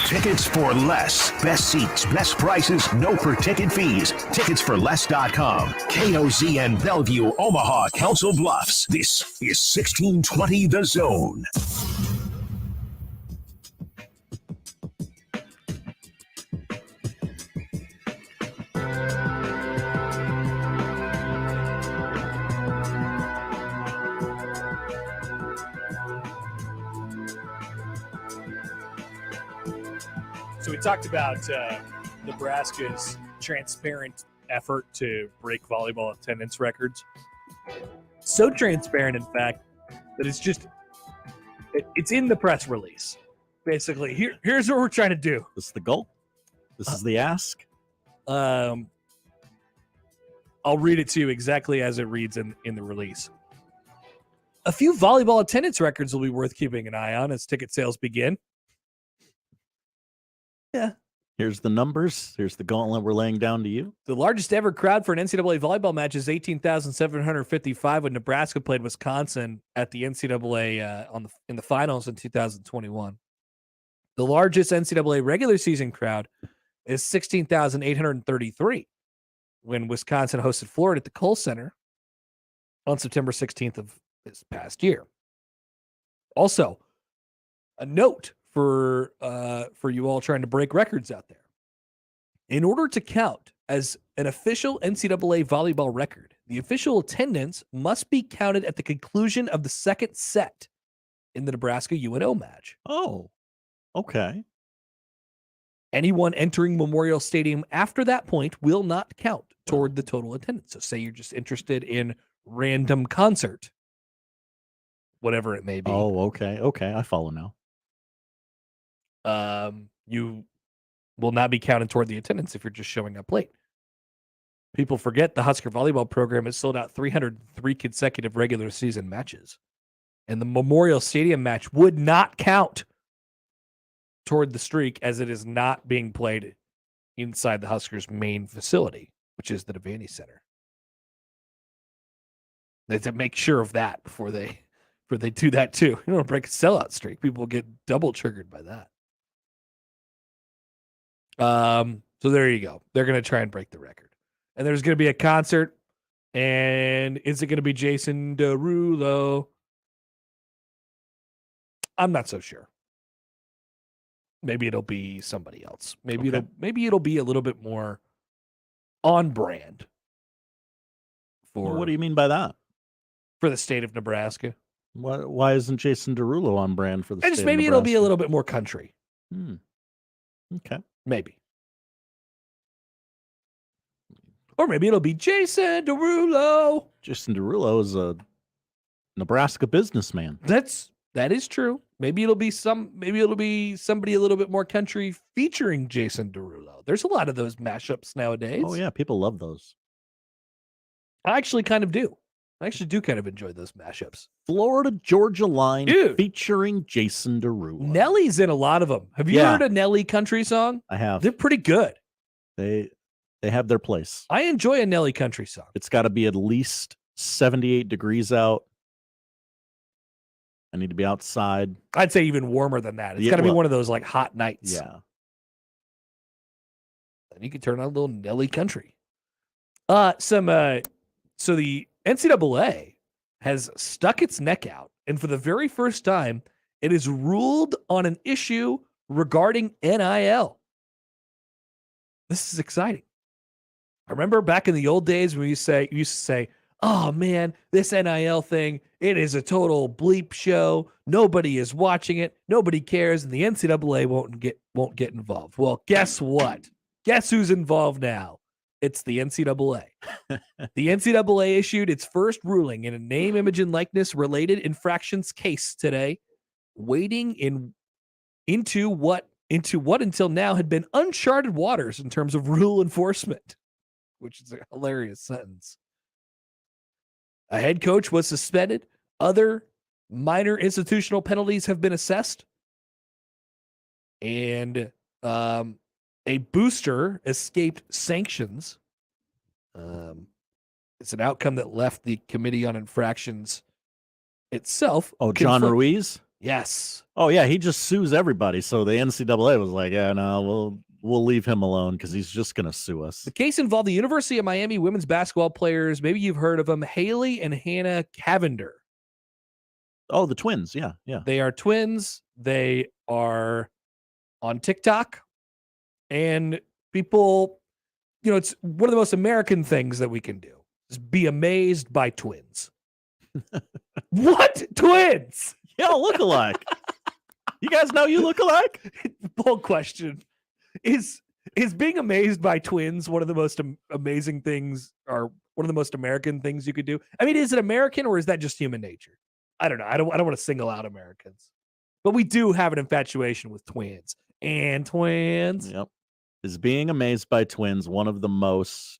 Tickets for less. Best seats, best prices, no per-ticket fees. Ticketsforless.com. KOZN Bellevue, Omaha, Council Bluffs. This is 1620 The Zone. So we talked about Nebraska's transparent effort to break volleyball attendance records. So transparent, in fact, that it's in the press release. Basically, here's what we're trying to do. This is the goal. This is the ask. I'll read it to you exactly as it reads in the release. A few volleyball attendance records will be worth keeping an eye on as ticket sales begin. Yeah. Here's the numbers. Here's the gauntlet we're laying down to you. The largest ever crowd for an NCAA volleyball match is 18,755 when Nebraska played Wisconsin at the NCAA in the finals in 2021. The largest NCAA regular season crowd is 16,833 when Wisconsin hosted Florida at the Kohl Center on September 16th of this past year. Also, a note for you all trying to break records out there. In order to count as an official NCAA volleyball record, the official attendance must be counted at the conclusion of the second set in the Nebraska UNO match. Oh, okay. Anyone entering Memorial Stadium after that point will not count toward the total attendance. So say you're just interested in random concert, whatever it may be. Oh, okay. Okay, I follow now. You will not be counted toward the attendance if you're just showing up late. People forget the Husker volleyball program has sold out 303 consecutive regular season matches. And the Memorial Stadium match would not count toward the streak as it is not being played inside the Huskers' main facility, which is the Devaney Center. They have to make sure of that before they do that too. You don't break a sellout streak. People will get double triggered by that. So there you go. They're going to try and break the record. And there's going to be a concert. And is it going to be Jason Derulo? I'm not so sure. Maybe it'll be somebody else. Maybe it'll be a little bit more on brand. What do you mean by that? For the state of Nebraska. Why isn't Jason Derulo on brand for the state of Nebraska? Maybe it'll be a little bit more country. Okay. Maybe. Or maybe it'll be Jason Derulo. Jason Derulo is a Nebraska businessman. That is true. Maybe it'll be somebody a little bit more country featuring Jason Derulo. There's a lot of those mashups nowadays. Oh yeah, people love those. I actually kind of do. I actually do kind of enjoy those mashups. Florida Georgia Line featuring Jason Derulo. Nelly's in a lot of them. Have you heard a Nelly country song? I have. They're pretty good. They have their place. I enjoy a Nelly country song. It's got to be at least 78 degrees out. I need to be outside. I'd say even warmer than that. It's got to be one of those like hot nights. Yeah. And you can turn on a little Nelly country. So the NCAA has stuck its neck out, and for the very first time, it has ruled on an issue regarding NIL. This is exciting. I remember back in the old days when you used to say, oh man, this NIL thing, it is a total bleep show. Nobody is watching it. Nobody cares. And the NCAA won't get won't get involved. Well, guess what? Guess who's involved now? It's the NCAA. The NCAA issued its first ruling in a name, image, and likeness related infractions case today, wading into what until now had been uncharted waters in terms of rule enforcement, which is a hilarious sentence. A head coach was suspended. Other minor institutional penalties have been assessed. And a booster escaped sanctions. It's an outcome that left the Committee on Infractions itself. Oh, John Ruiz? Yes. Oh, yeah, he just sues everybody. So the NCAA was like, yeah, no, we'll leave him alone because he's just going to sue us. The case involved the University of Miami women's basketball players. Maybe you've heard of them, Haley and Hannah Cavender. Oh, the twins. Yeah, yeah. They are twins. They are on TikTok. And people, it's one of the most American things that we can do is be amazed by twins. What? Twins? Y'all look alike. You guys know you look alike? Bold question. Is being amazed by twins one of the most amazing things, or one of the most American things you could do? I mean, is it American or is that just human nature? I don't know. I don't want to single out Americans, but we do have an infatuation with twins and twins. Yep. Is being amazed by twins one of the most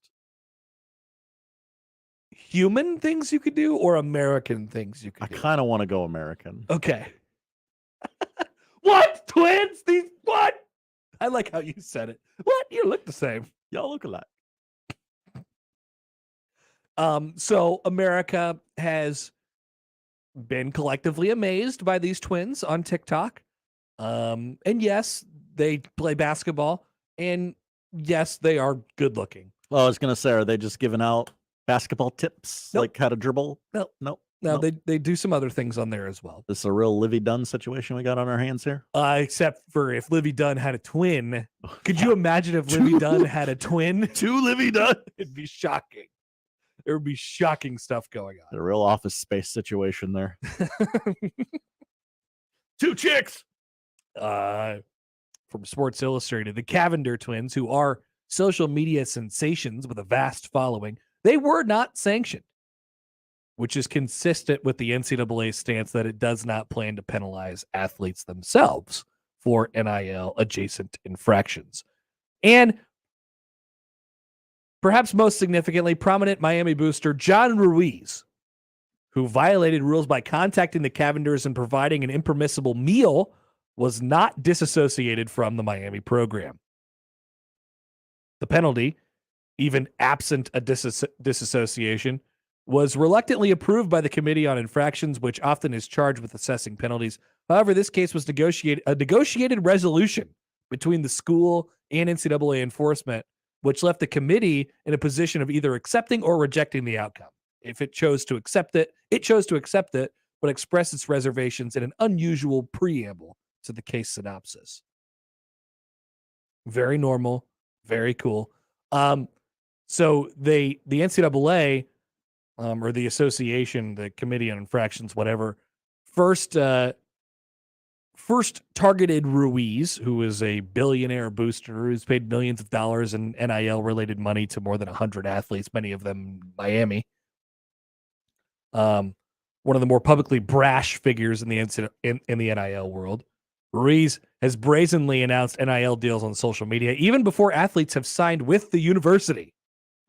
human things you could do or American things you could do? I kind of want to go American. Okay. What? Twins? These what? I like how you said it. What? You look the same. Y'all look alike. So America has been collectively amazed by these twins on TikTok. And yes, they play basketball. And yes, they are good looking. Well, I was going to say, are they just giving out basketball tips, Nope. like how to dribble? No. Nope. No, Nope. they do some other things on there as well. This is a real Livy Dunn situation we got on our hands here. Except for if Livy Dunn had a twin. Could you imagine if Livy Dunn had a twin? Two Livy Dunn? It'd be shocking. There would be shocking stuff going on. A real Office Space situation there. Two chicks. From Sports Illustrated, the Cavender twins, who are social media sensations with a vast following, they were not sanctioned, which is consistent with the NCAA stance that it does not plan to penalize athletes themselves for NIL adjacent infractions. And perhaps most significantly, prominent Miami booster John Ruiz, who violated rules by contacting the Cavenders and providing an impermissible meal, was not disassociated from the Miami program. The penalty, even absent a disassociation, was reluctantly approved by the Committee on Infractions, which often is charged with assessing penalties. However, this case was a negotiated resolution between the school and NCAA enforcement, which left the committee in a position of either accepting or rejecting the outcome. If it chose to accept it, but expressed its reservations in an unusual preamble to the case synopsis. Very normal, very cool. So the NCAA, or the association, the Committee on Infractions, whatever, first targeted Ruiz, who is a billionaire booster who's paid millions of dollars in NIL-related money to more than 100 athletes, many of them Miami. One of the more publicly brash figures in the NIL world. Ruiz has brazenly announced NIL deals on social media, even before athletes have signed with the university.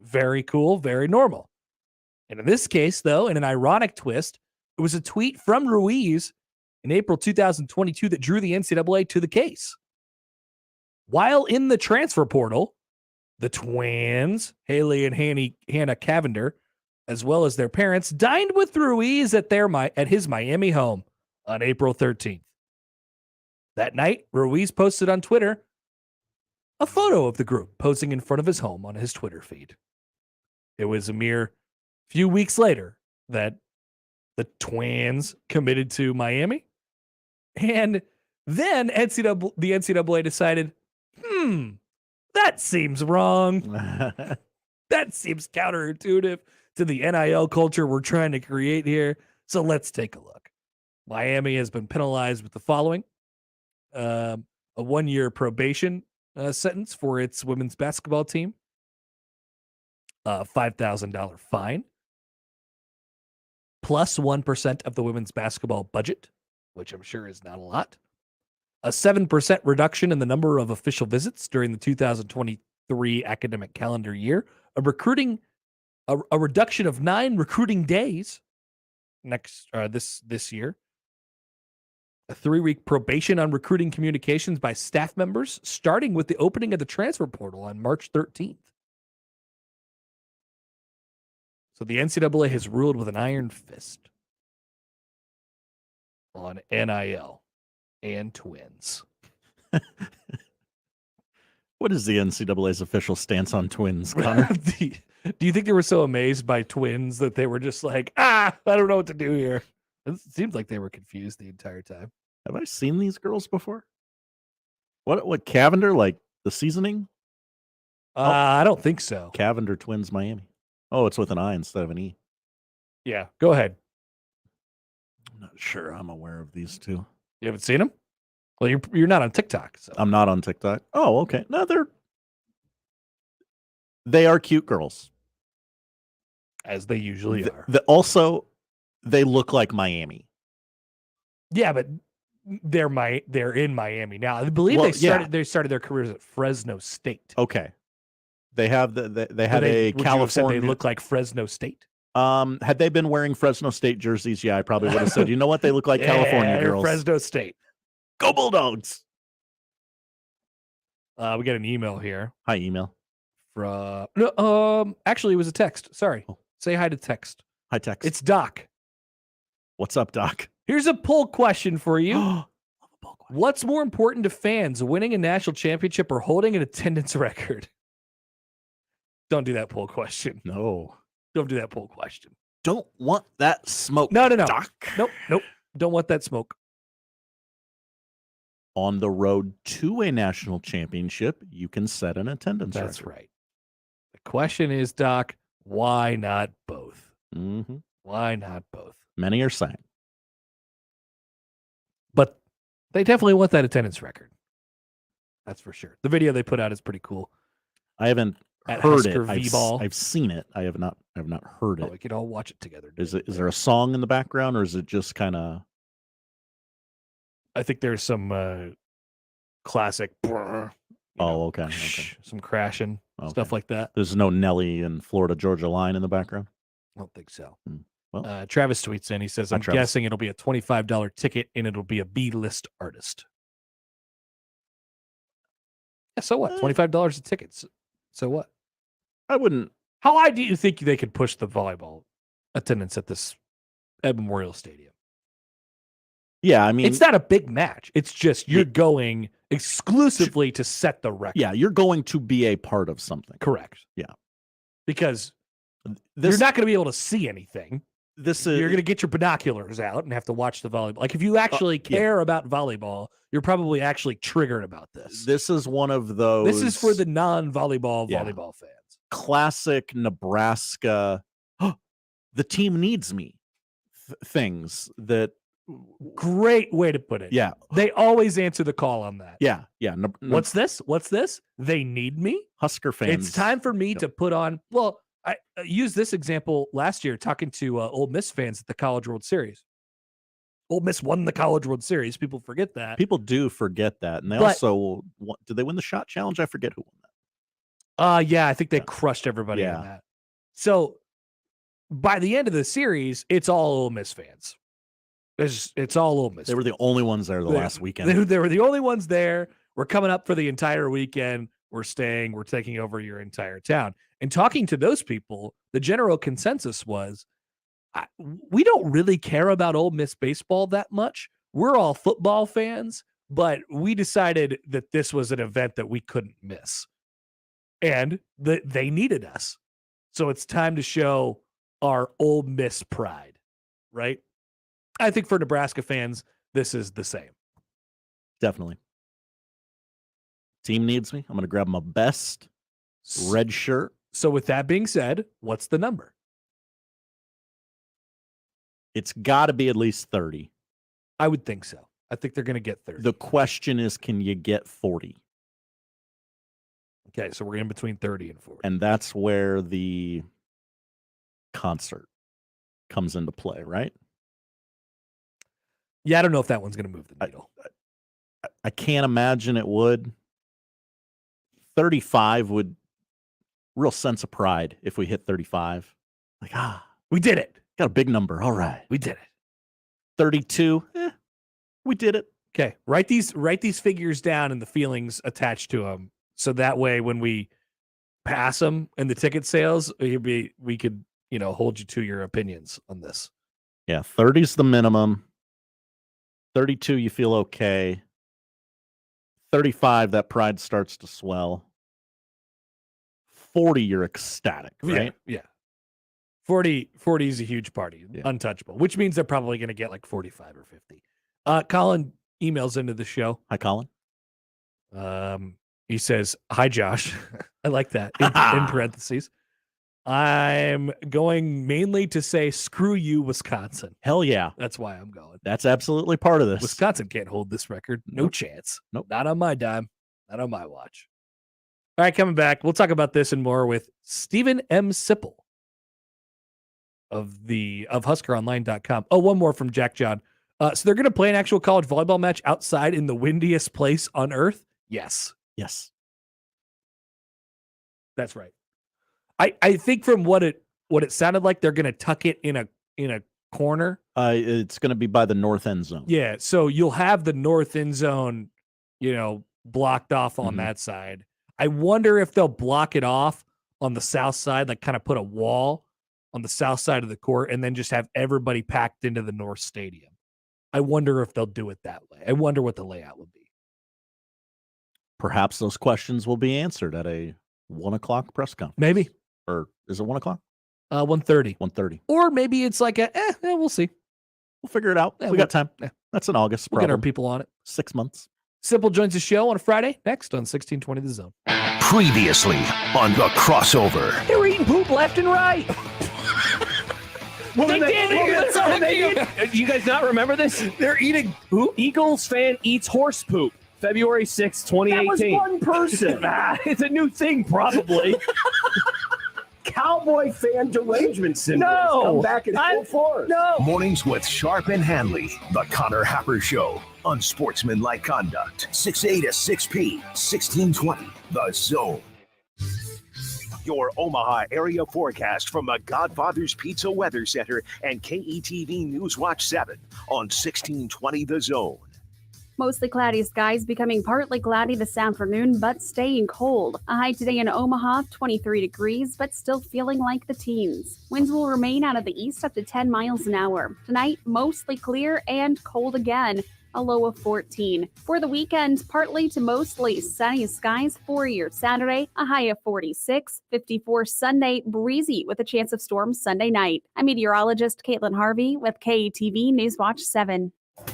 Very cool, very normal. And in this case, though, in an ironic twist, it was a tweet from Ruiz in April 2022 that drew the NCAA to the case. While in the transfer portal, the twins, Haley and Hannah Cavender, as well as their parents, dined with Ruiz at his Miami home on April 13th. That night, Ruiz posted on Twitter a photo of the group posing in front of his home on his Twitter feed. It was a mere few weeks later that the twins committed to Miami. And then the NCAA decided, that seems wrong. That seems counterintuitive to the NIL culture we're trying to create here. So let's take a look. Miami has been penalized with the following. a 1-year probation sentence for its women's basketball team, a $5,000 fine, plus 1% of the women's basketball budget, which I'm sure is not a lot, a 7% reduction in the number of official visits during the 2023 academic calendar year, a reduction of 9 recruiting days this year, a 3-week probation on recruiting communications by staff members, starting with the opening of the transfer portal on March 13th. So the NCAA has ruled with an iron fist on NIL and twins. What is the NCAA's official stance on twins, Connor? Do you think they were so amazed by twins that they were just like, I don't know what to do here? It seems like they were confused the entire time. Have I seen these girls before? What Cavender, like the seasoning? I don't think so. Cavender Twins Miami. Oh, it's with an I instead of an E. Yeah, go ahead. I'm not sure I'm aware of these two. You haven't seen them? Well, you're not on TikTok. So. I'm not on TikTok. Oh, okay. No, they are cute girls. As they usually are. Also, they look like Miami. Yeah, but they're in Miami now. I believe they started their careers at Fresno State. Okay. They have they had a California. They look like Fresno State. Had they been wearing Fresno State jerseys, yeah, I probably would have said, you know what, they look like California girls. Fresno State. Go Bulldogs. We got an email here. Hi, email. Actually, it was a text. Sorry. Say hi to text. Hi, text. It's Doc. What's up, Doc? Here's a poll question for you. What's more important to fans, winning a national championship or holding an attendance record? Don't do that poll question. No. Don't do that poll question. Don't want that smoke. No. Doc. Nope. Don't want that smoke. On the road to a national championship, you can set an attendance record. That's right. The question is, Doc, why not both? Mm-hmm. Why not both? Many are saying. But they definitely want that attendance record. That's for sure. The video they put out is pretty cool. I haven't heard it. I've seen it. I have not heard it. We could all watch it together. Is there a song in the background, or is it just kind of? I think there's some classic. Okay. Some crashing stuff like that. There's no Nelly and Florida Georgia Line in the background. I don't think so. Well, Travis tweets in. He says, "I'm guessing it'll be a $25 ticket, and it'll be a B-list artist." Yeah. So what? $25 a ticket. So what? I wouldn't. How high do you think they could push the volleyball attendance at Memorial Stadium? Yeah, I mean, it's not a big match. It's just you're going exclusively to set the record. Yeah, you're going to be a part of something. Correct. Yeah, because you're not going to be able to see anything. You're going to get your binoculars out and have to watch the volleyball. Like if you actually care about volleyball, you're probably actually triggered about this. This is one of those. This is for the non-volleyball volleyball fans. Classic Nebraska. The team needs me. Things that. Great way to put it. Yeah. They always answer the call on that. Yeah. What's this? They need me? Husker fans. It's time for me to put on. Well, I used this example last year talking to Ole Miss fans at the College World Series. Ole Miss won the College World Series. People forget that. People do forget that. And they also, did they win the shot challenge? I forget who won that. Yeah, I think they crushed everybody in that. So by the end of the series, it's all Ole Miss fans. It's all Ole Miss. They were the only ones there last weekend. They were the only ones there. We're coming up for the entire weekend. We're staying. We're taking over your entire town. And talking to those people, the general consensus was, we don't really care about Ole Miss baseball that much. We're all football fans, but we decided that this was an event that we couldn't miss. And they needed us. So it's time to show our Ole Miss pride, right? I think for Nebraska fans, this is the same. Definitely. Team needs me. I'm going to grab my best red shirt. So with that being said, what's the number? It's got to be at least 30. I would think so. I think they're going to get 30. The question is, can you get 40? Okay, so we're in between 30 and 40. And that's where the concert comes into play, right? Yeah, I don't know if that one's going to move the needle. I can't imagine it would. 35 would, real sense of pride if we hit 35. Like, we did it. Got a big number. All right. We did it. 32, we did it. Okay, write these figures down and the feelings attached to them, so that way when we pass them in the ticket sales, we could hold you to your opinions on this. Yeah, 30 is the minimum. 32, you feel okay. 35, that pride starts to swell. 40, you're ecstatic, right? Yeah. 40 is a huge party, untouchable, which means they're probably going to get like 45 or 50. Colin emails into the show. Hi, Colin. He says, "Hi, Josh." I like that in parentheses. I'm going mainly to say, screw you, Wisconsin. Hell yeah. That's why I'm going. That's absolutely part of this. Wisconsin can't hold this record. No chance. Nope. Not on my dime. Not on my watch. All right, coming back. We'll talk about this and more with Steven M. Sipple of HuskerOnline.com. Oh, one more from Jack John. So they're going to play an actual college volleyball match outside in the windiest place on earth? Yes. Yes. That's right. I think from what it sounded like, they're going to tuck it in a corner. It's going to be by the north end zone. Yeah, so you'll have the north end zone, blocked off on that side. I wonder if they'll block it off on the south side, like kind of put a wall on the south side of the court and then just have everybody packed into the north stadium. I wonder if they'll do it that way. I wonder what the layout will be. Perhaps those questions will be answered at a 1:00 press conference. Maybe. Or is it 1:00? 1:30. 1:30. Or maybe it's like we'll see. We'll figure it out. We got time. Yeah. That's in August. We'll get our people on it. 6 months. Sipple joins the show on a Friday. Next on 1620 The Zone. Previously on The Crossover. They were eating poop left and right. They did. Do you guys not remember this? They're eating poop? Eagles fan eats horse poop. February 6, 2018. That was one person. It's a new thing, probably. Cowboy fan derangement syndrome. No. Come back in full force. No. Mornings with Sharp and Hanley. The Connor Happer Show. Unsportsmanlike conduct. 6A to 6P. 1620. The Zone. Your Omaha area forecast from the Godfather's Pizza Weather Center and KETV News Watch 7 on 1620 The Zone. Mostly cloudy skies becoming partly cloudy this afternoon, but staying cold. A high today in Omaha, 23 degrees, but still feeling like the teens. Winds will remain out of the east up to 10 miles an hour. Tonight, mostly clear and cold again. A low of 14. For the weekend, partly to mostly sunny skies for your Saturday, a high of 46, 54 Sunday, breezy with a chance of storms Sunday night. I'm meteorologist Caitlin Harvey with KETV News Watch 7.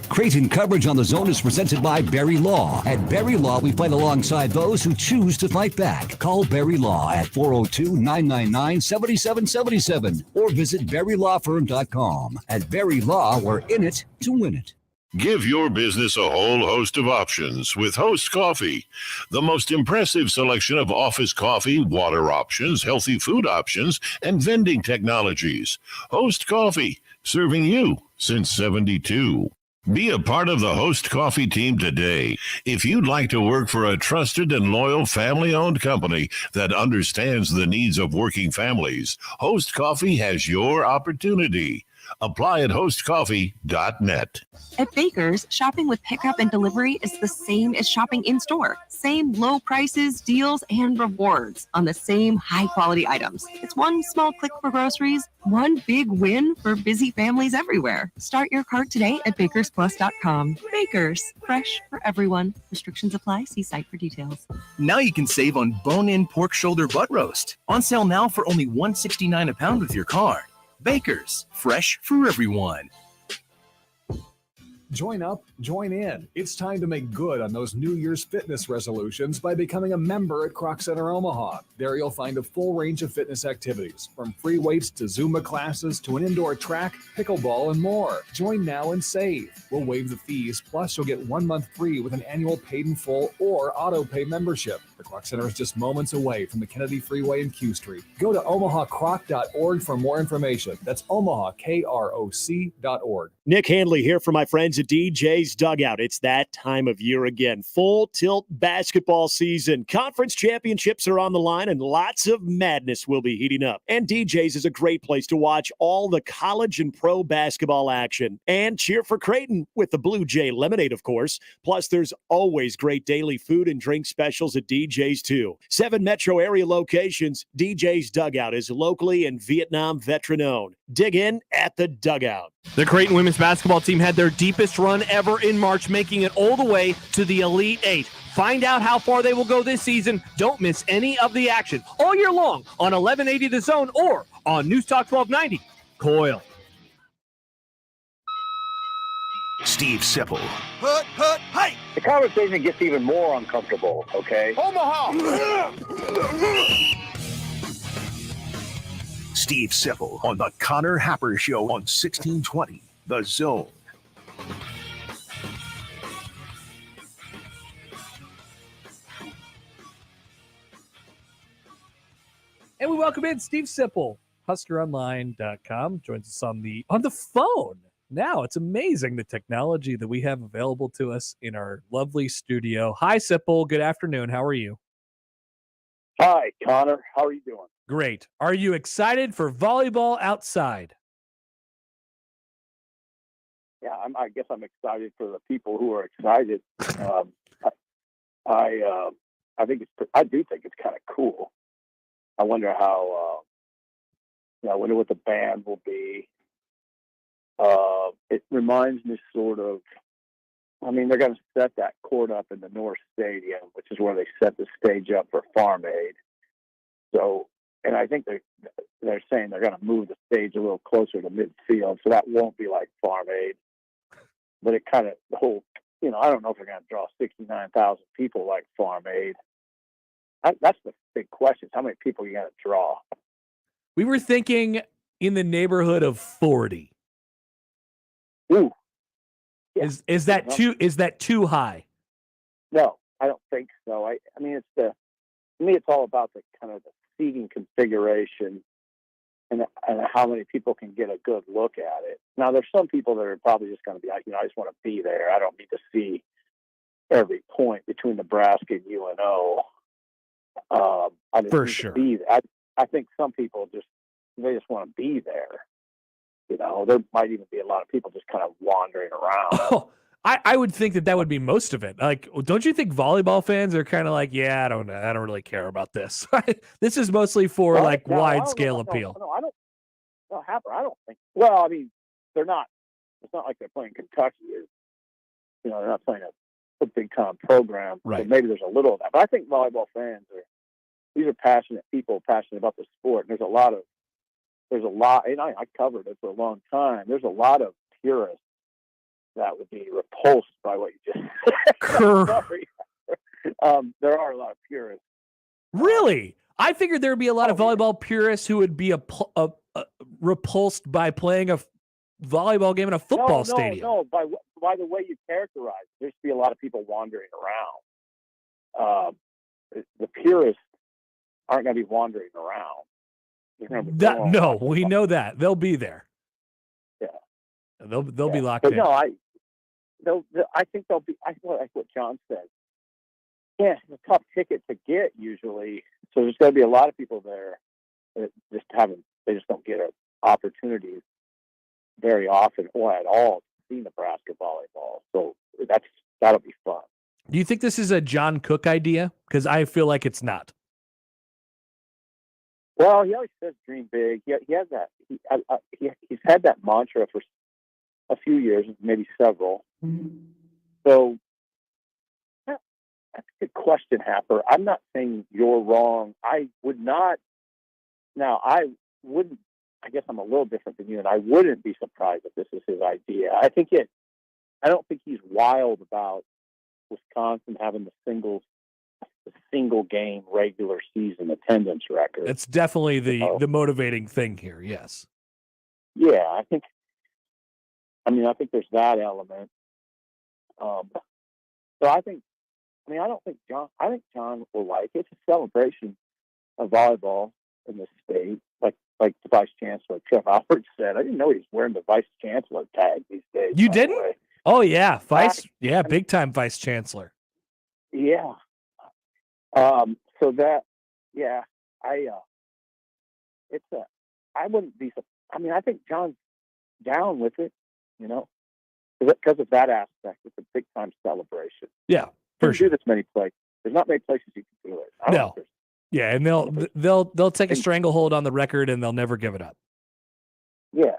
Creighton coverage on The Zone is presented by Barry Law. At Barry Law, we fight alongside those who choose to fight back. Call Barry Law at 402-999-7777 or visit BarryLawFirm.com. At Barry Law, we're in it to win it. Give your business a whole host of options with Host Coffee. The most impressive selection of office coffee, water options, healthy food options, and vending technologies. Host Coffee, serving you since 72. Be a part of the Host Coffee team today. If you'd like to work for a trusted and loyal family-owned company that understands the needs of working families, Host Coffee has your opportunity. Apply at hostcoffee.net. At Baker's, shopping with pickup and delivery is the same as shopping in-store. Same low prices, deals, and rewards on the same high-quality items. It's one small click for groceries, one big win for busy families everywhere. Start your cart today at bakersplus.com. Baker's, fresh for everyone. Restrictions apply. See site for details. Now you can save on bone-in pork shoulder butt roast. On sale now for only $1.69 a pound with your card. Baker's, fresh for everyone. Join up, join in. It's time to make good on those New Year's fitness resolutions by becoming a member at Croc Center Omaha. There you'll find a full range of fitness activities, from free weights to Zumba classes to an indoor track, pickleball, and more. Join now and save. We'll waive the fees, plus you'll get 1 month free with an annual paid in full or auto pay membership. The Croc Center is just moments away from the Kennedy Freeway and Q Street. Go to omahacroc.org for more information. That's omahakroc.org. Nick Handley here for my friends at DJ's Dugout. It's that time of year again. Full tilt basketball season. Conference championships are on the line and lots of madness will be heating up. And DJ's is a great place to watch all the college and pro basketball action. And cheer for Creighton with the Blue Jay Lemonade, of course. Plus, there's always great daily food and drink specials at DJ's too. 7 metro area locations. DJ's Dugout is locally and Vietnam veteran owned. Dig in at the Dugout. The Creighton women's basketball team had their deepest run ever in March, making it all the way to the Elite Eight. Find out how far they will go this season. Don't miss any of the action all year long on 1180 The Zone or on News Talk 1290. Coil. Steve Sipple, Hut, hey! The conversation gets even more uncomfortable, okay? Omaha! Steve Sipple on the Connor Happer Show on 1620 The Zone. And we welcome in Steve Sipple, HuskerOnline.com, joins us on the phone. Now, it's amazing the technology that we have available to us in our lovely studio. Hi, Sipple. Good afternoon. How are you? Hi, Connor. How are you doing? Great. Are you excited for volleyball outside? Yeah, I guess I'm excited for the people who are excited. I do think it's kind of cool. I wonder how. I wonder what the band will be. It reminds me sort of. I mean, they're going to set that court up in the North Stadium, which is where they set the stage up for Farm Aid. So, and I think they're saying they're going to move the stage a little closer to midfield, so that won't be like Farm Aid. But it kind of the whole, I don't know if they're going to draw 69,000 people like Farm Aid. That's the big question: how many people are you going to draw? We were thinking in the neighborhood of 40. Ooh. Yeah. Is that too high? No, I don't think so. I mean, to me, it's all about the kind of the seating configuration and how many people can get a good look at it. Now, there's some people that are probably just going to be like, I just want to be there. I don't need to see every point between Nebraska and UNO. I just For need sure. to be there. I think some people just want to be there. There might even be a lot of people just kind of wandering around. Oh, I would think that would be most of it. Like, don't you think volleyball fans are kind of like, yeah, I don't really care about this. This is mostly for wide scale appeal. No, I don't. No, Happer, I don't think. Well, I mean, they're not. It's not like they're playing Kentucky. They're not playing a big time program. Right. So maybe there's a little of that. But I think volleyball fans these are passionate people, passionate about the sport. And there's a lot, and I covered it for a long time. There's a lot of purists that would be repulsed by what you just said. Sorry. There are a lot of purists. Really? I figured there would be a lot of volleyball purists who would be repulsed by playing a volleyball game in a football stadium. No, by the way you characterize it, there's be a lot of people wandering around. The purists aren't going to be wandering around. We know that. They'll be there. Yeah. They'll be locked but in. No, I think they'll be. I feel like what John said. Yeah, it's a tough ticket to get usually. So there's going to be a lot of people there that they just don't get an opportunity very often or at all to see Nebraska volleyball. So that'll be fun. Do you think this is a John Cook idea? Because I feel like it's not. Well, he always says dream big. He has that. He's had that mantra for a few years, maybe several. So that's a good question, Happer. I'm not saying you're wrong. I would not. Now, I wouldn't. I guess I'm a little different than you, and I wouldn't be surprised if this is his idea. I think don't think he's wild about Wisconsin having the single game regular season attendance record. That's definitely the motivating thing here. Yes. Yeah, I think there's that element. So I think John will like it. It's a celebration of volleyball in the state, like the Vice Chancellor Trev Howard said. I didn't know he was wearing the Vice Chancellor tag these days. You didn't? Oh yeah, big time Vice Chancellor. Yeah. So that, yeah, I wouldn't be. I think John's down with it, because of that aspect. It's a big time celebration. Yeah, for sure. Do this many places. There's not many places you can do it. No. Yeah, and they'll take a stranglehold on the record and they'll never give it up. Yeah.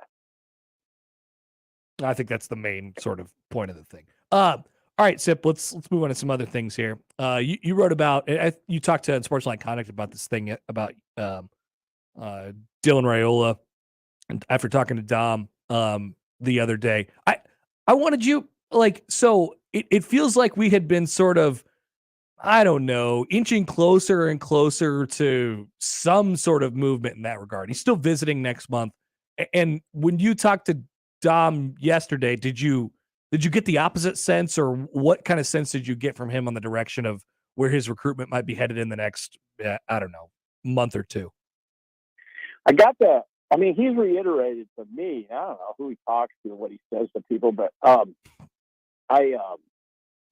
I think that's the main sort of point of the thing. All right, Sip, let's move on to some other things here. You wrote about, you talked to Sportsline Conduct about this thing about Dylan Raiola after talking to Dom the other day. I wanted you, so it feels like we had been sort of, I don't know, inching closer and closer to some sort of movement in that regard. He's still visiting next month. And when you talked to Dom yesterday, did you get the opposite sense, or what kind of sense did you get from him on the direction of where his recruitment might be headed in the next, month or two? I got he's reiterated to me, I don't know who he talks to, what he says to people, but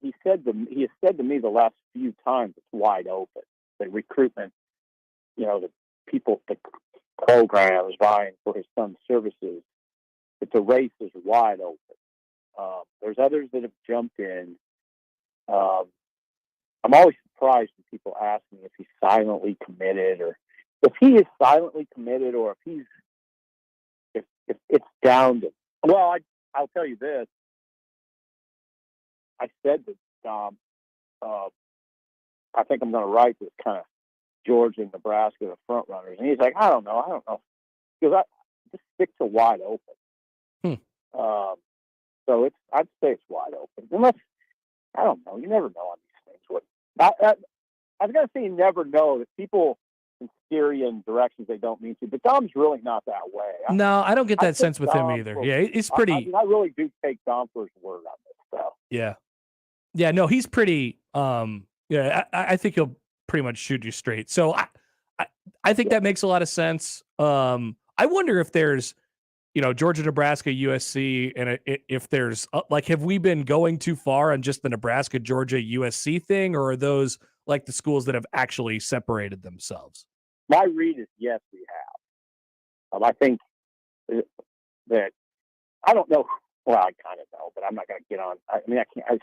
he has said to me the last few times it's wide open. The recruitment, the people, the programs vying for his son's services, that the race is wide open. There's others that have jumped in. I'm always surprised when people ask me if he's silently committed, or if he is silently committed, or if it's down to. Well, I'll tell you this. I said to Dom, I think I'm going to write this kind of Georgia and Nebraska, the front runners, and he's like, I don't know, because I just stick to wide open. So I'd say it's wide open, unless I don't know. You never know on these things. I was going to say you never know, that people can steer you in directions they don't mean to, but Dom's really not that way. No, I don't get that sense with him either. Yeah, he's pretty. I really do take Dom for his word on this stuff. Yeah, no, he's pretty. I think he'll pretty much shoot you straight. So I think that makes a lot of sense. I wonder if there's, Georgia, Nebraska, USC, and if there's have we been going too far on just the Nebraska, Georgia, USC thing, or are those like the schools that have actually separated themselves? My read is yes, we have. I think that I don't know. Well, I kind of know, but I'm not going to get on. I can't.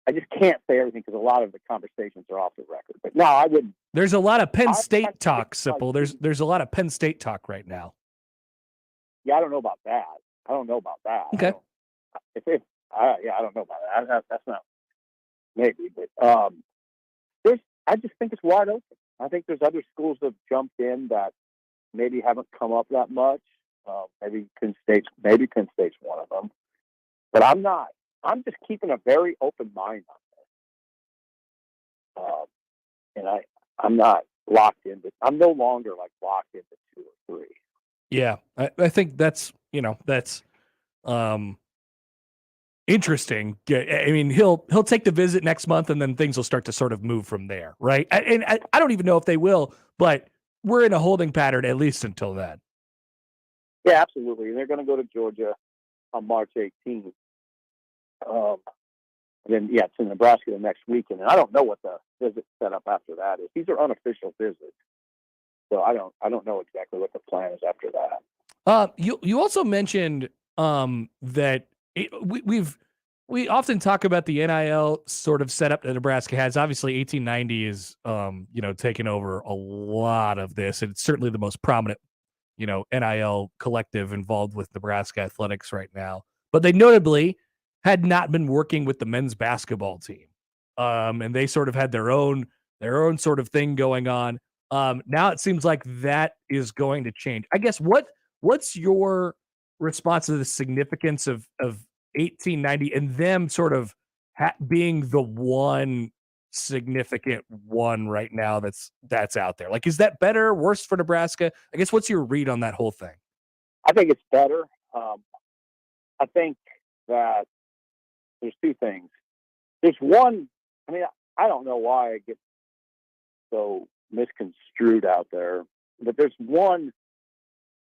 I just can't say everything because a lot of the conversations are off the record. But no, I wouldn't. There's a lot of Penn State talk, Sipple. There's a lot of Penn State talk right now. Yeah, I don't know about that. Okay. I don't know about that. That's not maybe, but I just think it's wide open. I think there's other schools that have jumped in that maybe haven't come up that much. Maybe Penn State's one of them, but I'm not. I'm just keeping a very open mind on this, and I'm not locked into. I'm no longer locked into 2 or 3. Yeah, I think that's interesting. I mean, he'll take the visit next month, and then things will start to sort of move from there, right? And I don't even know if they will, but we're in a holding pattern at least until then. Yeah, absolutely. And they're going to go to Georgia on March 18th. And then, it's in Nebraska the next weekend. And I don't know what the visit setup after that is. These are unofficial visits. So I don't know exactly what the plan is after that. You also mentioned that we often talk about the NIL sort of setup that Nebraska has. Obviously, 1890 is taken over a lot of this. It's certainly the most prominent NIL collective involved with Nebraska athletics right now. But they notably had not been working with the men's basketball team, and they sort of had their own sort of thing going on. Now it seems like that is going to change. I guess what's your response to the significance of 1890 and them sort of being the one significant one right now that's out there? Like, is that better, worse for Nebraska? I guess what's your read on that whole thing? I think it's better. I think that there's two things. There's one, I mean, I don't know why it gets so misconstrued out there, but there's one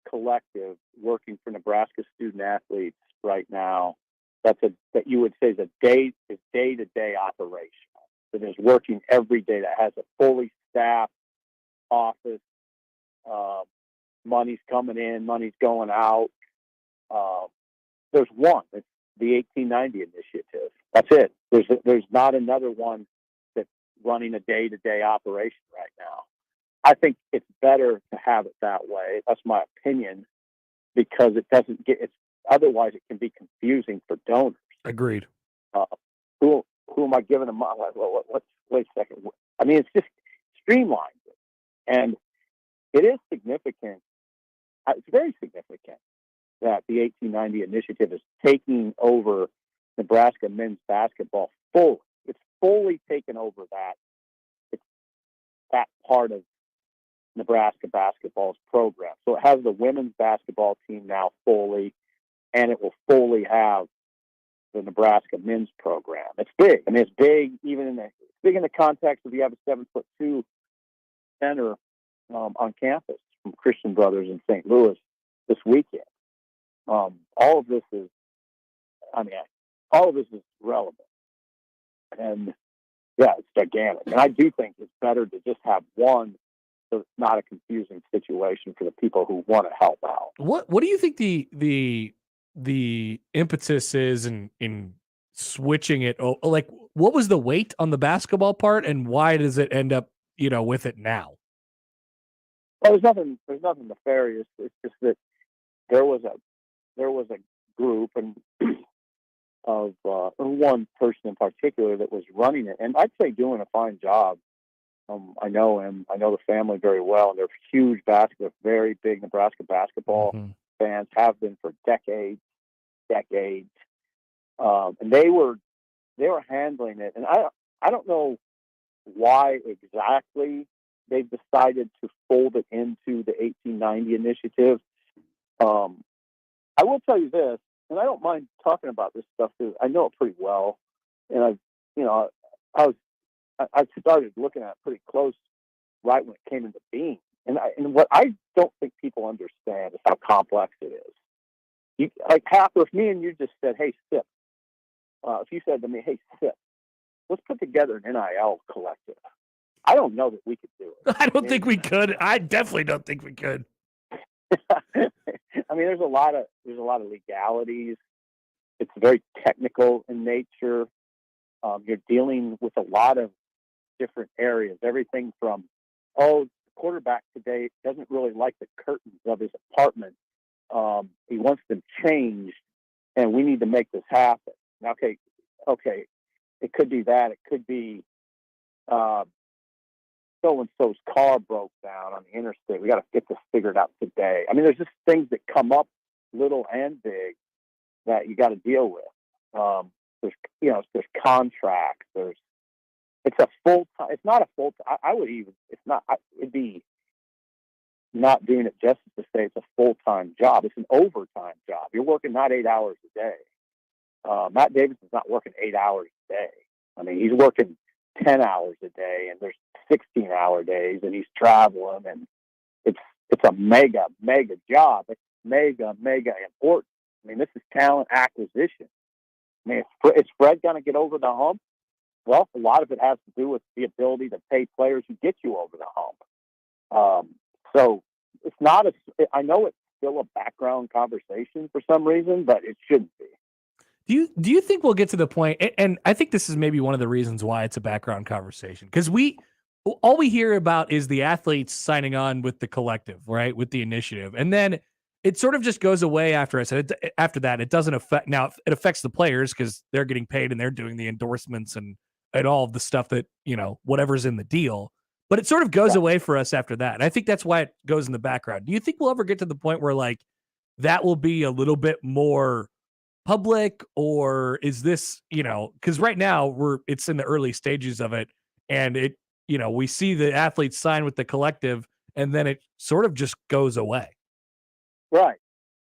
collective working for Nebraska student athletes right now that you would say is day-to-day operational. That is working every day, that has a fully staffed office. Money's coming in, money's going out. There's one. It's the 1890 initiative. That's it. There's not another one that's running a day-to-day operation right now. I think it's better to have it that way. That's my opinion, because it doesn't get. Otherwise, it can be confusing for donors. Agreed. Who am I giving them? Well, wait a second. I mean, it's just streamlined it, and it is significant. It's very significant that the 1890 initiative is taking over Nebraska men's basketball fully. It's fully taken over that. It's that part of Nebraska basketball's program. So it has the women's basketball team now fully, and it will fully have the Nebraska men's program. It's big. I mean, it's big even in the context of you have a 7'2" center on campus from Christian Brothers in St. Louis this weekend. All of this is relevant, and yeah, it's gigantic. And I do think it's better to just have one, so it's not a confusing situation for the people who want to help out. What do you think the impetus is in switching it? Like, what was the weight on the basketball part, and why does it end up with it now? Well, there's nothing nefarious. It's just that there was a group and of one person in particular that was running it, and I'd say doing a fine job. I know him. I know the family very well, and they're huge very big Nebraska basketball fans, have been for decades. And they were handling it, and I don't know why exactly they've decided to fold it into the 1890 initiative. I will tell you this, and I don't mind talking about this stuff because I know it pretty well, and I started looking at it pretty close right when it came into being, and what I don't think people understand is how complex it is. Like Happer, if me and you just said, "Hey, Sip," if you said to me, "Hey, Sip, let's put together an NIL collective," I don't know that we could do it. I don't think we could. I definitely don't think we could. I mean, there's a lot of legalities. It's very technical in nature. You're dealing with a lot of different areas. Everything from, the quarterback today doesn't really like the curtains of his apartment. He wants them changed, and we need to make this happen. Okay. It could be that. It could be so-and-so's car broke down on the interstate. We got to get this figured out today. I mean, there's just things that come up, little and big, that you got to deal with. There's contracts. It's not a full time. It'd be not doing it justice to say it's a full-time job. It's an overtime job. You're working not 8 hours a day. Matt Davidson's not working 8 hours a day. I mean, he's working 10 hours a day, and there's 16-hour days, and he's traveling, and it's a mega job. It's mega important. I mean, this is talent acquisition. I mean, is Fred going to get over the hump? Well, a lot of it has to do with the ability to pay players who get you over the hump. So it's not I know it's still a background conversation for some reason, but it shouldn't be. Do you think we'll get to the point, and I think this is maybe one of the reasons why it's a background conversation, because all we hear about is the athletes signing on with the collective, right, with the initiative, and then it sort of just goes away after that. It doesn't affect, now it affects the players because they're getting paid and they're doing the endorsements and all of the stuff that, whatever's in the deal, but it sort of goes away for us after that. And I think that's why it goes in the background. Do you think we'll ever get to the point where like that will be a little bit more public, or is this, because right now it's in the early stages of it, and we see the athletes sign with the collective, and then it sort of just goes away. Right.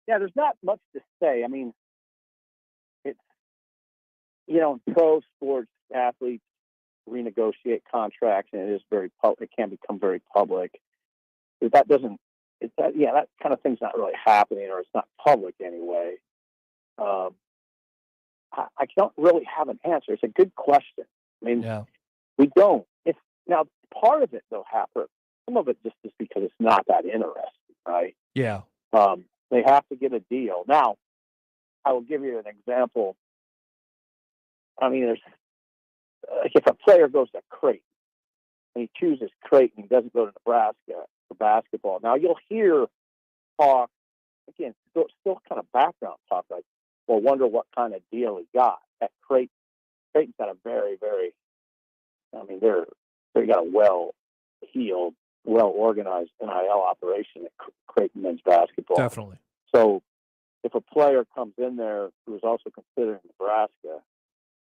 Yeah, there's not much to say. I mean, it's, in pro sports, athletes renegotiate contracts, and it is very public. It can become very public. But that kind of thing's not really happening, or it's not public anyway. I don't really have an answer. It's a good question. I mean, we don't. Now, part of it, though, Happer, some of it just is because it's not that interesting, right? Yeah. They have to get a deal. Now, I will give you an example. I mean, there's if a player goes to Creighton and he chooses Creighton, he doesn't go to Nebraska for basketball. Now, you'll hear talk, again, still kind of background talk, like, well, wonder what kind of deal he got at Creighton. Creighton's got a very, very, they got a well-heeled, well-organized NIL operation at Creighton men's basketball. Definitely. So if a player comes in there who is also considering Nebraska,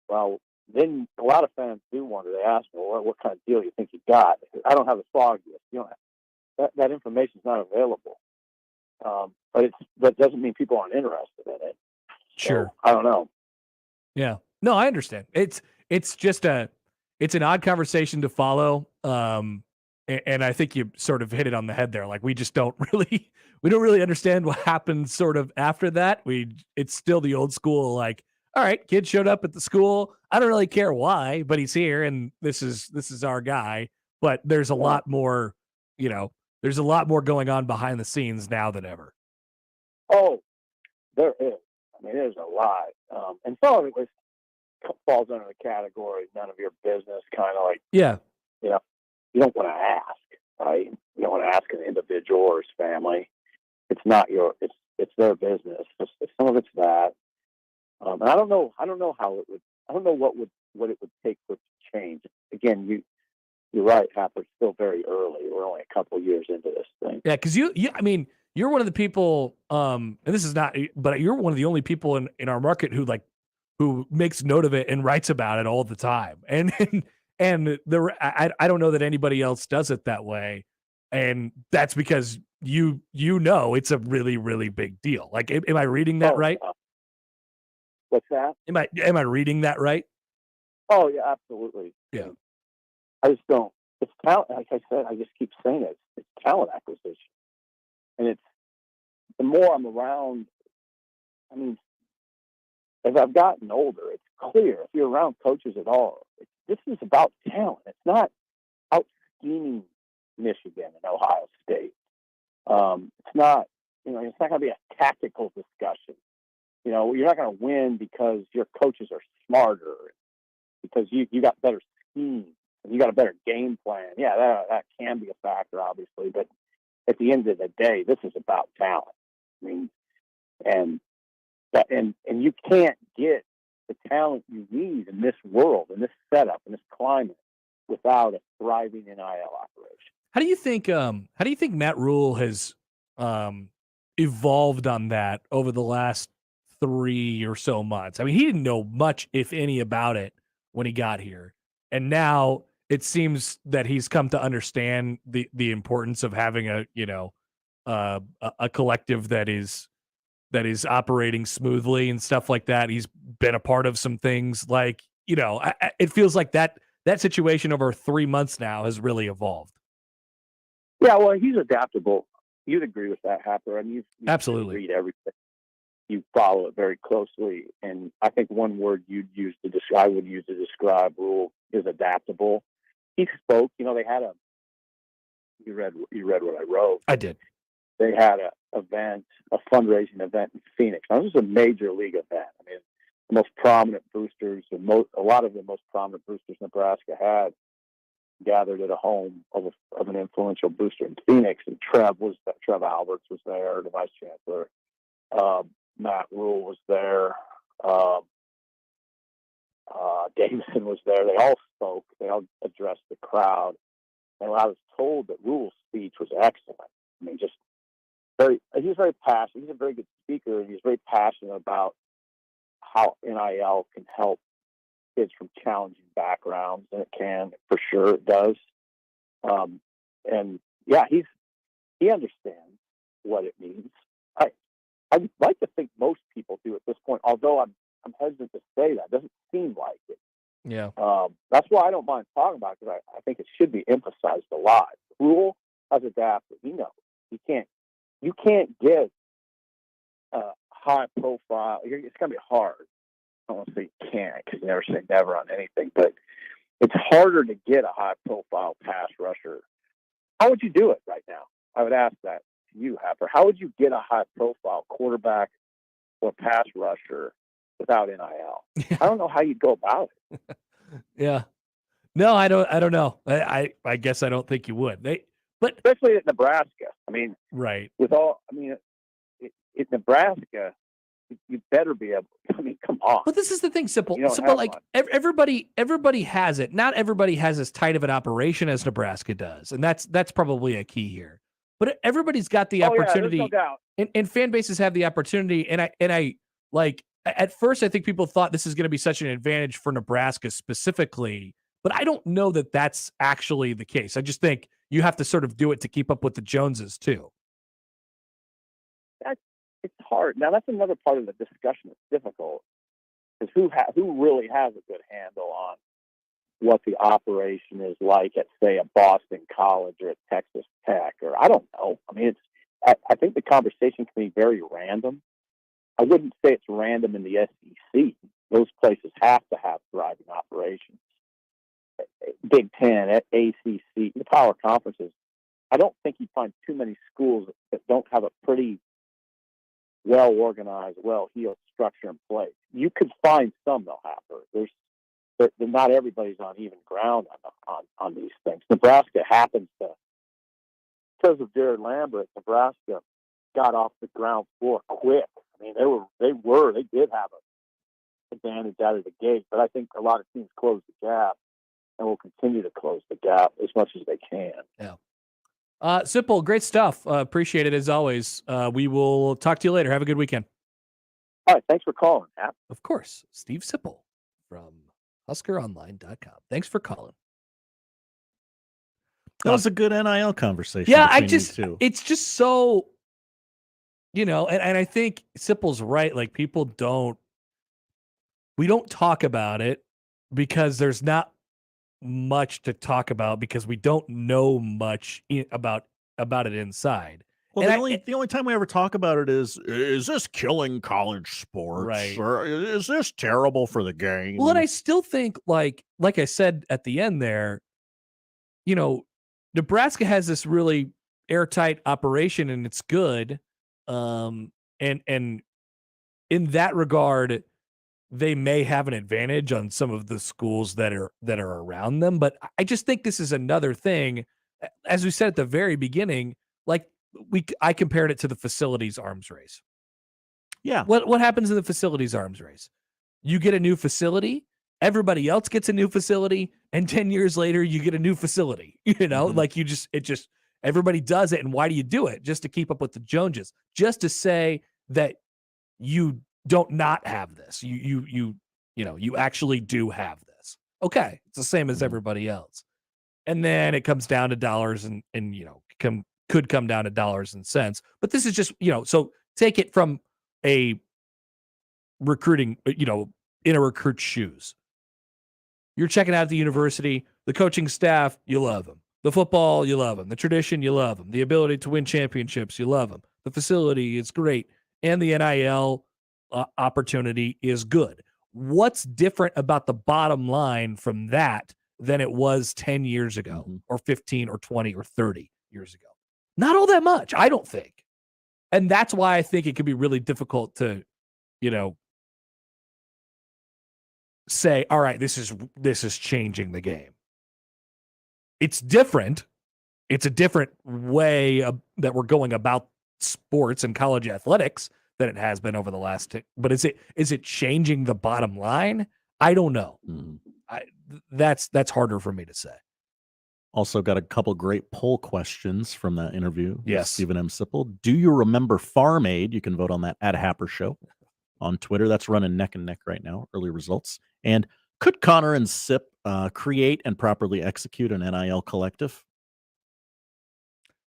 well, then a lot of fans do wonder. They ask me, well, what kind of deal you think you got? I don't have the fog yet. That information is not available. But that doesn't mean people aren't interested in it. Sure. So, I don't know. Yeah. No, I understand. It's just it's an odd conversation to follow. And I think you sort of hit it on the head there. Like, we just don't really understand what happens sort of after that. It's still the old school, like, all right, kid showed up at the school. I don't really care why, but he's here, and this is our guy. But there's a lot more, there's a lot more going on behind the scenes now than ever. Oh, there is. I mean, there's a lot. And some of it falls under the category, none of your business, kind of like, yeah, you don't want to ask, right? You don't want to ask an individual or his family. It's not it's their business. Some of it's that. And I don't know how it would. I don't know what it would take for it to change. Again, you're right, Happer. It's still very early. We're only a couple years into this thing. Yeah, because you're one of the people. And this is not, but you're one of the only people in our market who makes note of it and writes about it all the time. And I don't know that anybody else does it that way, and that's because it's a really, really big deal. Like, am I reading that right? What's that? Am I reading that right? Oh yeah, absolutely. Yeah. I just don't. It's talent. Like I said, I just keep saying it. It's talent acquisition, and it's the more I'm around. I mean, as I've gotten older, it's clear if you're around coaches at all, this is about talent. It's not out scheming Michigan and Ohio State. It's not. It's not going to be a tactical discussion. You're not going to win because your coaches are smarter, because you got better schemes and you got a better game plan. Yeah, that can be a factor, obviously, but at the end of the day, this is about talent. I mean, and you can't get the talent you need in this world, in this setup, in this climate, without a thriving NIL operation. How do you think Matt Rule has evolved on that over the last 3 or so months? I mean, he didn't know much, if any, about it when he got here, and now it seems that he's come to understand the importance of having a collective that is operating smoothly and stuff like that. He's been a part of some things, like, it feels like that situation over 3 months now has really evolved. Yeah, well, he's adaptable. You'd agree with that, Happer. I mean, you absolutely read everything. You follow it very closely, and I think one word I would use to describe Rule is adaptable. He spoke. They had you read what I wrote. I did. They had a fundraising event in Phoenix. Now, this is a major league event. I mean, the most prominent boosters, a lot of the most prominent boosters Nebraska had, gathered at a home of an influential booster in Phoenix, and Trev Alberts was there, the vice chancellor. Matt Rule was there. Davison was there. They all spoke. They all addressed the crowd. And I was told that Rule's speech was excellent. I mean, he's very passionate. He's a very good speaker, and he's very passionate about how NIL can help kids from challenging backgrounds, and it can, for sure it does. And yeah, he understands what it means. I'd like to think most people do at this point, although I'm hesitant to say that. It doesn't seem like it. Yeah. That's why I don't mind talking about it, because I think it should be emphasized a lot. Rule has adapted. He knows you can't get high profile. It's going to be hard. I don't want to say you can't, because you never say never on anything, but it's harder to get a high profile pass rusher. How would you do it right now? I would ask that to you, Happer. How would you get a high profile quarterback or pass rusher without NIL? I don't know how you'd go about it. Yeah. No, I don't know. I guess I don't think you would. But especially at Nebraska. I mean, right. At Nebraska, you better be able. I mean, come on. But this is the thing, Sipple. Like everybody has it. Not everybody has as tight of an operation as Nebraska does, and that's probably a key here. But everybody's got the opportunity, no doubt. And fan bases have the opportunity. And I like at first I think people thought this is going to be such an advantage for Nebraska specifically, but I don't know that that's actually the case. I just think you have to sort of do it to keep up with the Joneses too. It's hard. Now that's another part of the discussion that's difficult, is who really has a good handle on what the operation is like at, say, a Boston College or at Texas Tech, or I don't know. I mean, I think the conversation can be very random. I wouldn't say it's random in the SEC. Those places have to have thriving operations. Big Ten, ACC, the power conferences. I don't think you find too many schools that don't have a pretty well-organized, well-heeled structure in place. You could find some, though, Happer. Not everybody's on even ground on these things. Nebraska happens to, because of Jared Lambert, Nebraska got off the ground floor quick. I mean, they did have an advantage out of the gate, but I think a lot of teams closed the gap and will continue to close the gap as much as they can. Yeah. Sipple, great stuff. Appreciate it as always. We will talk to you later. Have a good weekend. All right. Thanks for calling, Hap. Of course. Steve Sipple from HuskerOnline.com. Thanks for calling. That was a good NIL conversation. Yeah, it's just so, and I think Sipple's right. Like we don't talk about it because there's not much to talk about, because we don't know much about it inside. Well, the only time we ever talk about it is this killing college sports? Right. Or is this terrible for the game? Well, and I still think, like I said at the end there, Nebraska has this really airtight operation, and it's good. And in that regard, they may have an advantage on some of the schools that are around them. But I just think this is another thing, as we said at the very beginning, like I compared it to the facilities arms race. Yeah. What happens in the facilities arms race? You get a new facility, everybody else gets a new facility, and 10 years later you get a new facility. Like everybody does it. And why do you do it? Just to keep up with the Joneses, just to say that you don't not have this. You actually do have this. Okay. It's the same as everybody else. And then it comes down to dollars and could come down to dollars and cents. But this is just, so take it from a recruiting, in a recruit's shoes. You're checking out the university, the coaching staff, you love them. The football, you love them. The tradition, you love them. The ability to win championships, you love them. The facility is great. And the NIL opportunity is good. What's different about the bottom line from that than it was 10 years ago, or 15 or 20 or 30 years ago? Not all that much, I don't think. And that's why I think it could be really difficult to, say, all right, this is changing the game. It's different. It's a different way that we're going about sports and college athletics than it has been over the last. But is it changing the bottom line? I don't know. That's harder for me to say. Also got a couple great poll questions from that interview. Yes. Steven M. Sipple. Do you remember Farm Aid? You can vote on that at Happer Show on Twitter. That's running neck and neck right now, early results. And could Connor and Sip create and properly execute an NIL collective?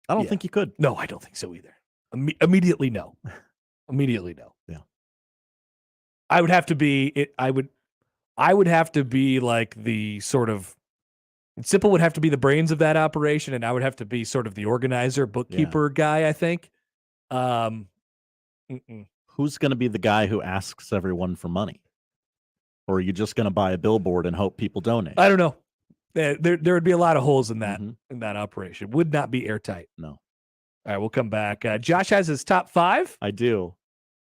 I don't think you could. No, I don't think so either. Immediately, no. Immediately, no. Yeah. I would have to be. I would have to be like the sort of. Sipple would have to be the brains of that operation, and I would have to be sort of the organizer, bookkeeper guy. I think. Who's going to be the guy who asks everyone for money? Or are you just going to buy a billboard and hope people donate? I don't know. There would be a lot of holes in that operation. Would not be airtight. No. All right, we'll come back. Josh has his top 5. I do.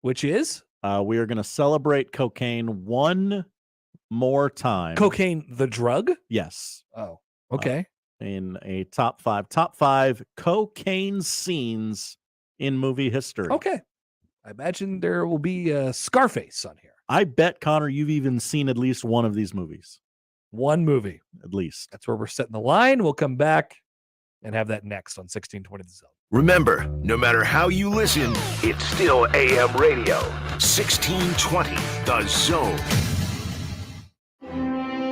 Which is? We are going to celebrate cocaine one more time. Cocaine, the drug? Yes. Oh, okay. In a top 5 cocaine scenes in movie history. Okay. I imagine there will be Scarface on here. I bet, Connor, you've even seen at least one of these movies. One movie. At least. That's where we're setting the line. We'll come back and have that next on 1620 The Zone. Remember, no matter how you listen, it's still AM radio. 1620 The Zone.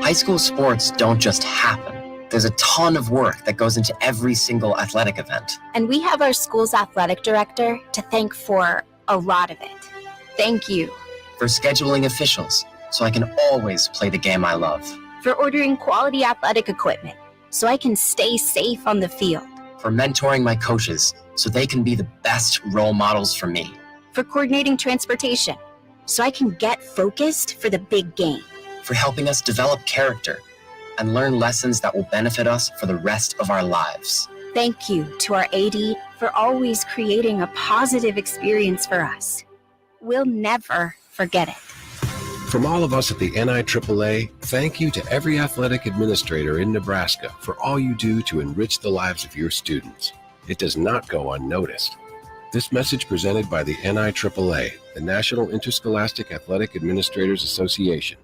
High school sports don't just happen. There's a ton of work that goes into every single athletic event. And we have our school's athletic director to thank for a lot of it. Thank you. For scheduling officials, so I can always play the game I love. For ordering quality athletic equipment, so I can stay safe on the field. For mentoring my coaches, so they can be the best role models for me. For coordinating transportation, so I can get focused for the big game. For helping us develop character and learn lessons that will benefit us for the rest of our lives. Thank you to our AD for always creating a positive experience for us. We'll never forget it. From all of us at the NIAAA, thank you to every athletic administrator in Nebraska for all you do to enrich the lives of your students. It does not go unnoticed. This message presented by the NIAAA, the National Interscholastic Athletic Administrators Association.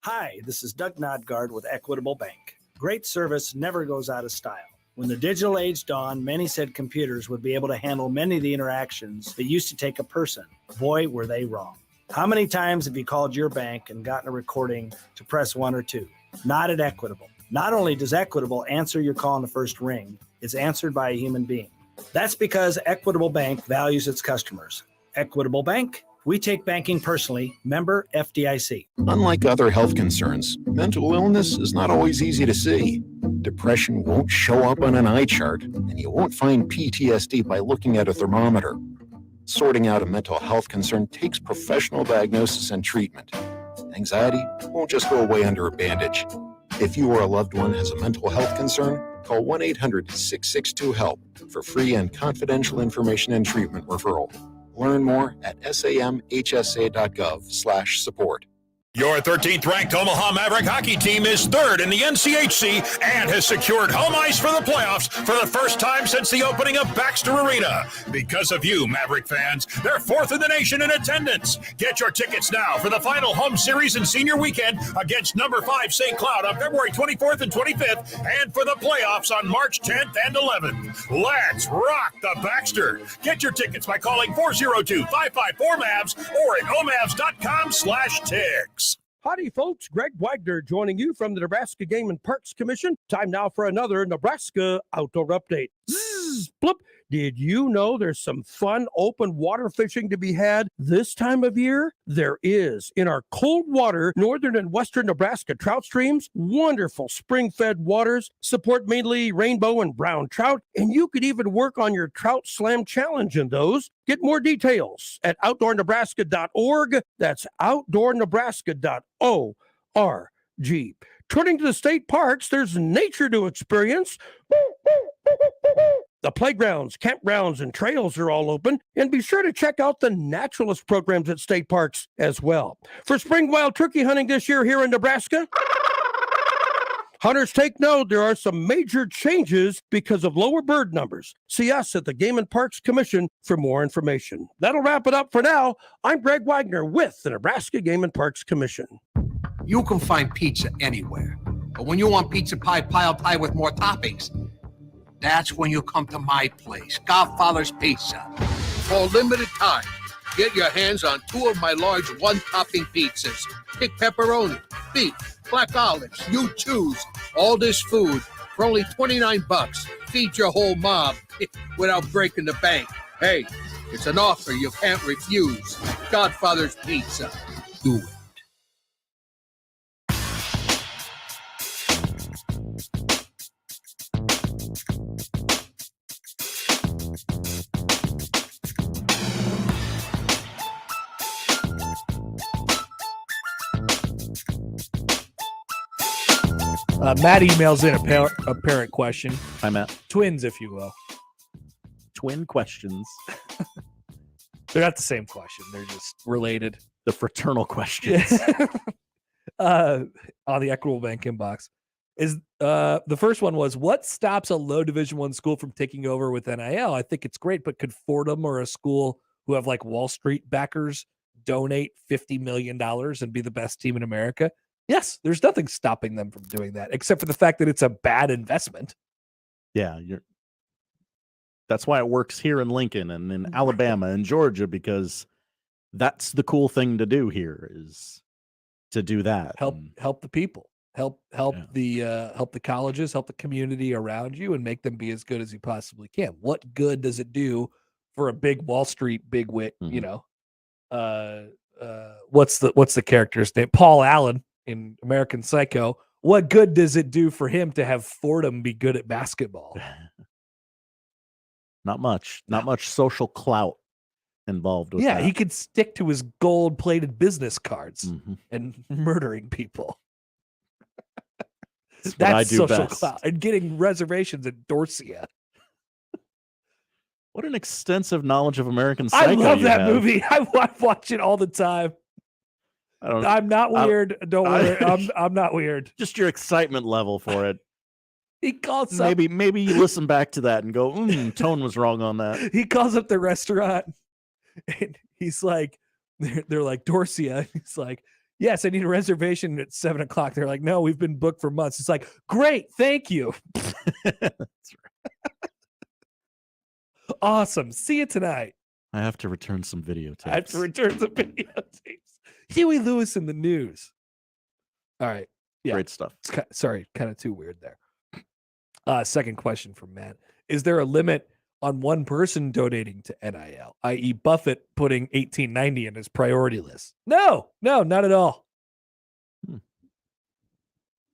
Hi, this is Doug Nodgard with Equitable Bank. Great service never goes out of style. When the digital age dawned, many said computers would be able to handle many of the interactions that used to take a person. Boy, were they wrong. How many times have you called your bank and gotten a recording to press 1 or 2? Not at Equitable. Not only does Equitable answer your call in the first ring, it's answered by a human being. That's because Equitable Bank values its customers. Equitable Bank, we take banking personally. Member FDIC. Unlike other health concerns, mental illness is not always easy to see. Depression won't show up on an eye chart, and you won't find PTSD by looking at a thermometer. Sorting out a mental health concern takes professional diagnosis and treatment. Anxiety won't just go away under a bandage. If you or a loved one has a mental health concern, call 1-800-662-HELP for free and confidential information and treatment referral. Learn more at samhsa.gov/support. Your 13th ranked Omaha Maverick hockey team is third in the NCHC and has secured home ice for the playoffs for the first time since the opening of Baxter Arena. Because of you, Maverick fans, they're fourth in the nation in attendance. Get your tickets now for the final home series and senior weekend against number 5 St. Cloud on February 24th and 25th, and for the playoffs on March 10th and 11th. Let's rock the Baxter. Get your tickets by calling 402-554-MAVS or at omavs.com/tickets. Howdy, folks. Greg Wagner joining you from the Nebraska Game and Parks Commission. Time now for another Nebraska Outdoor Update. Zzz, blip. Did you know there's some fun open water fishing to be had this time of year? There is. In our cold water, northern and western Nebraska trout streams, wonderful spring-fed waters, support mainly rainbow and brown trout, and you could even work on your Trout Slam Challenge in those. Get more details at outdoornebraska.org. That's outdoornebraska.org. Turning to the state parks, there's nature to experience. The playgrounds, campgrounds, and trails are all open, and be sure to check out the naturalist programs at state parks as well. For spring wild turkey hunting this year here in Nebraska, hunters take note, there are some major changes because of lower bird numbers. See us at the Game and Parks Commission for more information. That'll wrap it up for now. I'm Greg Wagner with the Nebraska Game and Parks Commission. You can find pizza anywhere, but when you want pizza pie piled high with more toppings, that's when you come to my place, Godfather's Pizza. For a limited time, Get your hands on 2 of my large one-topping pizzas. Pick pepperoni, beef, black olives. You choose. All this food for only $29. Feed your whole mob without breaking the bank. Hey, it's an offer you can't refuse. Godfather's Pizza. Do it. Matt emails in a parent question. Hi, Matt. Twins, if you will. Twin questions. They're not the same question. They're just related. The fraternal questions. On the Equitable Bank inbox. The first one was, what stops a low Division I school from taking over with NIL? I think it's great, but could Fordham or a school who have like Wall Street backers donate $50 million and be the best team in America? Yes, there's nothing stopping them from doing that, except for the fact that it's a bad investment. Yeah, that's why it works here in Lincoln and in Alabama and Georgia, because that's the cool thing to do here is to do that. Help the people. Help the colleges, help the community around you, and make them be as good as you possibly can. What good does it do for a big Wall Street bigwig? Mm-hmm. What's the character's name? Paul Allen in American Psycho. What good does it do for him to have Fordham be good at basketball? Not much. Not much social clout involved with that. He could stick to his gold-plated business cards and murdering people. That's social clout. And getting reservations at Dorsia. What an extensive knowledge of American Psycho. I love that movie. I watch it all the time. I'm not weird. Don't worry. I'm not weird. Just your excitement level for it. He calls up. Maybe you listen back to that and go, tone was wrong on that. He calls up the restaurant and he's like, they're like, Dorsia. He's like, yes, I need a reservation at 7:00. They're like, no, we've been booked for months. It's like, great, thank you. That's right. Awesome. See you tonight. I have to return some videotapes. Huey Lewis in the news. All right. Yeah. Great stuff. Kind of too weird there. Second question from Matt. Is there a limit on one person donating to NIL, i.e. Buffett putting $18.90 in his priority list? No, not at all.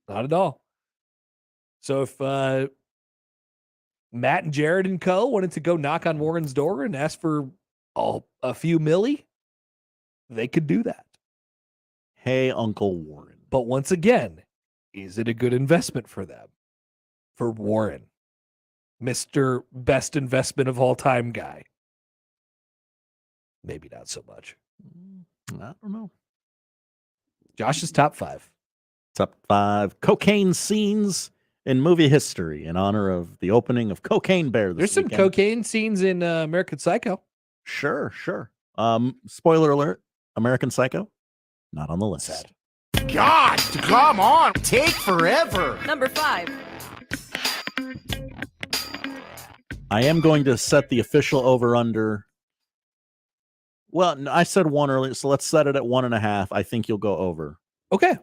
Not at all. So if Matt and Jared and co. wanted to go knock on Warren's door and ask for a few milli, they could do that. Hey, Uncle Warren. But once again, is it a good investment for them? For Warren, Mr. Best Investment of All Time guy. Maybe not so much. I don't know. Josh's top 5. Top 5 cocaine scenes in movie history in honor of the opening of Cocaine Bear There's weekend. Some cocaine scenes in American Psycho. Sure. Spoiler alert, American Psycho, not on the list. Sad. God, come on. Take forever. Number 5. I am going to set the official over-under. Well, I said 1 earlier, so let's set it at 1.5. I think you'll go over. Okay.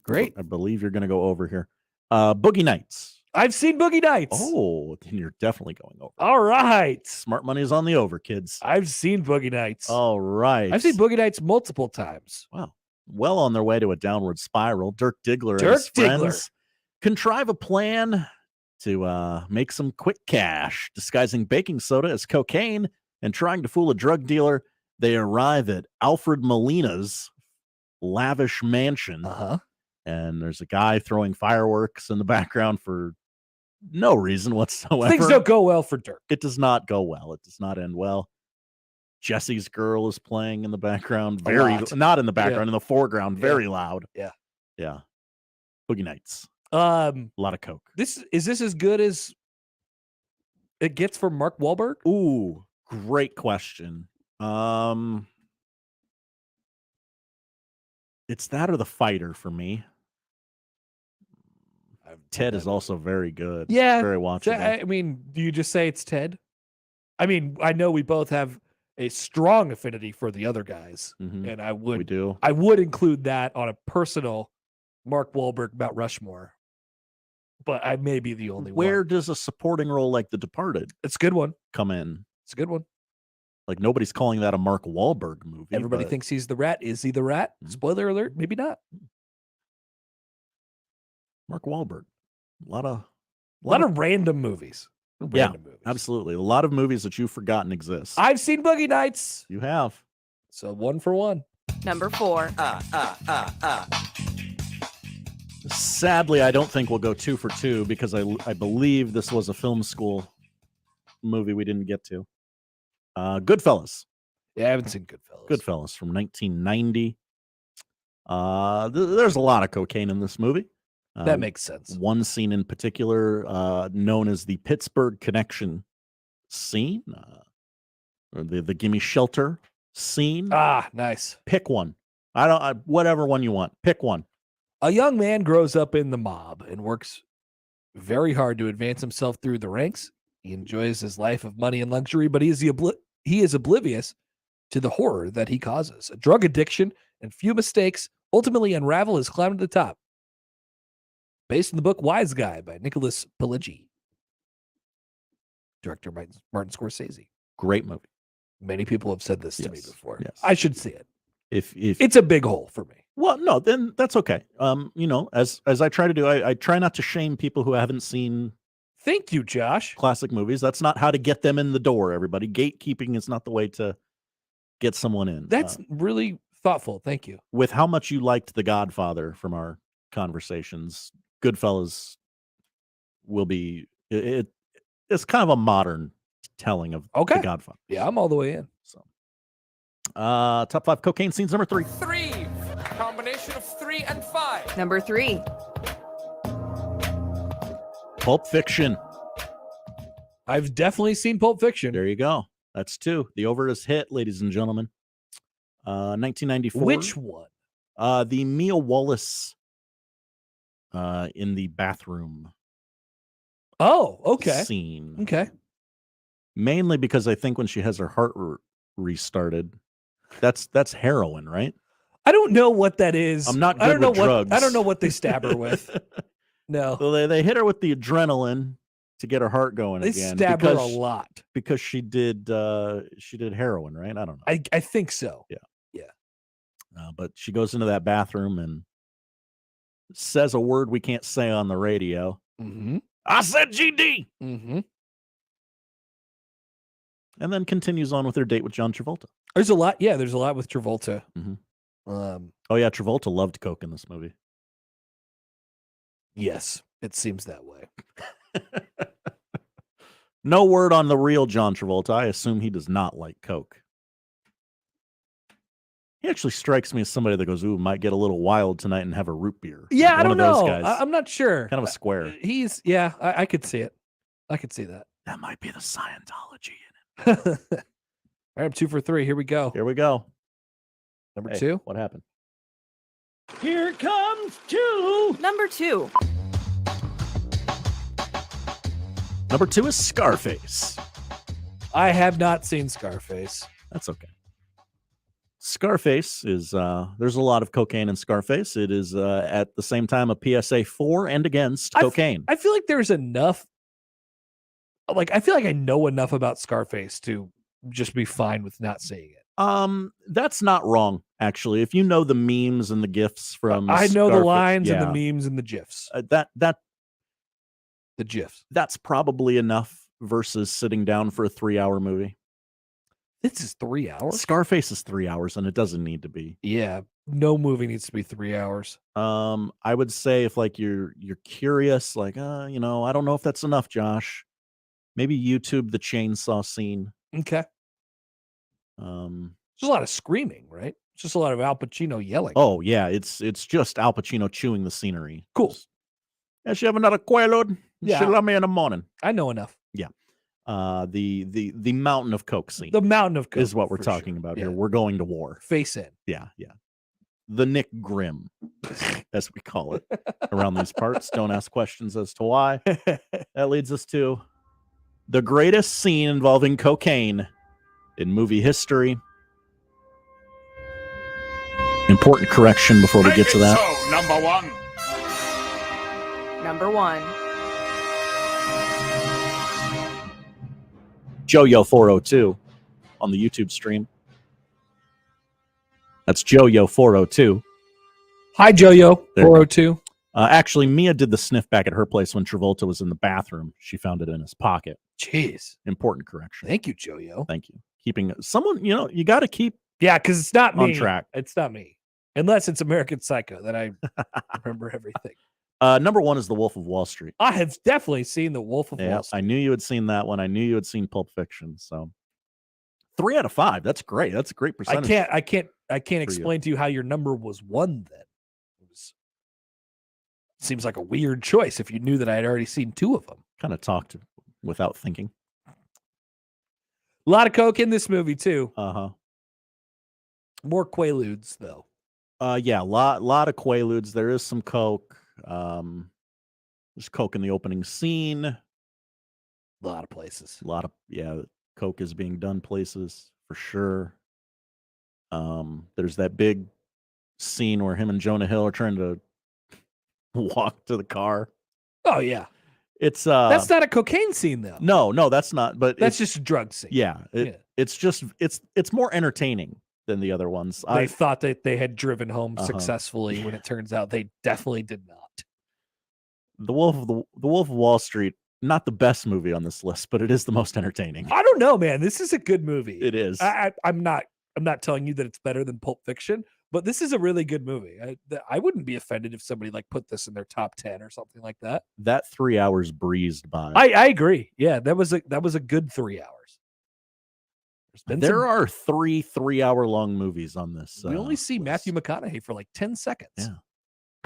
Great. I believe you're going to go over here. Boogie Nights. I've seen Boogie Nights. Oh, then you're definitely going over. All right. Smart money is on the over, kids. I've seen Boogie Nights. All right. I've seen Boogie Nights multiple times. Wow. Well on their way to a downward spiral. Dirk Diggler and his friends contrive a plan to make some quick cash, disguising baking soda as cocaine and trying to fool a drug dealer. They arrive at Alfred Molina's lavish mansion. And there's a guy throwing fireworks in the background for no reason whatsoever. Things don't go well for Dirk. It does not go well. It does not end well. Jesse's Girl is playing in the background. Not in the background, in the foreground, very loud. Yeah. Boogie Nights. A lot of coke. Is this as good as it gets for Mark Wahlberg? Ooh, great question. It's that or The Fighter for me. Ted is also very good. Yeah. Very watchable. I mean, do you just say it's Ted? I mean, I know we both have a strong affinity for the other guys, Mhm. and I We would do. include that on a personal Mark Wahlberg Mount Rushmore. But I may be the only Where one. does a supporting role like The Departed It's a good one. come in? It's a good one. Like nobody's calling that a Mark Wahlberg movie. Everybody but thinks he's the rat. Is he the rat? Spoiler alert, maybe not. Mark Wahlberg. A lot of random movies. yeah, Random movies. absolutely. A lot of movies that you've forgotten exist. I've seen Boogie Nights. You have. So 1 for 1. Number 4. Sadly, I don't think we'll go 2 for 2 because I believe this was a film school movie we didn't get to. Goodfellas. Yeah, I haven't seen Goodfellas. Goodfellas from 1990. There's a lot of cocaine in this movie. That makes sense. One scene in particular, known as the Pittsburgh Connection scene, or the Gimme Shelter scene. Ah, nice. Pick one. Whatever one you want. Pick one. A young man grows up in the mob and works very hard to advance himself through the ranks. He enjoys his life of money and luxury, but he is oblivious to the horror that he causes. A drug addiction and few mistakes ultimately unravel his climb to the top. Based on the book Wise Guy by Nicholas Pileggi. Director Martin Scorsese. Great movie. Many people have said this to me before. Yes. I should see it. If It's a big hole for me. well, no, then that's okay. As I try to do, I try not to shame people who haven't seen Thank you, Josh. classic movies. That's not how to get them in the door, everybody. Gatekeeping is not the way to get someone in. That's really thoughtful. Thank you. With how much you liked The Godfather from our conversations, Goodfellas will be it's kind of a modern telling of The Godfather. Yeah, I'm all the way in. So, top 5 cocaine scenes, number 3. 3. Combination of 3 and 5. Number 3. Pulp Fiction. I've definitely seen Pulp Fiction. There you go. That's 2. The over is hit, ladies and gentlemen. 1994. Which one? The Mia Wallace in the bathroom. Oh, okay. Scene. Okay. Mainly because I think when she has her heart restarted, that's heroin, right? I don't know what that is. I'm not good I don't know with drugs. I don't know what they stab her with. No. So they hit her with the adrenaline to get her heart going They again. stab her a lot. Because she did heroin, right? I don't know. I think so. Yeah. Yeah. But she goes into that bathroom and says a word we can't say on the radio. Mm-hmm. I said GD. Mm-hmm. And then continues on with her date with John Travolta. There's a lot. Yeah, there's a lot with Travolta. Mm-hmm. Oh yeah, Travolta loved coke in this movie. Yes, it seems that way. No word on the real John Travolta. I assume he does not like coke. He actually strikes me as somebody that goes, "Ooh, might get a little wild tonight and have a root beer." Yeah, Like I don't one of those know. guys. I'm not sure. Kind of a square. I could see it. I could see that. That might be the Scientology. All right, I'm 2 for 3. Here we go. Here we go. Number Hey, 2. What happened? Here comes 2. Number 2. Number 2 is Scarface. I have not seen Scarface. That's okay. Scarface is there's a lot of cocaine in Scarface. It is at the same time a PSA for and against cocaine. I feel like there's enough. Like, I feel like I know enough about Scarface to just be fine with not seeing it. That's not wrong, actually. If you know the memes and the gifs from I know the Scarface- lines yeah. and the memes and the gifs. The gifs. That's probably enough versus sitting down for a 3-hour movie. This is 3 hours? Scarface is 3 hours, and it doesn't need to be. Yeah, no movie needs to be 3 hours. I would say if like you're curious, like I don't know if that's enough, Josh. Maybe YouTube the chainsaw scene. Okay. There's a lot of screaming, right? It's just a lot of Al Pacino yelling. Oh yeah, it's just Al Pacino chewing the scenery. Cool. Yes, you have another Quaalude? Yeah. She'll let me in the morning. I know enough. Yeah. The mountain of coke scene. The mountain of coke is what we're for talking sure. about Yeah. here. We're going to war. Face in. Yeah. The Nick Grimm, as we call it around these parts. Don't ask questions as to why. That leads us to the greatest scene involving cocaine in movie history. Important correction before we get to that. So, number one. Number 1. JoYo402 on the YouTube stream. That's JoYo402. Hi, JoYo402. Actually, Mia did the sniff back at her place when Travolta was in the bathroom. She found it in his pocket. Jeez. Important correction. Thank you, JoYo. Thank you. Keeping someone, you got to keep because it's not me. On track. It's not me. Unless it's American Psycho, then I remember everything. Number 1 is The Wolf of Wall Street. I have definitely seen The Wolf of Wall Street. I knew you had seen that one. I knew you had seen Pulp Fiction. So 3 out of 5. That's great. That's a great percentage. I can't explain to you how your number was 1 then. Seems like a weird choice if you knew that I had already seen 2 of them. Kind of talked without thinking. A lot of coke in this movie too. More Quaaludes though. Yeah, a lot of Quaaludes. There is some coke. There's coke in the opening scene. A lot of places. Coke is being done places for sure. There's that big scene where him and Jonah Hill are trying to walk to the car. Oh yeah. It's that's not a cocaine scene though. No, that's not. But that's just a drug scene. Yeah, it's just it's more entertaining than the other ones. They thought that they had driven home successfully when it turns out they definitely did not. The Wolf of Wall Street, not the best movie on this list, but it is the most entertaining. I don't know, man. This is a good movie. It is. I'm not telling you that it's better than Pulp Fiction, but this is a really good movie. I wouldn't be offended if somebody like put this in their top 10 or something like that. That 3 hours breezed by. I agree. Yeah, that was a good 3 hours. There are 3 hour long movies on this. We only see Matthew McConaughey for like 10 seconds. Yeah.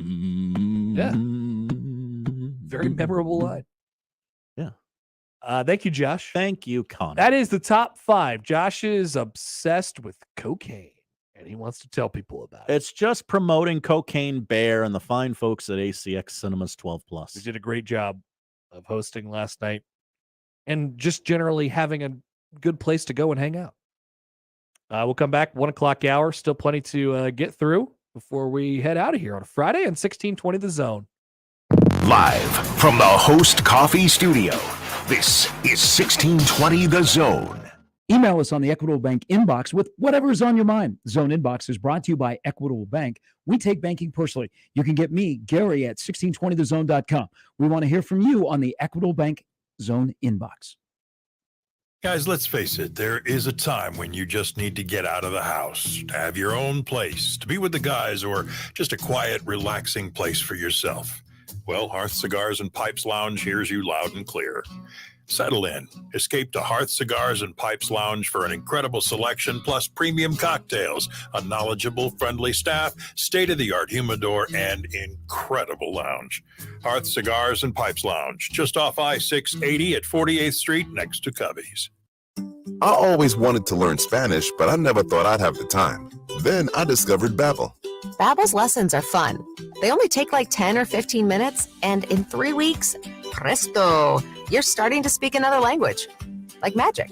Yeah. Very memorable line. Yeah. Thank you, Josh. Thank you, Connor. That is the top 5. Josh is obsessed with cocaine, and he wants to tell people about it. It's just promoting Cocaine Bear and the fine folks at ACX Cinemas 12+. We did a great job of hosting last night and just generally having a good place to go and hang out. We'll come back 1 o'clock hour. Still plenty to get through before we head out of here on a Friday on 1620 The Zone. Live from the Host Coffee Studio, this is 1620 The Zone. Email us on the Equitable Bank inbox with whatever is on your mind. Zone Inbox is brought to you by Equitable Bank. We take banking personally. You can get me, Gary, at 1620thezone.com. We want to hear from you on the Equitable Bank Zone Inbox. Guys, let's face it, there is a time when you just need to get out of the house, to have your own place, to be with the guys, or just a quiet, relaxing place for yourself. Well, Hearth Cigars and Pipes Lounge hears you loud and clear. Settle in. Escape to Hearth Cigars and Pipes Lounge for an incredible selection, plus premium cocktails, a knowledgeable, friendly staff, state-of-the-art humidor, and incredible lounge. Hearth Cigars and Pipes Lounge, just off I-680 at 48th Street, next to Cubby's. I always wanted to learn Spanish, but I never thought I'd have the time. Then I discovered Babbel. Babbel's lessons are fun. They only take like 10 or 15 minutes, and in 3 weeks, presto, you're starting to speak another language. Like magic.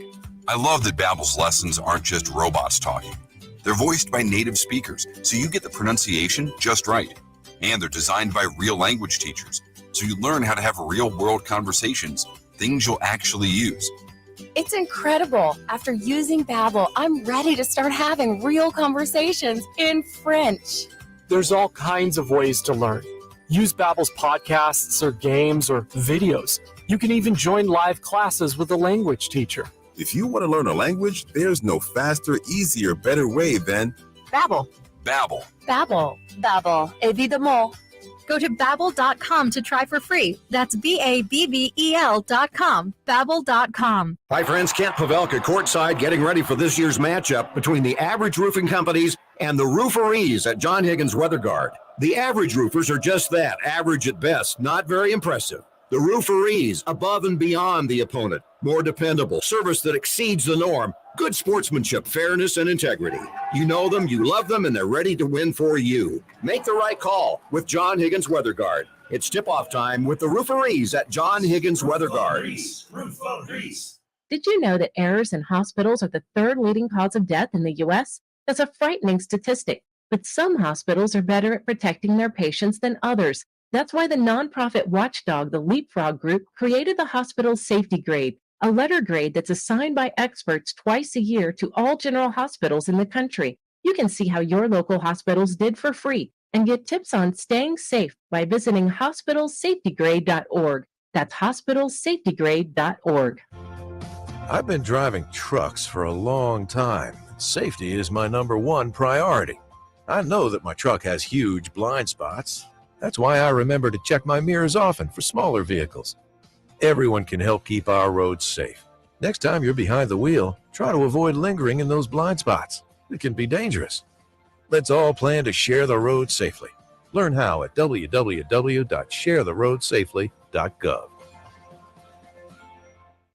I love that Babbel's lessons aren't just robots talking. They're voiced by native speakers, so you get the pronunciation just right. And they're designed by real language teachers, so you learn how to have real-world conversations, things you'll actually use. It's incredible. After using Babbel, I'm ready to start having real conversations in French. There's all kinds of ways to learn. Use Babbel's podcasts or games or videos. You can even join live classes with a language teacher. If you want to learn a language, there's no faster, easier, better way than Babbel. Babbel. Babbel. Babbel. Évidemment. Go to Babbel.com to try for free. That's BABBEL.com. Babbel.com. Hi, friends. Kent Pavelka courtside getting ready for this year's matchup between the Average Roofing Companies and the Rooferees at John Higgins Weather Guard. The average roofers are just that, average at best, not very impressive. The Rooferees, above and beyond the opponent, more dependable, service that exceeds the norm, good sportsmanship, fairness, and integrity. You know them, you love them, and they're ready to win for you. Make the right call with John Higgins Weather Guard. It's tip-off time with the Rooferees at John Higgins Weather Guard. Did you know that errors in hospitals are the third leading cause of death in the U.S.? That's a frightening statistic, but some hospitals are better at protecting their patients than others. That's why the nonprofit watchdog, the Leapfrog Group, created the hospital's safety grade, a letter grade that's assigned by experts twice a year to all general hospitals in the country. You can see how your local hospitals did for free and get tips on staying safe by visiting hospitalsafetygrade.org. That's hospitalsafetygrade.org. I've been driving trucks for a long time. Safety is my number one priority. I know that my truck has huge blind spots. That's why I remember to check my mirrors often for smaller vehicles. Everyone can help keep our roads safe. Next time you're behind the wheel, try to avoid lingering in those blind spots. It can be dangerous. Let's all plan to share the road safely. Learn how at www.sharetheroadsafely.gov.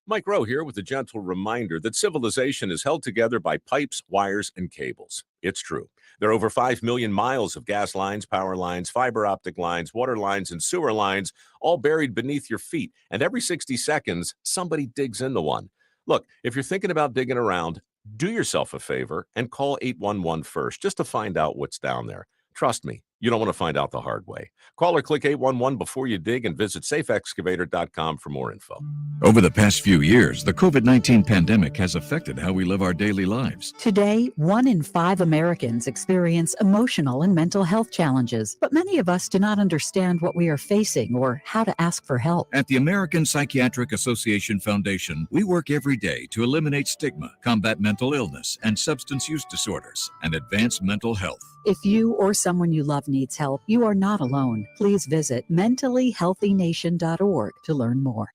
Mike Rowe here with a gentle reminder that civilization is held together by pipes, wires, and cables. It's true. There are over 5 million miles of gas lines, power lines, fiber optic lines, water lines, and sewer lines, all buried beneath your feet. And every 60 seconds, somebody digs into one. Look, if you're thinking about digging around, do yourself a favor and call 811 first just to find out what's down there. Trust me, you don't want to find out the hard way. Call or click 811 before you dig and visit safeexcavator.com for more info. Over the past few years, the COVID-19 pandemic has affected how we live our daily lives. Today, 1 in 5 Americans experience emotional and mental health challenges, but many of us do not understand what we are facing or how to ask for help. At the American Psychiatric Association Foundation, we work every day to eliminate stigma, combat mental illness and substance use disorders, and advance mental health. If you or someone you love needs help, you are not alone. Please visit mentallyhealthynation.org to learn more.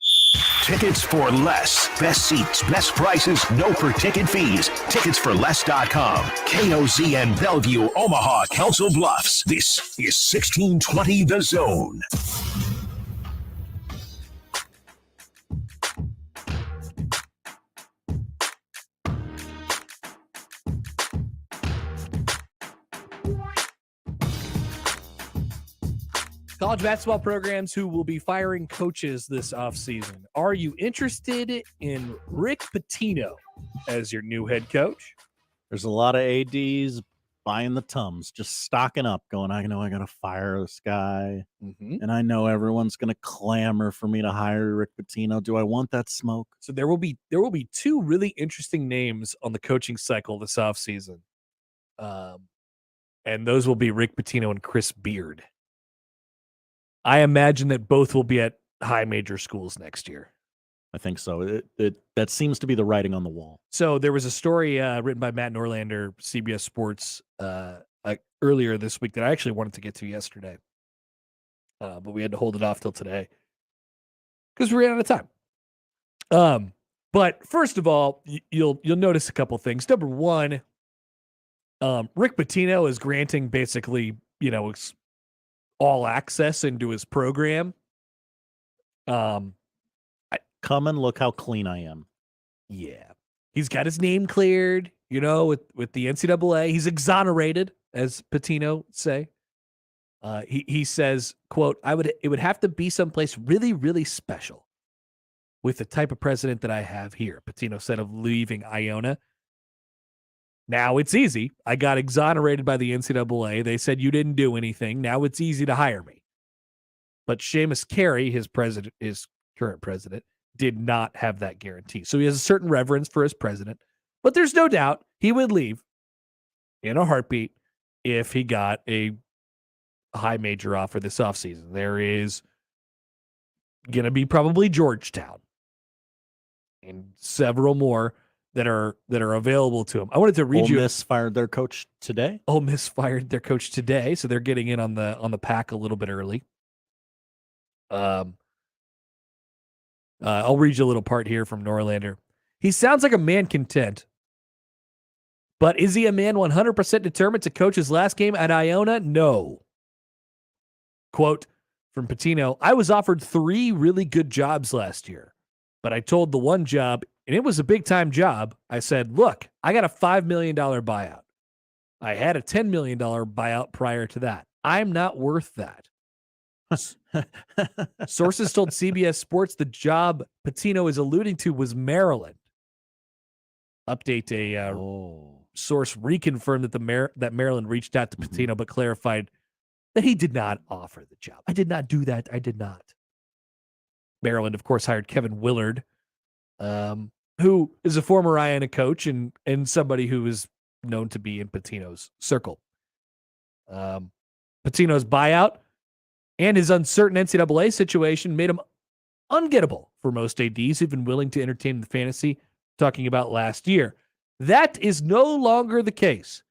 Tickets for less. Best seats, best prices, no per-ticket fees. Ticketsforless.com. KOZN Bellevue, Omaha, Council Bluffs. This is 1620 The Zone. College basketball programs who will be firing coaches this offseason. Are you interested in Rick Pitino as your new head coach? There's a lot of ADs buying the Tums, just stocking up, going, I know I got to fire this guy. And I know everyone's going to clamor for me to hire Rick Pitino. Do I want that smoke? So there will be 2 really interesting names on the coaching cycle this offseason. And those will be Rick Pitino and Chris Beard. I imagine that both will be at high major schools next year. I think so. That seems to be the writing on the wall. So there was a story written by Matt Norlander, CBS Sports, earlier this week that I actually wanted to get to yesterday, but we had to hold it off till today because we ran out of time. But first of all, you'll notice a couple things. Number one, Rick Pitino is granting basically, all access into his program. Come and look how clean I am. Yeah. He's got his name cleared, with the NCAA. He's exonerated, as Pitino say. He says, quote, it would have to be someplace really, really special with the type of president that I have here, Pitino said of leaving Iona. Now it's easy. I got exonerated by the NCAA. They said you didn't do anything. Now it's easy to hire me. But Seamus Carey, his current president, did not have that guarantee. So he has a certain reverence for his president. But there's no doubt he would leave in a heartbeat if he got a high major offer this offseason. There is going to be probably Georgetown and several more that are available to him. I wanted to read you. Ole Miss fired their coach today. Ole Miss fired their coach today, so they're getting in on the pack a little bit early. I'll read you a little part here from Norlander. He sounds like a man content, but is he a man 100% determined to coach his last game at Iona? No. Quote from Pitino, I was offered 3 really good jobs last year, but I told the one job, and it was a big-time job, I said, look, I got a $5 million buyout. I had a $10 million buyout prior to that. I'm not worth that. Sources told CBS Sports the job Pitino is alluding to was Maryland, update. A source reconfirmed that Maryland reached out to Pitino, but clarified that he did not offer the job. I did not do that. I did not. Maryland, of course, hired Kevin Willard, who is a former Iona coach and somebody who is known to be in Pitino's circle. Pitino's buyout and his uncertain NCAA situation made him ungettable for most ADs, even willing to entertain the fantasy talking about last year. That is no longer the case.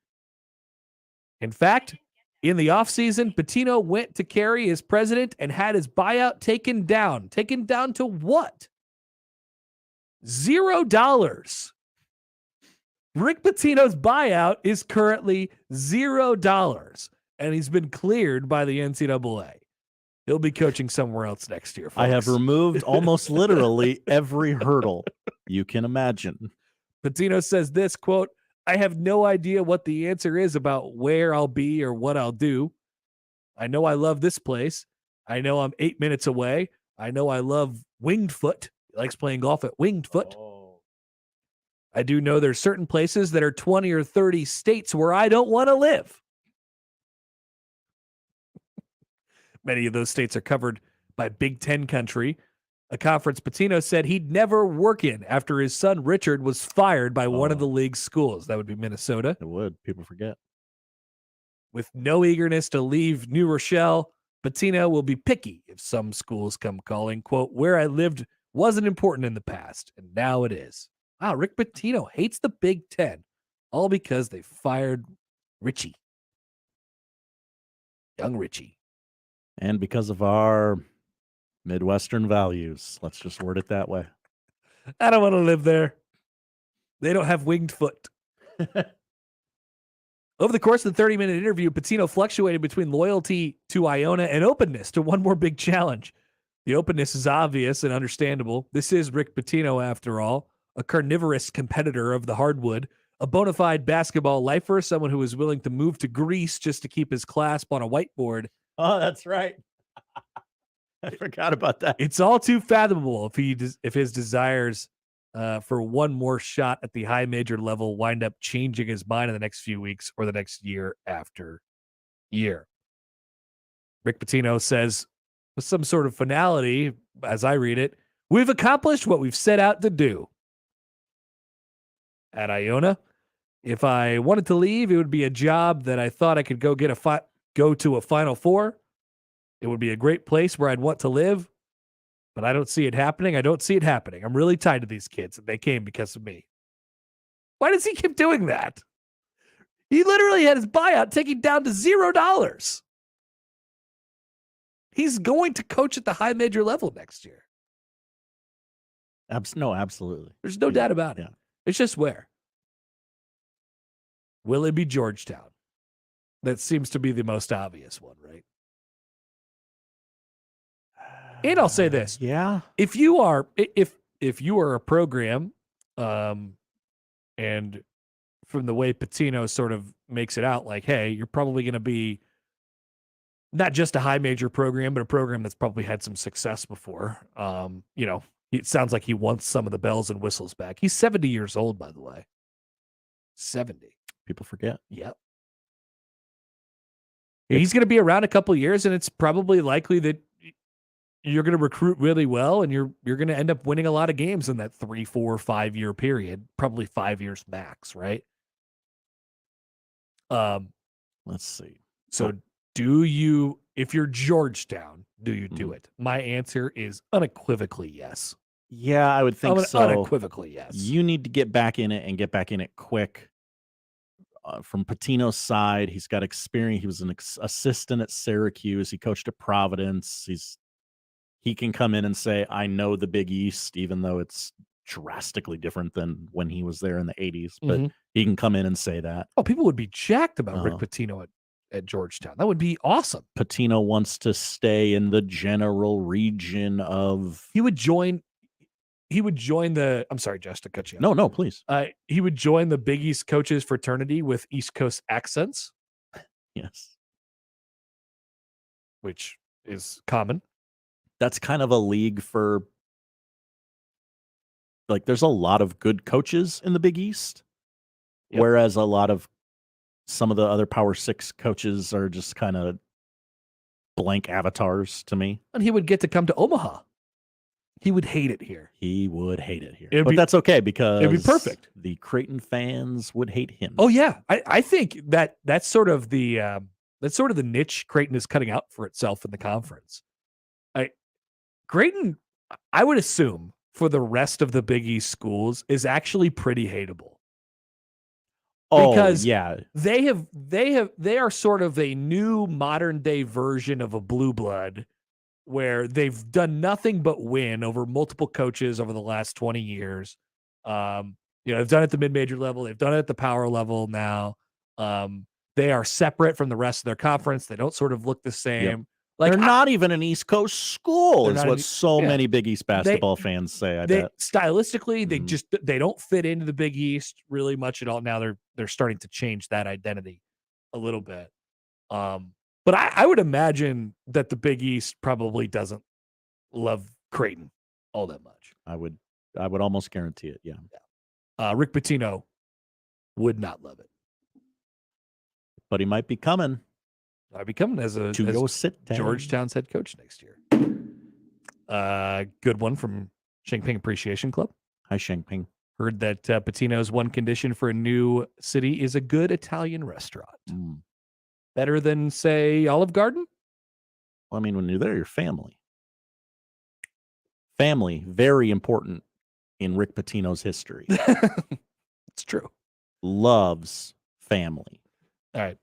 In fact, in the offseason, Pitino went to Carey as president and had his buyout taken down. Taken down to what? $0. Rick Pitino's buyout is currently $0, and he's been cleared by the NCAA. He'll be coaching somewhere else next year, folks. I have removed almost literally every hurdle you can imagine. Pitino says this, quote, I have no idea what the answer is about where I'll be or what I'll do. I know I love this place. I know I'm 8 minutes away. I know I love Winged Foot. He likes playing golf at Winged Foot. I do know there's certain places that are 20 or 30 states where I don't want to live. Many of those states are covered by Big Ten country, a conference Pitino said he'd never work in after his son Richard was fired by one of the league's schools. That would be Minnesota. It would. People forget. With no eagerness to leave New Rochelle, Pitino will be picky if some schools come calling. Quote, where I lived wasn't important in the past, and now it is. Wow, Rick Pitino hates the Big Ten, all because they fired Richie. Young Richie. And because of our Midwestern values. Let's just word it that way. I don't want to live there. They don't have Winged Foot. Over the course of the 30-minute interview, Pitino fluctuated between loyalty to Iona and openness to one more big challenge. The openness is obvious and understandable. This is Rick Pitino, after all, a carnivorous competitor of the hardwood, a bona fide basketball lifer, someone who is willing to move to Greece just to keep his clasp on a whiteboard. Oh, that's right. I forgot about that. It's all too fathomable if his desires for one more shot at the high major level wind up changing his mind in the next few weeks or the next year after year. Rick Pitino says, with some sort of finality, as I read it, we've accomplished what we've set out to do. At Iona, if I wanted to leave, it would be a job that I thought I could go to a Final Four. It would be a great place where I'd want to live, but I don't see it happening. I don't see it happening. I'm really tied to these kids, and they came because of me. Why does he keep doing that? He literally had his buyout taken down to $0. He's going to coach at the high major level next year. No, absolutely. There's no doubt about it. It's just where. Will it be Georgetown? That seems to be the most obvious one, right? And I'll say this. Yeah. If you are a program, and from the way Pitino sort of makes it out, like, hey, you're probably going to be not just a high major program, but a program that's probably had some success before. It sounds like he wants some of the bells and whistles back. He's 70 years old, by the way. 70. People forget. Yep. He's going to be around a couple of years, and it's probably likely that you're going to recruit really well, and you're going to end up winning a lot of games in that 3, 4, 5 year period, probably 5 years max, right? Let's see. So if you're Georgetown, do you do it? My answer is unequivocally yes. Yeah, I would think so. Unequivocally yes. You need to get back in it and get back in it quick. From Pitino's side, he's got experience. He was an assistant at Syracuse. He coached at Providence. He can come in and say, I know the Big East, even though it's drastically different than when he was there in the 80s. But he can come in and say that. Oh, people would be jacked about Rick Pitino at Georgetown. That would be awesome. Pitino wants to stay in the general region of... He would join the... I'm sorry, Josh, to cut you off. No, please. He would join the Big East coaches fraternity with East Coast accents. Yes. Which is common. That's kind of a league for like there's a lot of good coaches in the Big East, Yep. whereas some of the other Power 6 coaches are just kind of blank avatars to me. And he would get to come to Omaha. He would hate it here. He would hate it here. It'd But be- that's okay because it'd be perfect. The Creighton fans would hate him. Oh yeah, I think that's sort of the niche Creighton is cutting out for itself in the conference. Creighton, I would assume for the rest of the Big East schools is actually pretty hateable. Because yeah. they are sort of a new modern day version of a blue blood where they've done nothing but win over multiple coaches over the last 20 years. They've done it at the mid-major level. They've done it at the power level now. They are separate from the rest of their conference. They don't sort of look the same. Yep. Like They're not even an East Coast school, They're is not what an- yeah. many Big East basketball fans say, I bet. Stylistically, Mm-hmm. they don't fit into the Big East really much at all. Now they're starting to change that identity a little bit. But I would imagine that the Big East probably doesn't love Creighton all that much. I would almost guarantee it, yeah. Rick Pitino would not love it. But he might be coming. I'd be coming as go sit down. Georgetown's head coach next year. Good one from Shengping Appreciation Club. Hi, Shengping. Heard that Pitino's one condition for a new city is a good Italian restaurant. Better than, say, Olive Garden? Well, I mean, when you're there, your family. Family, very important in Rick Pitino's history. It's true. Loves family. All right.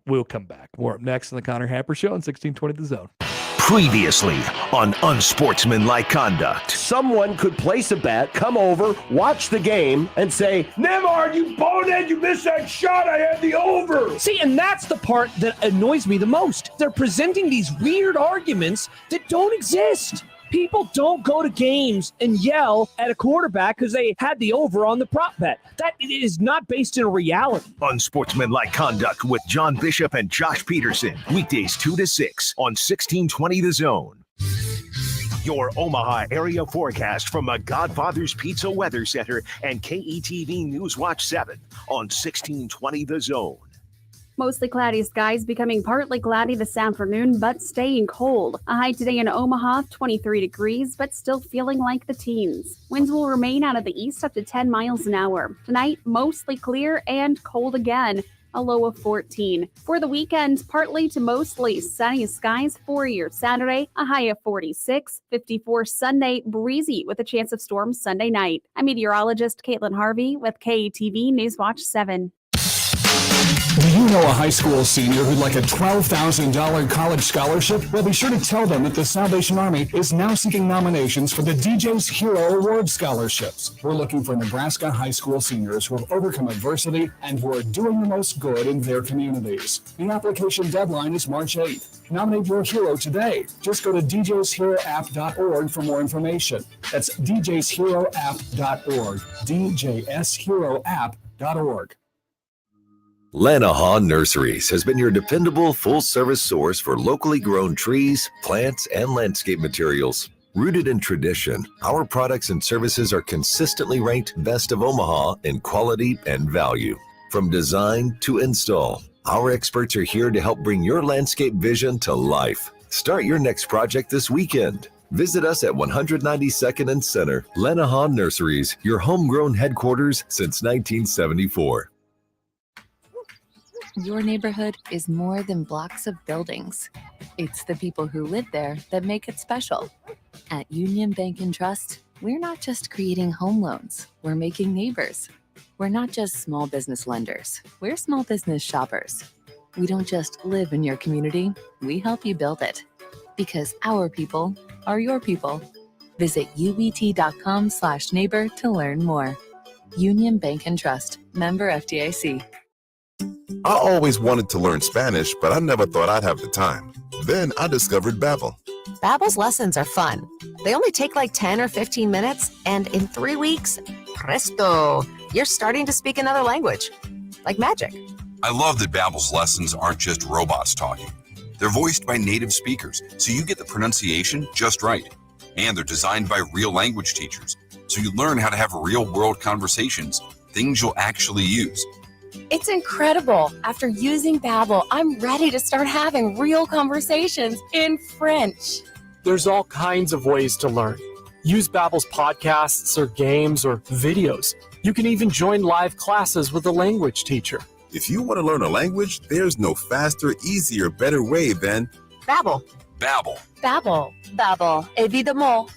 We'll come back. More up next on the Connor Happer Show on 1620 The Zone. Previously on Unsportsmanlike Conduct. Someone could place a bet, come over, watch the game, and say, Nemard, you bonehead, you missed that shot, I had the over. See, and that's the part that annoys me the most. They're presenting these weird arguments that don't exist. People don't go to games and yell at a quarterback because they had the over on the prop bet. That is not based in reality. Unsportsmanlike Conduct with John Bishop and Josh Peterson. Weekdays 2 to 6 on 1620 The Zone. Your Omaha area forecast from the Godfather's Pizza Weather Center and KETV News Watch 7 on 1620 The Zone. Mostly cloudy skies becoming partly cloudy this afternoon, but staying cold. A high today in Omaha, 23 degrees, but still feeling like the teens. Winds will remain out of the east up to 10 miles an hour. Tonight, mostly clear and cold again. A low of 14. For the weekend, partly to mostly sunny skies for your Saturday, a high of 46, 54 Sunday, breezy with a chance of storms Sunday night. I'm meteorologist Caitlin Harvey with KETV News Watch 7. Do you know a high school senior who'd like a $12,000 college scholarship? Well, be sure to tell them that the Salvation Army is now seeking nominations for the DJ's Hero Award scholarships. We're looking for Nebraska high school seniors who have overcome adversity and who are doing the most good in their communities. The application deadline is March 8th. Nominate your hero today. Just go to djsheroapp.org for more information. That's djsheroapp.org. djsheroapp.org. Lanahaw Nurseries has been your dependable full-service source for locally grown trees, plants, and landscape materials. Rooted in tradition, our products and services are consistently ranked best of Omaha in quality and value. From design to install, our experts are here to help bring your landscape vision to life. Start your next project this weekend. Visit us at 192nd and Center. Lanahaw Nurseries, your homegrown headquarters since 1974. Your neighborhood is more than blocks of buildings. It's the people who live there that make it special. At Union Bank and Trust, we're not just creating home loans, we're making neighbors. We're not just small business lenders, we're small business shoppers. We don't just live in your community, we help you build it. Because our people are your people. Visit ubt.com/neighbor to learn more. Union Bank and Trust, member FDIC. I always wanted to learn Spanish, but I never thought I'd have the time. Then I discovered Babbel. Babbel's lessons are fun. They only take like 10 or 15 minutes, and in 3 weeks, presto, you're starting to speak another language. Like magic. I love that Babbel's lessons aren't just robots talking. They're voiced by native speakers, so you get the pronunciation just right. And they're designed by real language teachers, so you learn how to have real-world conversations, things you'll actually use. It's incredible. After using Babbel, I'm ready to start having real conversations in French. There's all kinds of ways to learn. Use Babbel's podcasts or games or videos. You can even join live classes with a language teacher. If you want to learn a language, there's no faster, easier, better way than Babbel. Babbel. Babbel. Babbel. Évidemment.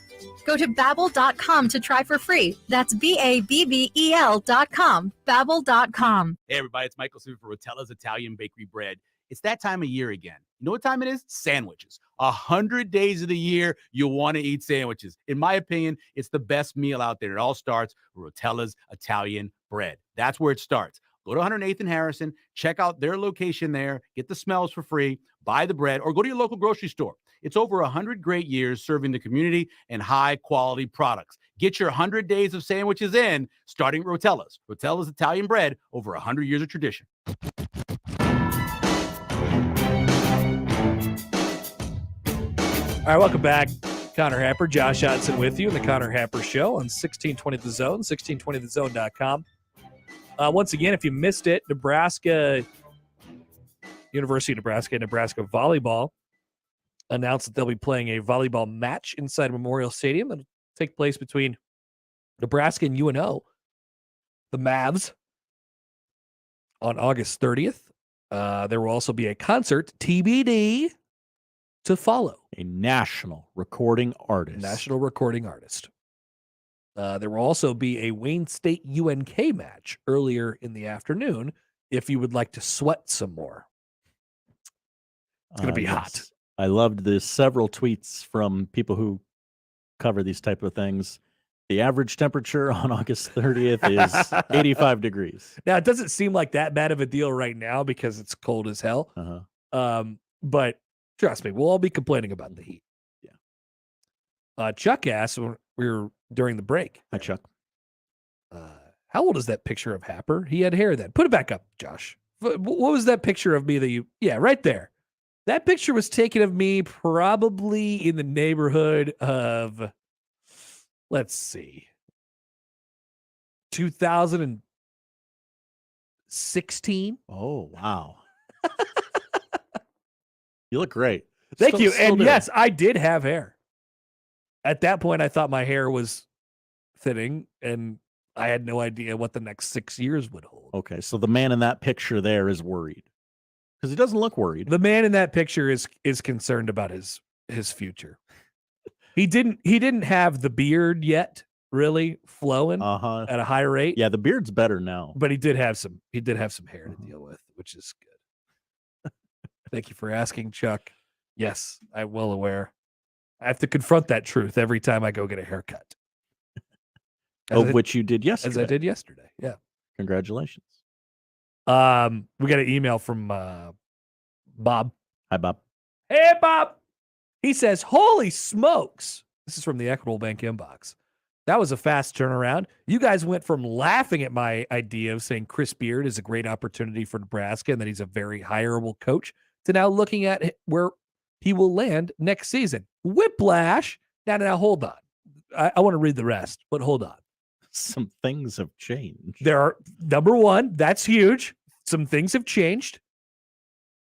Go to Babbel.com to try for free. That's BABBEL.com. Babbel.com. Hey, everybody, it's Michael Super for Rotella's Italian Bakery Bread. It's that time of year again. You know what time it is? Sandwiches. 100 days of the year, you'll want to eat sandwiches. In my opinion, it's the best meal out there. It all starts with Rotella's Italian Bread. That's where it starts. Go to 108th and Harrison, check out their location there, get the smells for free, buy the bread, or go to your local grocery store. It's over 100 great years serving the community and high-quality products. Get your 100 days of sandwiches in, starting at Rotella's. Rotella's Italian Bread, over 100 years of tradition. All right, welcome back. Connor Happer, Josh Hodson with you in the Connor Happer Show on 1620 The Zone, 1620thezone.com. Once again, if you missed it, University of Nebraska volleyball announced that they'll be playing a volleyball match inside Memorial Stadium that'll take place between Nebraska and UNO, the Mavs, on August 30th. There will also be a concert, TBD, to follow. A national recording artist. There will also be a Wayne State UNK match earlier in the afternoon if you would like to sweat some more. It's going to be hot. I loved the several tweets from people who cover these type of things. The average temperature on August 30th is 85 degrees. Now, it doesn't seem like that bad of a deal right now because it's cold as hell. But trust me, we'll all be complaining about the heat. Yeah. Chuck asked when we were during the break. Hi, Chuck. How old is that picture of Happer? He had hair then. Put it back up, Josh. What was that picture of me that you... Yeah, right there. That picture was taken of me probably in the neighborhood of, let's see, 2016. Oh, wow. You look great. Thank you. And do. yes, I did have hair. At that point, I thought my hair was thinning, and I had no idea what the next 6 years would hold. Okay, so the man in that picture there is worried. Because he doesn't look worried. The man in that picture is concerned about his future. He didn't have the beard yet, really flowing at a high rate. Yeah, the beard's better now. But he did have some hair to deal with, which is good. Thank you for asking, Chuck. Yes, I'm well aware. I have to confront that truth every time I go get a haircut. Which you did yesterday. As I did yesterday. Yeah. Congratulations. We got an email from Bob. Hi, Bob. Hey, Bob. He says, holy smokes. This is from the Equitable Bank inbox. That was a fast turnaround. You guys went from laughing at my idea of saying Chris Beard is a great opportunity for Nebraska and that he's a very hireable coach to now looking at where he will land next season. Whiplash. Now, hold on. I want to read the rest, but hold on. Some things have changed. There are, number one, that's huge. Some things have changed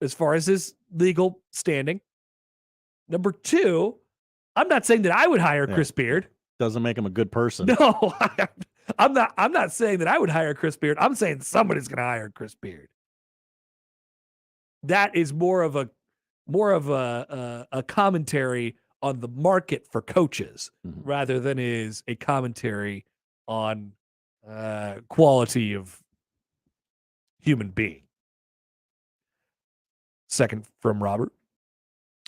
as far as his legal standing. Number two, I'm not saying that I would hire Chris Beard. Doesn't make him a good person. No, I'm not saying that I would hire Chris Beard. I'm saying somebody's going to hire Chris Beard. That is more of a commentary on the market for coaches rather than is a commentary on quality of human being. Second from Robert.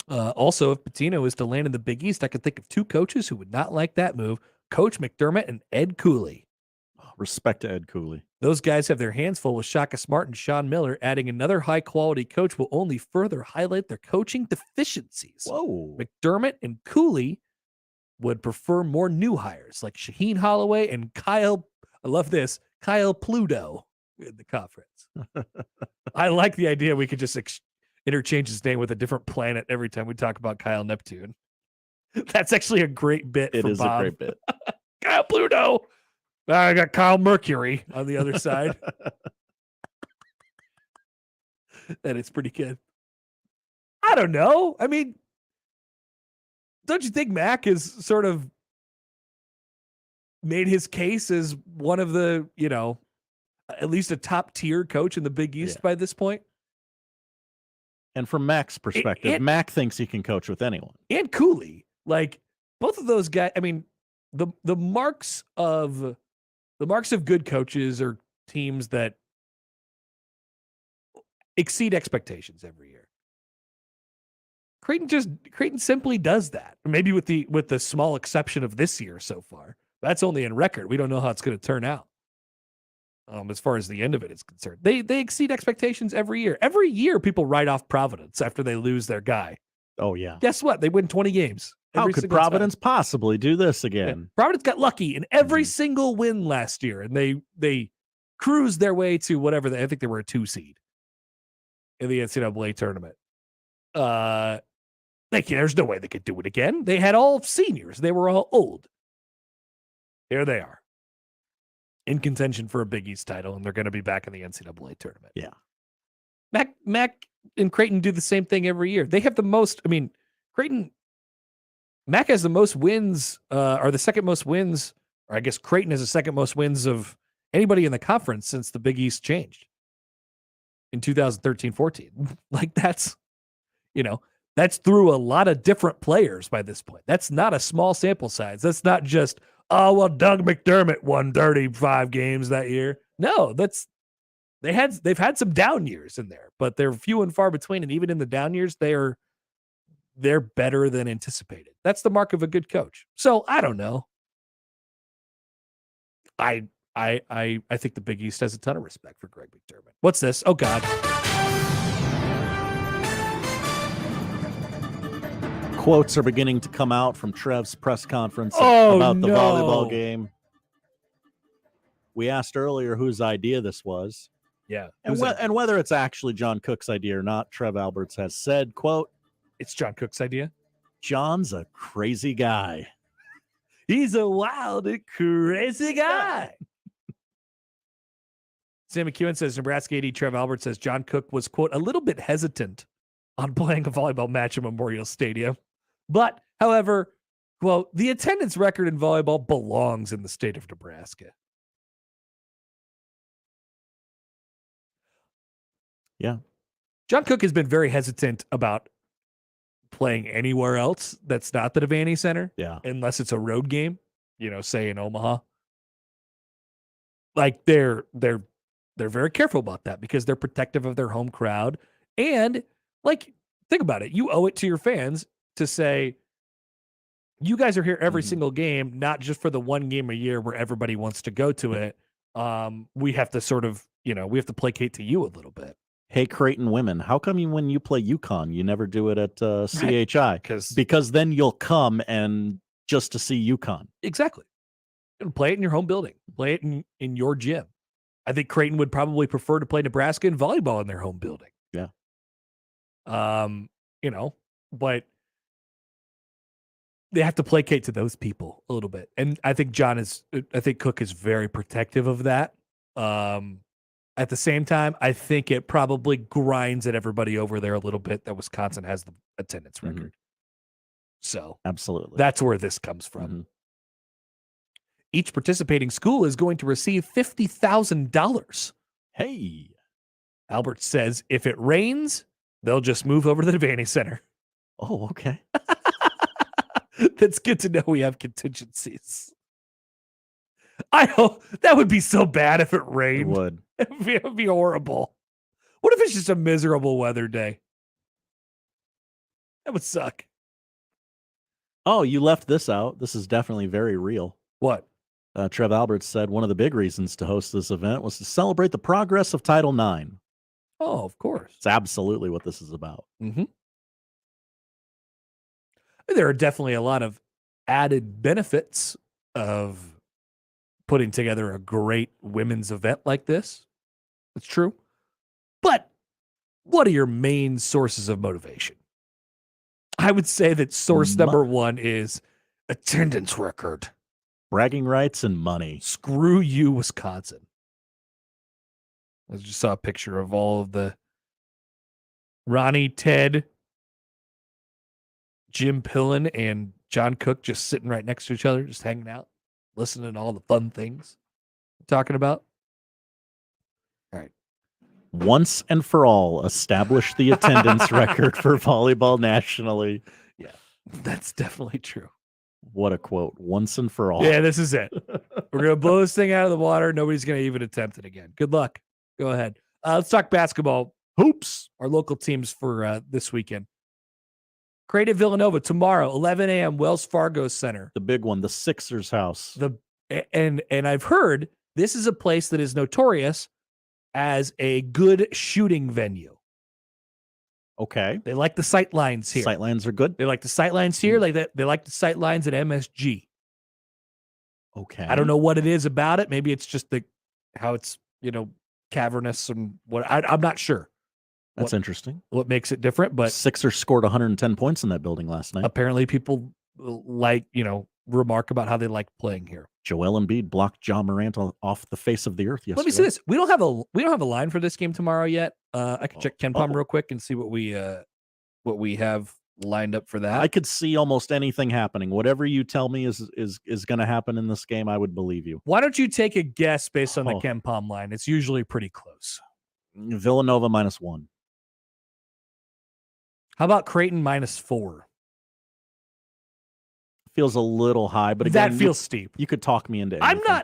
Also, if Pitino is to land in the Big East, I could think of two coaches who would not like that move. Coach McDermott and Ed Cooley. Respect to Ed Cooley. Those guys have their hands full with Shaka Smart and Sean Miller. Adding another high-quality coach will only further highlight their coaching deficiencies. Whoa. McDermott and Cooley would prefer more new hires like Shaheen Holloway and Kyle, I love this, Kyle Pluto in the conference. I like the idea we could just interchange his name with a different planet every time we talk about Kyle Neptune. That's actually a great bit. It for is Bob. a great bit. Kyle Pluto. I got Kyle Mercury on the other side. And it's pretty good. I don't know. I mean, don't you think Mac has sort of made his case as one of the, at least a top tier coach in the Big East by this point? And from Mac's perspective, Mac thinks he can coach with anyone. And Cooley, like both of those guys. I mean, the marks of good coaches are teams that exceed expectations every year. Creighton simply does that. Maybe with the small exception of this year so far. That's only in record. We don't know how it's going to turn out. As far as the end of it is concerned, they exceed expectations every year. Every year, people write off Providence after they lose their guy. Oh yeah. Guess what? They win 20 games. How could Providence possibly do this again? Yeah. Providence got lucky in every single win last year, and they cruised their way to whatever. I think they were a 2 seed in the NCAA tournament. There's no way they could do it again. They had all seniors. They were all old. Here they are, in contention for a Big East title, and they're going to be back in the NCAA tournament. Yeah. Mac and Creighton do the same thing every year. They have the most. I mean, Mac has the most wins, or the second most wins, or I guess Creighton has the second most wins of anybody in the conference since the Big East changed in 2013-14. Like that's through a lot of different players by this point. That's not a small sample size. That's not just, oh, well, Doug McDermott won 35 games that year. No, they've had some down years in there, but they're few and far between. And even in the down years, they're better than anticipated. That's the mark of a good coach. So I don't know. I think the Big East has a ton of respect for Greg McDermott. What's this? Oh God. Quotes are beginning to come out from Trev's press conference about the volleyball game. We asked earlier whose idea this was. Yeah. And whether it's actually John Cook's idea or not, Trev Alberts has said, quote, it's John Cook's idea. John's a crazy guy. He's a wild and crazy guy. Sam McEwen says, Nebraska AD Trev Alberts says John Cook was, quote, a little bit hesitant on playing a volleyball match at Memorial Stadium. But, however, quote, the attendance record in volleyball belongs in the state of Nebraska. Yeah. John Cook has been very hesitant about playing anywhere else that's not the Devaney Center. Yeah. Unless it's a road game, say in Omaha. Like they're very careful about that because they're protective of their home crowd. And like, think about it. You owe it to your fans to say, you guys are here every single game, not just for the one game a year where everybody wants to go to it. We have to sort of, we have to placate to you a little bit. Hey, Creighton women, how come when you play UConn, you never do it at CHI? Because then you'll come and just to see UConn. Exactly. And play it in your home building. Play it in your gym. I think Creighton would probably prefer to play Nebraska in volleyball in their home building. Yeah. But they have to placate to those people a little bit. And I think Cook is very protective of that. At the same time, I think it probably grinds at everybody over there a little bit that Wisconsin has the attendance record. So absolutely, that's where this comes from. Each participating school is going to receive $50,000. Hey, Albert says if it rains, they'll just move over to the Devaney Center. Oh, okay. That's good to know we have contingencies. I hope that would be so bad if it rained. It would. It would be horrible. What if it's just a miserable weather day? That would suck. Oh, you left this out. This is definitely very real. What? Trev Alberts said one of the big reasons to host this event was to celebrate the progress of Title IX. Oh, of course. It's absolutely what this is about. Mm-hmm. There are definitely a lot of added benefits of putting together a great women's event like this. It's true. But what are your main sources of motivation? I would say that source number one is attendance record. Bragging rights and money. Screw you, Wisconsin. I just saw a picture of all of the Ronnie, Ted, Jim Pillen, and John Cook just sitting right next to each other, just hanging out, listening to all the fun things we're talking about. All right. Once and for all, establish the attendance record for volleyball nationally. Yeah, that's definitely true. What a quote. Once and for all. Yeah, this is it. We're going to blow this thing out of the water. Nobody's going to even attempt it again. Good luck. Go ahead. Let's talk basketball. Hoops, our local teams for this weekend. Creighton Villanova tomorrow, 11 a.m., Wells Fargo Center. The big one, the Sixers house. And I've heard this is a place that is notorious as a good shooting venue. Okay. They like the sight lines here. Sight lines are good. They like the sight lines here. Like that. They like the sight lines at MSG. Okay. I don't know what it is about it. Maybe it's just how it's, cavernous and what. I'm not sure. That's interesting. What makes it different, but Sixers scored 110 points in that building last night. Apparently people remark about how they like playing here. Joel Embiid blocked John Morant off the face of the earth yesterday. Let me see this. We don't have a line for this game tomorrow yet. I can check KenPom real quick and see what we have lined up for that. I could see almost anything happening. Whatever you tell me is going to happen in this game, I would believe you. Why don't you take a guess based on the KenPom line? It's usually pretty close. Villanova -1. How about Creighton -4? Feels a little high, but again, that feels steep. You could talk me into anything.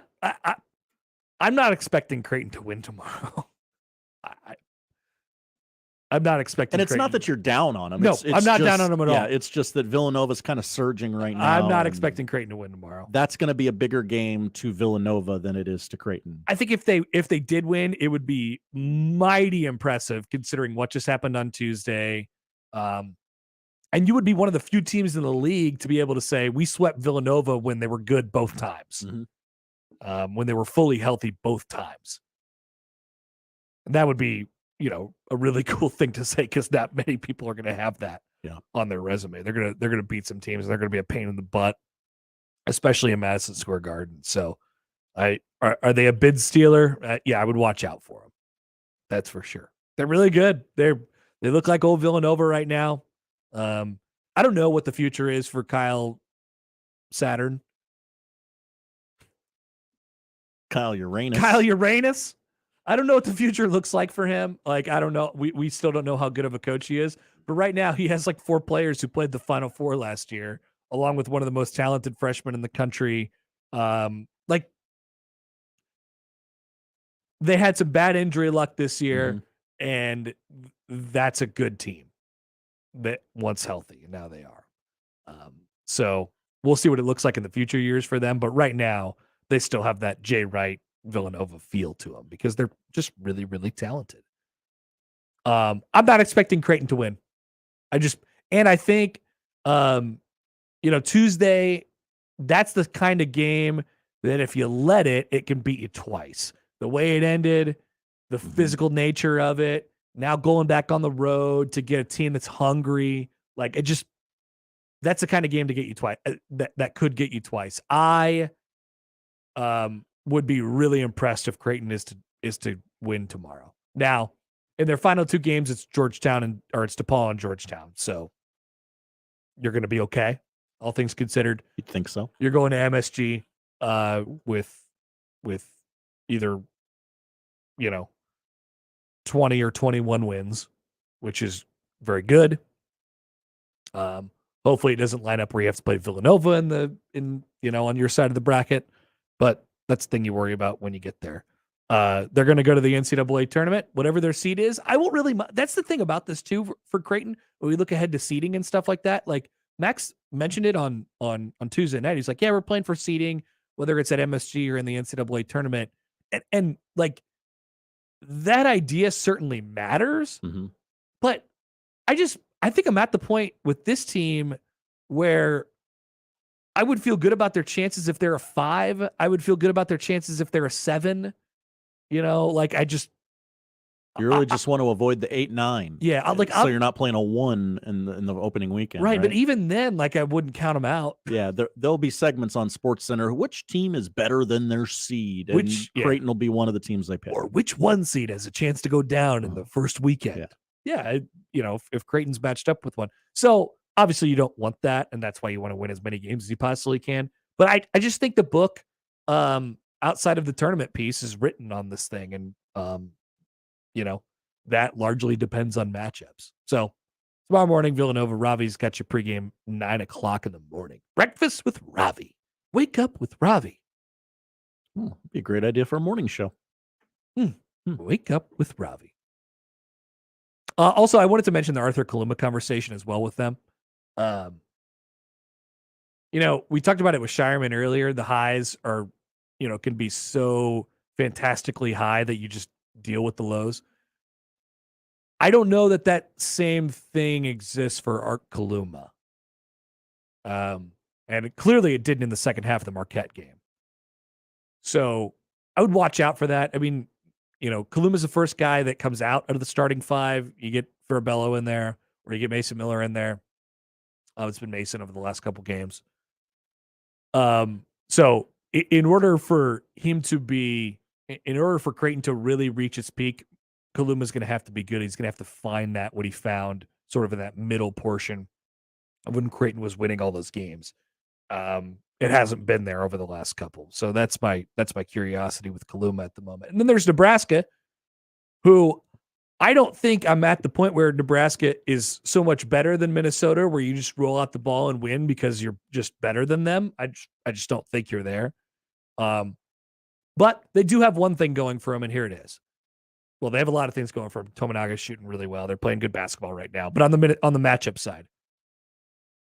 I'm not expecting Creighton to win tomorrow. I'm not expecting. And it's Creighton not that you're down on them. No, it's I'm not just, down on them at all. Yeah, it's just that Villanova's kind of surging right now. I'm not expecting Creighton to win tomorrow. That's going to be a bigger game to Villanova than it is to Creighton. I think if they did win, it would be mighty impressive considering what just happened on Tuesday. And you would be one of the few teams in the league to be able to say we swept Villanova when they were good both times, when they were fully healthy both times. And that would be, a really cool thing to say because not many people are going to have that on their resume. They're gonna beat some teams and they're gonna be a pain in the butt, especially in Madison Square Garden. So, are they a bid stealer? Yeah, I would watch out for them. That's for sure. They're really good. They look like old Villanova right now. I don't know what the future is for Kyle Saturn. Kyle Uranus. I don't know what the future looks like for him. Like, I don't know. We still don't know how good of a coach he is. But right now, he has like 4 players who played the Final Four last year, along with one of the most talented freshmen in the country. Like, they had some bad injury luck this year, and that's a good team that once healthy, and now they are. So we'll see what it looks like in the future years for them. But right now, they still have that Jay Wright Villanova feel to them because they're just really, really talented. I'm not expecting Creighton to win. I think, Tuesday, that's the kind of game that if you let it, it can beat you twice. The way it ended, the physical nature of it, now going back on the road to get a team that's hungry, that's the kind of game to get you twice. That could get you twice. I would be really impressed if Creighton is to win tomorrow. Now, in their final 2 games, it's it's DePaul and Georgetown. So you're going to be okay, all things considered. You'd think so. You're going to MSG with either 20 or 21 wins, which is very good. Hopefully it doesn't line up where you have to play Villanova on your side of the bracket, but that's the thing you worry about when you get there. They're going to go to the NCAA tournament, whatever their seed is. I won't really. That's the thing about this too for Creighton. When we look ahead to seeding and stuff like that, like Max mentioned it on Tuesday night. He's like, yeah, we're playing for seeding, whether it's at MSG or in the NCAA tournament, and like that idea certainly matters. But I think I'm at the point with this team where I would feel good about their chances if they're a 5. I would feel good about their chances if they're a 7. You really just want to avoid the 8-9. Yeah, so you're not playing a 1 in the opening weekend. right. But even then, like I wouldn't count them out. Yeah, there'll be segments on SportsCenter. Which team is better than their seed? And Creighton will be one of the teams they pick. Or which one seed has a chance to go down in the first weekend? Yeah, if Creighton's matched up with one. So obviously you don't want that, and that's why you want to win as many games as you possibly can. But I just think the book, outside of the tournament piece, is written on this thing, and that largely depends on matchups. So tomorrow morning, Villanova, Ravi's got your pregame 9:00 in the morning. Breakfast with Ravi. Wake up with Ravi. Be a great idea for a morning show. Wake up with Ravi. Also, I wanted to mention the Arthur Kaluma conversation as well with them. We talked about it with Shireman earlier. The highs are, can be so fantastically high that you just deal with the lows. I don't know that same thing exists for Art Kaluma. And clearly it didn't in the second half of the Marquette game. So I would watch out for that. I mean, Kaluma's the first guy that comes out of the starting five. You get Farabello in there, or you get Mason Miller in there. It's been Mason over the last couple games. So in order for Creighton to really reach its peak, Kaluma's going to have to be good. He's going to have to find what he found sort of in that middle portion of when Creighton was winning all those games. It hasn't been there over the last couple. So that's my curiosity with Kaluma at the moment. And then there's Nebraska, who I don't think I'm at the point where Nebraska is so much better than Minnesota, where you just roll out the ball and win because you're just better than them. I just don't think you're there. But they do have one thing going for them, and here it is. Well, they have a lot of things going for them. Tominaga's shooting really well. They're playing good basketball right now. But on the matchup side,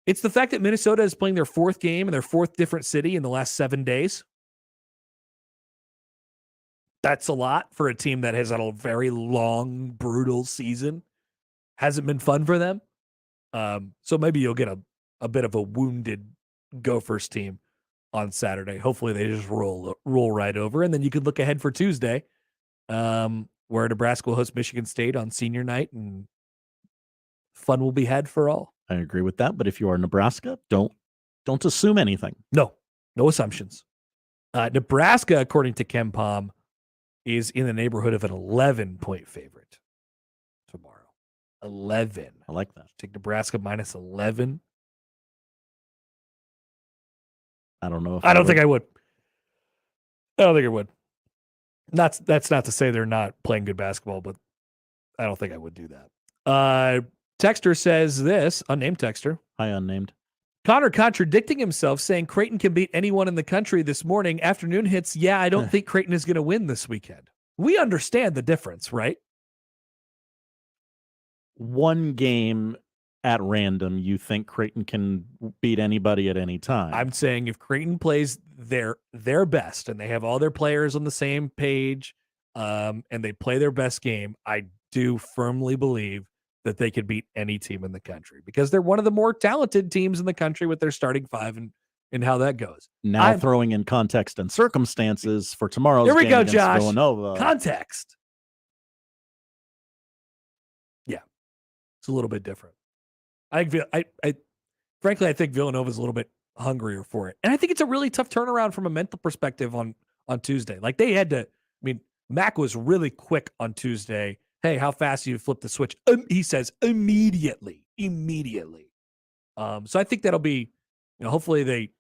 it's the fact that Minnesota is playing their fourth game in their fourth different city in the last 7 days. That's a lot for a team that has had a very long, brutal season. Hasn't been fun for them. So maybe you'll get a bit of a wounded Gophers team on Saturday. Hopefully they just roll right over. And then you could look ahead for Tuesday, where Nebraska will host Michigan State on senior night, and fun will be had for all. I agree with that. But if you are Nebraska, don't assume anything. No assumptions. Nebraska, according to KenPom, is in the neighborhood of an 11-point favorite tomorrow. 11. I like that. Take Nebraska minus 11. I don't know if I don't think I would. I don't think I would. That's not to say they're not playing good basketball, but I don't think I would do that. Texter says this, unnamed texter. Hi, unnamed. Connor contradicting himself, saying Creighton can beat anyone in the country this morning. Afternoon hits, I don't think Creighton is going to win this weekend. We understand the difference, right? One game at random, you think Creighton can beat anybody at any time. I'm saying if Creighton plays their best and they have all their players on the same page, and they play their best game, I do firmly believe that they could beat any team in the country, because they're one of the more talented teams in the country with their starting five and how that goes. Now throwing in context and circumstances for tomorrow's Here we game go, against Josh. Villanova. Context. Yeah. It's a little bit different. Frankly, I think Villanova is a little bit hungrier for it. And I think it's a really tough turnaround from a mental perspective on Tuesday. Like they had to, Mac was really quick on Tuesday. Hey, how fast do you flip the switch? He says immediately. So I think that'll be, hopefully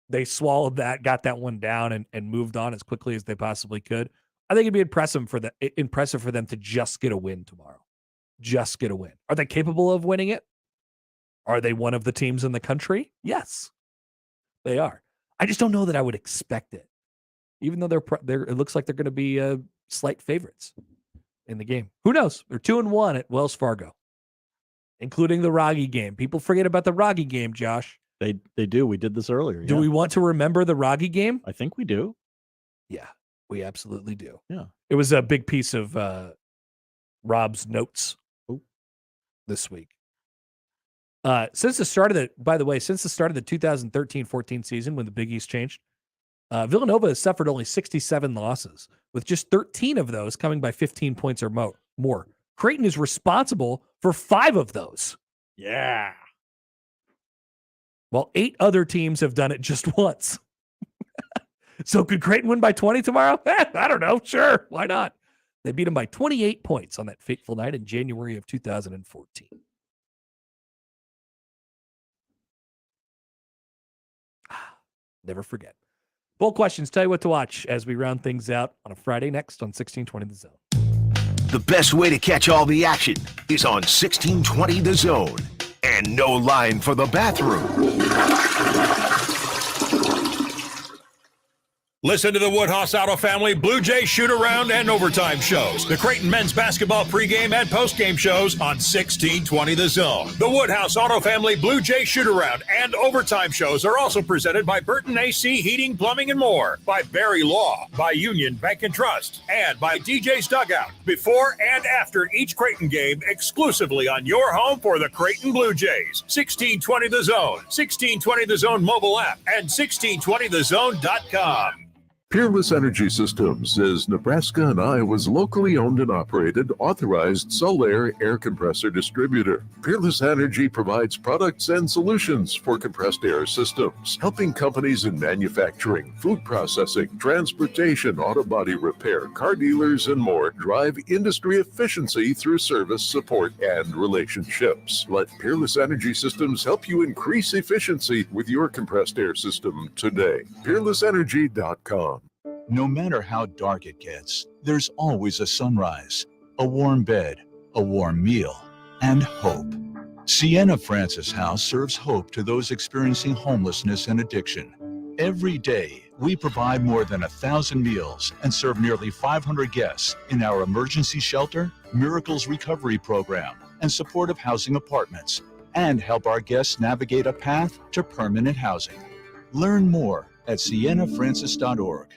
they swallowed that, got that one down and moved on as quickly as they possibly could. I think it'd be impressive for them to just get a win tomorrow. Just get a win. Are they capable of winning it? Are they one of the teams in the country? Yes, they are. I just don't know that I would expect it, even though they're. It looks like they're going to be slight favorites in the game. Who knows? They're 2-1 at Wells Fargo, including the Rogge game. People forget about the Rogge game, Josh. They do. We did this earlier. Do we want to remember the Rogge game? I think we do. Yeah, we absolutely do. Yeah. It was a big piece of Rob's notes this week. Since the start of the 2013-14 season, when the Big East changed, Villanova has suffered only 67 losses, with just 13 of those coming by 15 points or more. more. Creighton is responsible for 5 of those. Yeah. While 8 other teams have done it just once. So could Creighton win by 20 tomorrow? I don't know. Sure. Why not? They beat them by 28 points on that fateful night in January of 2014. Never forget. Bowl questions. Tell you what to watch as we round things out on a Friday next on 1620 The Zone. The best way to catch all the action is on 1620 The Zone. And no line for the bathroom. Listen to the Woodhouse Auto Family Blue Jay shoot-around and overtime shows. The Creighton men's basketball pregame and postgame shows on 1620 The Zone. The Woodhouse Auto Family Blue Jay shoot-around and overtime shows are also presented by Burton AC Heating, Plumbing, and more, by Barry Law, by Union Bank and Trust, and by DJ's Dugout. Before and after each Creighton game, exclusively on your home for the Creighton Blue Jays. 1620 The Zone, 1620 The Zone mobile app, and 1620thezone.com. Peerless Energy Systems is Nebraska and Iowa's locally owned and operated authorized Solaire air compressor distributor. Peerless Energy provides products and solutions for compressed air systems, helping companies in manufacturing, food processing, transportation, auto body repair, car dealers, and more drive industry efficiency through service, support, and relationships. Let Peerless Energy Systems help you increase efficiency with your compressed air system today. PeerlessEnergy.com. No matter how dark it gets, there's always a sunrise, a warm bed, a warm meal, and hope. Sienna Francis House serves hope to those experiencing homelessness and addiction. Every day, we provide more than 1,000 meals and serve nearly 500 guests in our emergency shelter, Miracles Recovery Program, and supportive housing apartments, and help our guests navigate a path to permanent housing. Learn more at siennafrancis.org.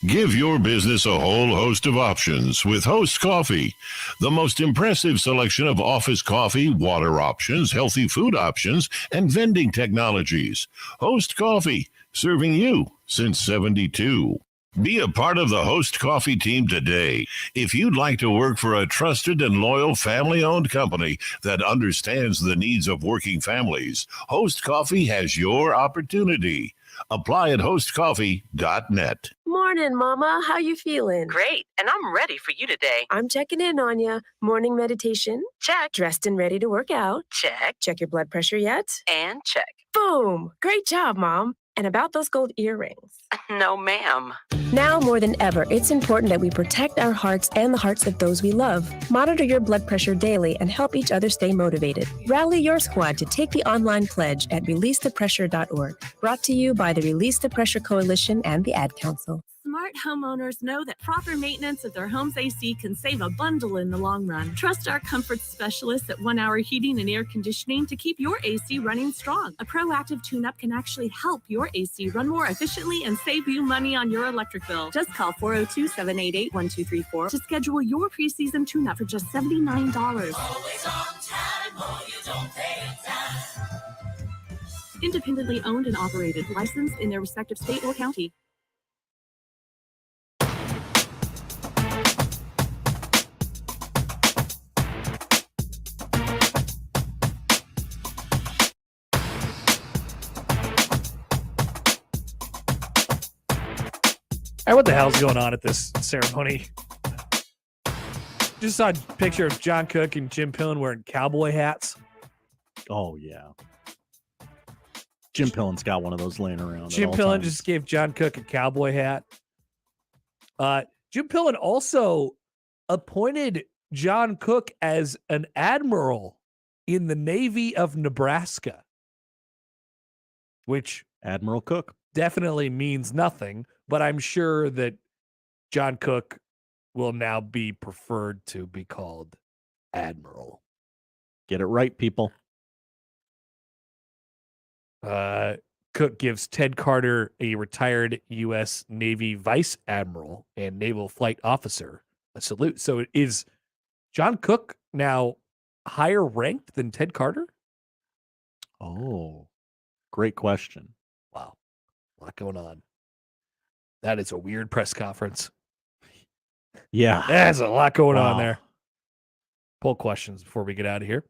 Give your business a whole host of options with Host Coffee. The most impressive selection of office coffee, water options, healthy food options, and vending technologies. Host Coffee, serving you since '72. Be a part of the Host Coffee team today. If you'd like to work for a trusted and loyal family-owned company that understands the needs of working families, Host Coffee has your opportunity. Apply at hostcoffee.net. Morning, Mama. How you feeling? Great, and I'm ready for you today. I'm checking in on you. Morning meditation? Check. Dressed and ready to work out? Check. Check your blood pressure yet? And check. Boom! Great job, Mom. And about those gold earrings? No, ma'am. Now more than ever, it's important that we protect our hearts and the hearts of those we love. Monitor your blood pressure daily and help each other stay motivated. Rally your squad to take the online pledge at releasethepressure.org. Brought to you by the Release the Pressure Coalition and the Ad Council. Smart homeowners know that proper maintenance of their home's AC can save a bundle in the long run. Trust our comfort specialists at 1 Hour Heating and Air Conditioning to keep your AC running strong. A proactive tune-up can actually help your AC run more efficiently and save you money on your electric bill. Just call 402-788-1234 to schedule your preseason tune-up for just $79. Always on time, or you don't pay time. Independently owned and operated, licensed in their respective state or county. All right, what the hell's going on at this ceremony? Just saw a picture of John Cook and Jim Pillen wearing cowboy hats. Oh, yeah. Jim Pillen's got one of those laying around. Jim Pillen just gave John Cook a cowboy hat. Jim Pillen also appointed John Cook as an admiral in the Navy of Nebraska, which Admiral Cook definitely means nothing, but I'm sure that John Cook will now be preferred to be called Admiral. Get it right, people. Cook gives Ted Carter, a retired U.S. Navy Vice Admiral and Naval Flight Officer, a salute. So is John Cook now higher ranked than Ted Carter? Oh, great question. Wow. A lot going on. That is a weird press conference. Yeah. There's a lot going on Wow. there. Poll questions before we get out of here.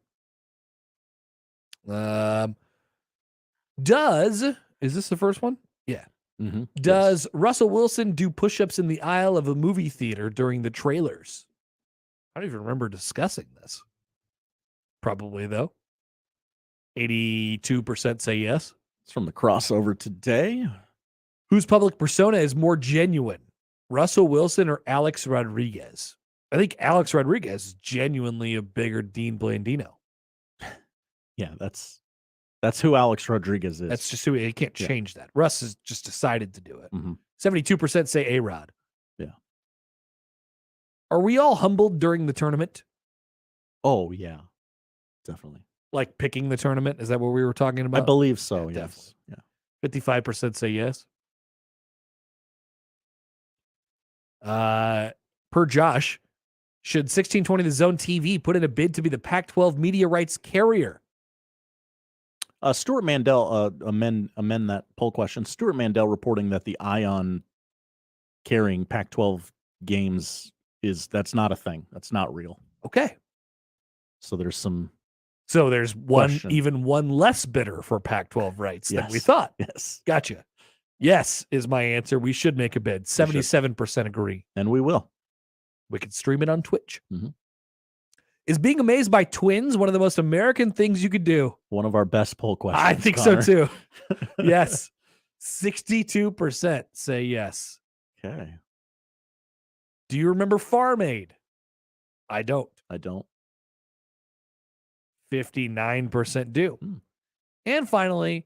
Is this the first one? Yeah. Mm-hmm. Does Russell Wilson do push-ups in the aisle of a movie theater during the trailers? I don't even remember discussing this. Probably, though. 82% say yes. It's from the crossover today. Whose public persona is more genuine, Russell Wilson or Alex Rodriguez? I think Alex Rodriguez is genuinely a bigger Dean Blandino. Yeah, that's who Alex Rodriguez is. That's just who he can't change that. Russ has just decided to do it. Mm-hmm. 72% say A-Rod. Yeah. Are we all humbled during the tournament? Oh, yeah. Definitely. Like picking the tournament? Is that what we were talking about? I believe so, Yeah, yes. definitely. 55% say yes. Per Josh, should 1620 The Zone TV put in a bid to be the Pac-12 media rights carrier? Stuart Mandel, amend that poll question. Stuart Mandel reporting that the Ion carrying Pac-12 games that's not a thing. That's not real. Okay. So there's some. So there's question. even one less bidder for Pac-12 rights than we Yes. thought. Yes. Gotcha. Yes is my answer. We should make a bid. 77% agree. And we will. We can stream it on Twitch. Mm-hmm. Is being amazed by twins one of the most American things you could do? One of our best poll questions. I think Connor. so too. Yes. 62% say yes. Okay. Do you remember Farm Aid? I don't. 59% do. And finally,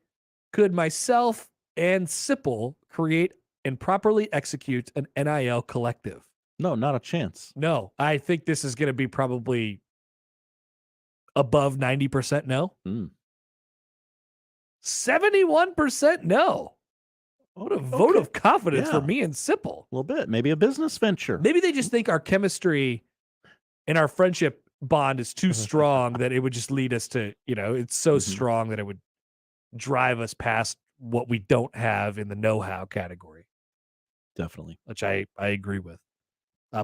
could myself and Sipple create and properly execute an NIL collective? No, not a chance. No, I think this is going to be probably above 90% no. 71% no. What a vote of confidence for me and Sipple. A little bit. Maybe a business venture. Maybe they just think our chemistry and our friendship bond is too strong that it would just lead us to, it's so strong that it would drive us past what we don't have in the know-how category. Definitely. Which I agree with.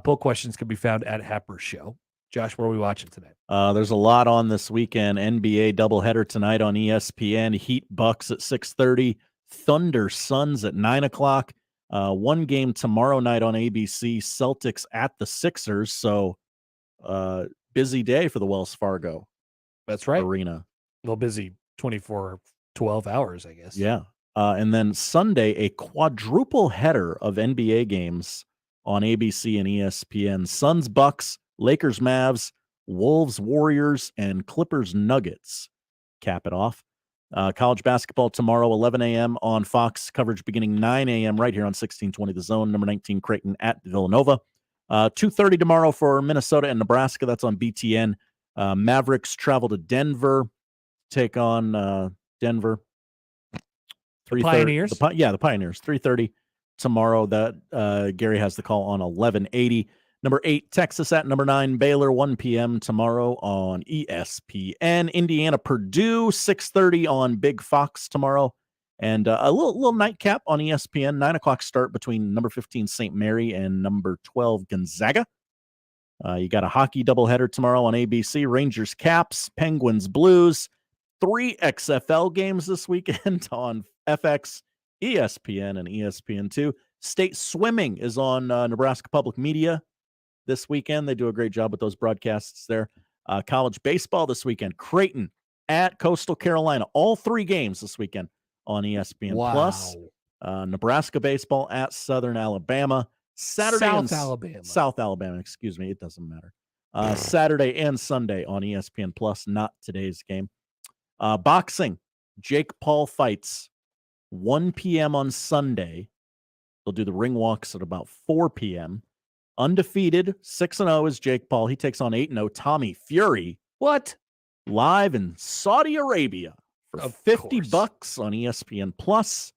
Poll questions can be found at Happer Show. Josh, what are we watching today? There's a lot on this weekend. NBA doubleheader tonight on ESPN. Heat Bucks at 6:30. Thunder Suns at 9 o'clock. One game tomorrow night on ABC. Celtics at the Sixers. So busy day for the Wells Fargo. That's right. Arena. Well, busy 12 hours, I guess. Yeah. And then Sunday, a quadruple header of NBA games on ABC and ESPN. Suns, Bucks, Lakers, Mavs, Wolves, Warriors, and Clippers, Nuggets. Cap it off. College basketball tomorrow, 11 a.m. on Fox. Coverage beginning 9 a.m. right here on 1620 The Zone. Number 19, Creighton at Villanova. 2:30 tomorrow for Minnesota and Nebraska. That's on BTN. Mavericks travel to Denver, take on Denver. The Pioneers? The Pioneers. 3:30 tomorrow. That Gary has the call on 1180. Number 8, Texas at number 9, Baylor, 1 p.m. tomorrow on ESPN. Indiana, Purdue, 6:30 on Big Fox tomorrow. And a little nightcap on ESPN, 9 o'clock start between number 15, St. Mary, and number 12, Gonzaga. You got a hockey doubleheader tomorrow on ABC, Rangers, Caps, Penguins, Blues. 3 XFL games this weekend on FX, ESPN, and ESPN2. State swimming is on Nebraska Public Media this weekend. They do a great job with those broadcasts there. College baseball this weekend. Creighton at Coastal Carolina. All 3 games this weekend on ESPN Plus. Nebraska baseball at Southern Alabama. South Alabama, excuse me. It doesn't matter. Saturday and Sunday on ESPN Plus, not today's game. Boxing. Jake Paul fights 1 p.m. on Sunday. They'll do the ring walks at about 4 p.m. Undefeated, 6-0 is Jake Paul. He takes on 8-0 Tommy Fury. What? Live in Saudi Arabia for $50 on ESPN Plus.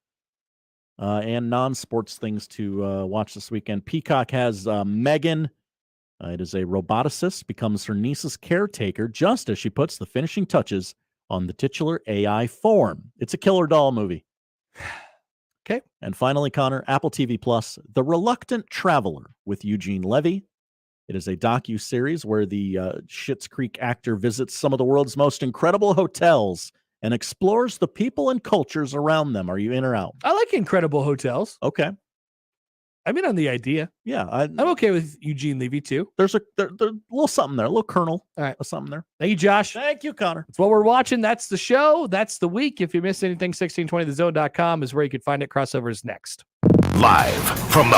And non-sports things to watch this weekend. Peacock has Megan. It is a roboticist, becomes her niece's caretaker just as she puts the finishing touches on the titular AI form. It's a killer doll movie. Okay. And finally, Connor, Apple TV Plus, The Reluctant Traveler with Eugene Levy. It is a docu-series where the Schitt's Creek actor visits some of the world's most incredible hotels and explores the people and cultures around them. Are you in or out? I like incredible hotels. Okay. I'm in on the idea. Yeah. I'm okay with Eugene Levy too. There's a little something there, a little kernel. All right. Something there. Thank you, Josh. Thank you, Connor. That's what we're watching. That's the show. That's the week. If you missed anything, 1620thezone.com is where you can find it. Crossovers next. Live from the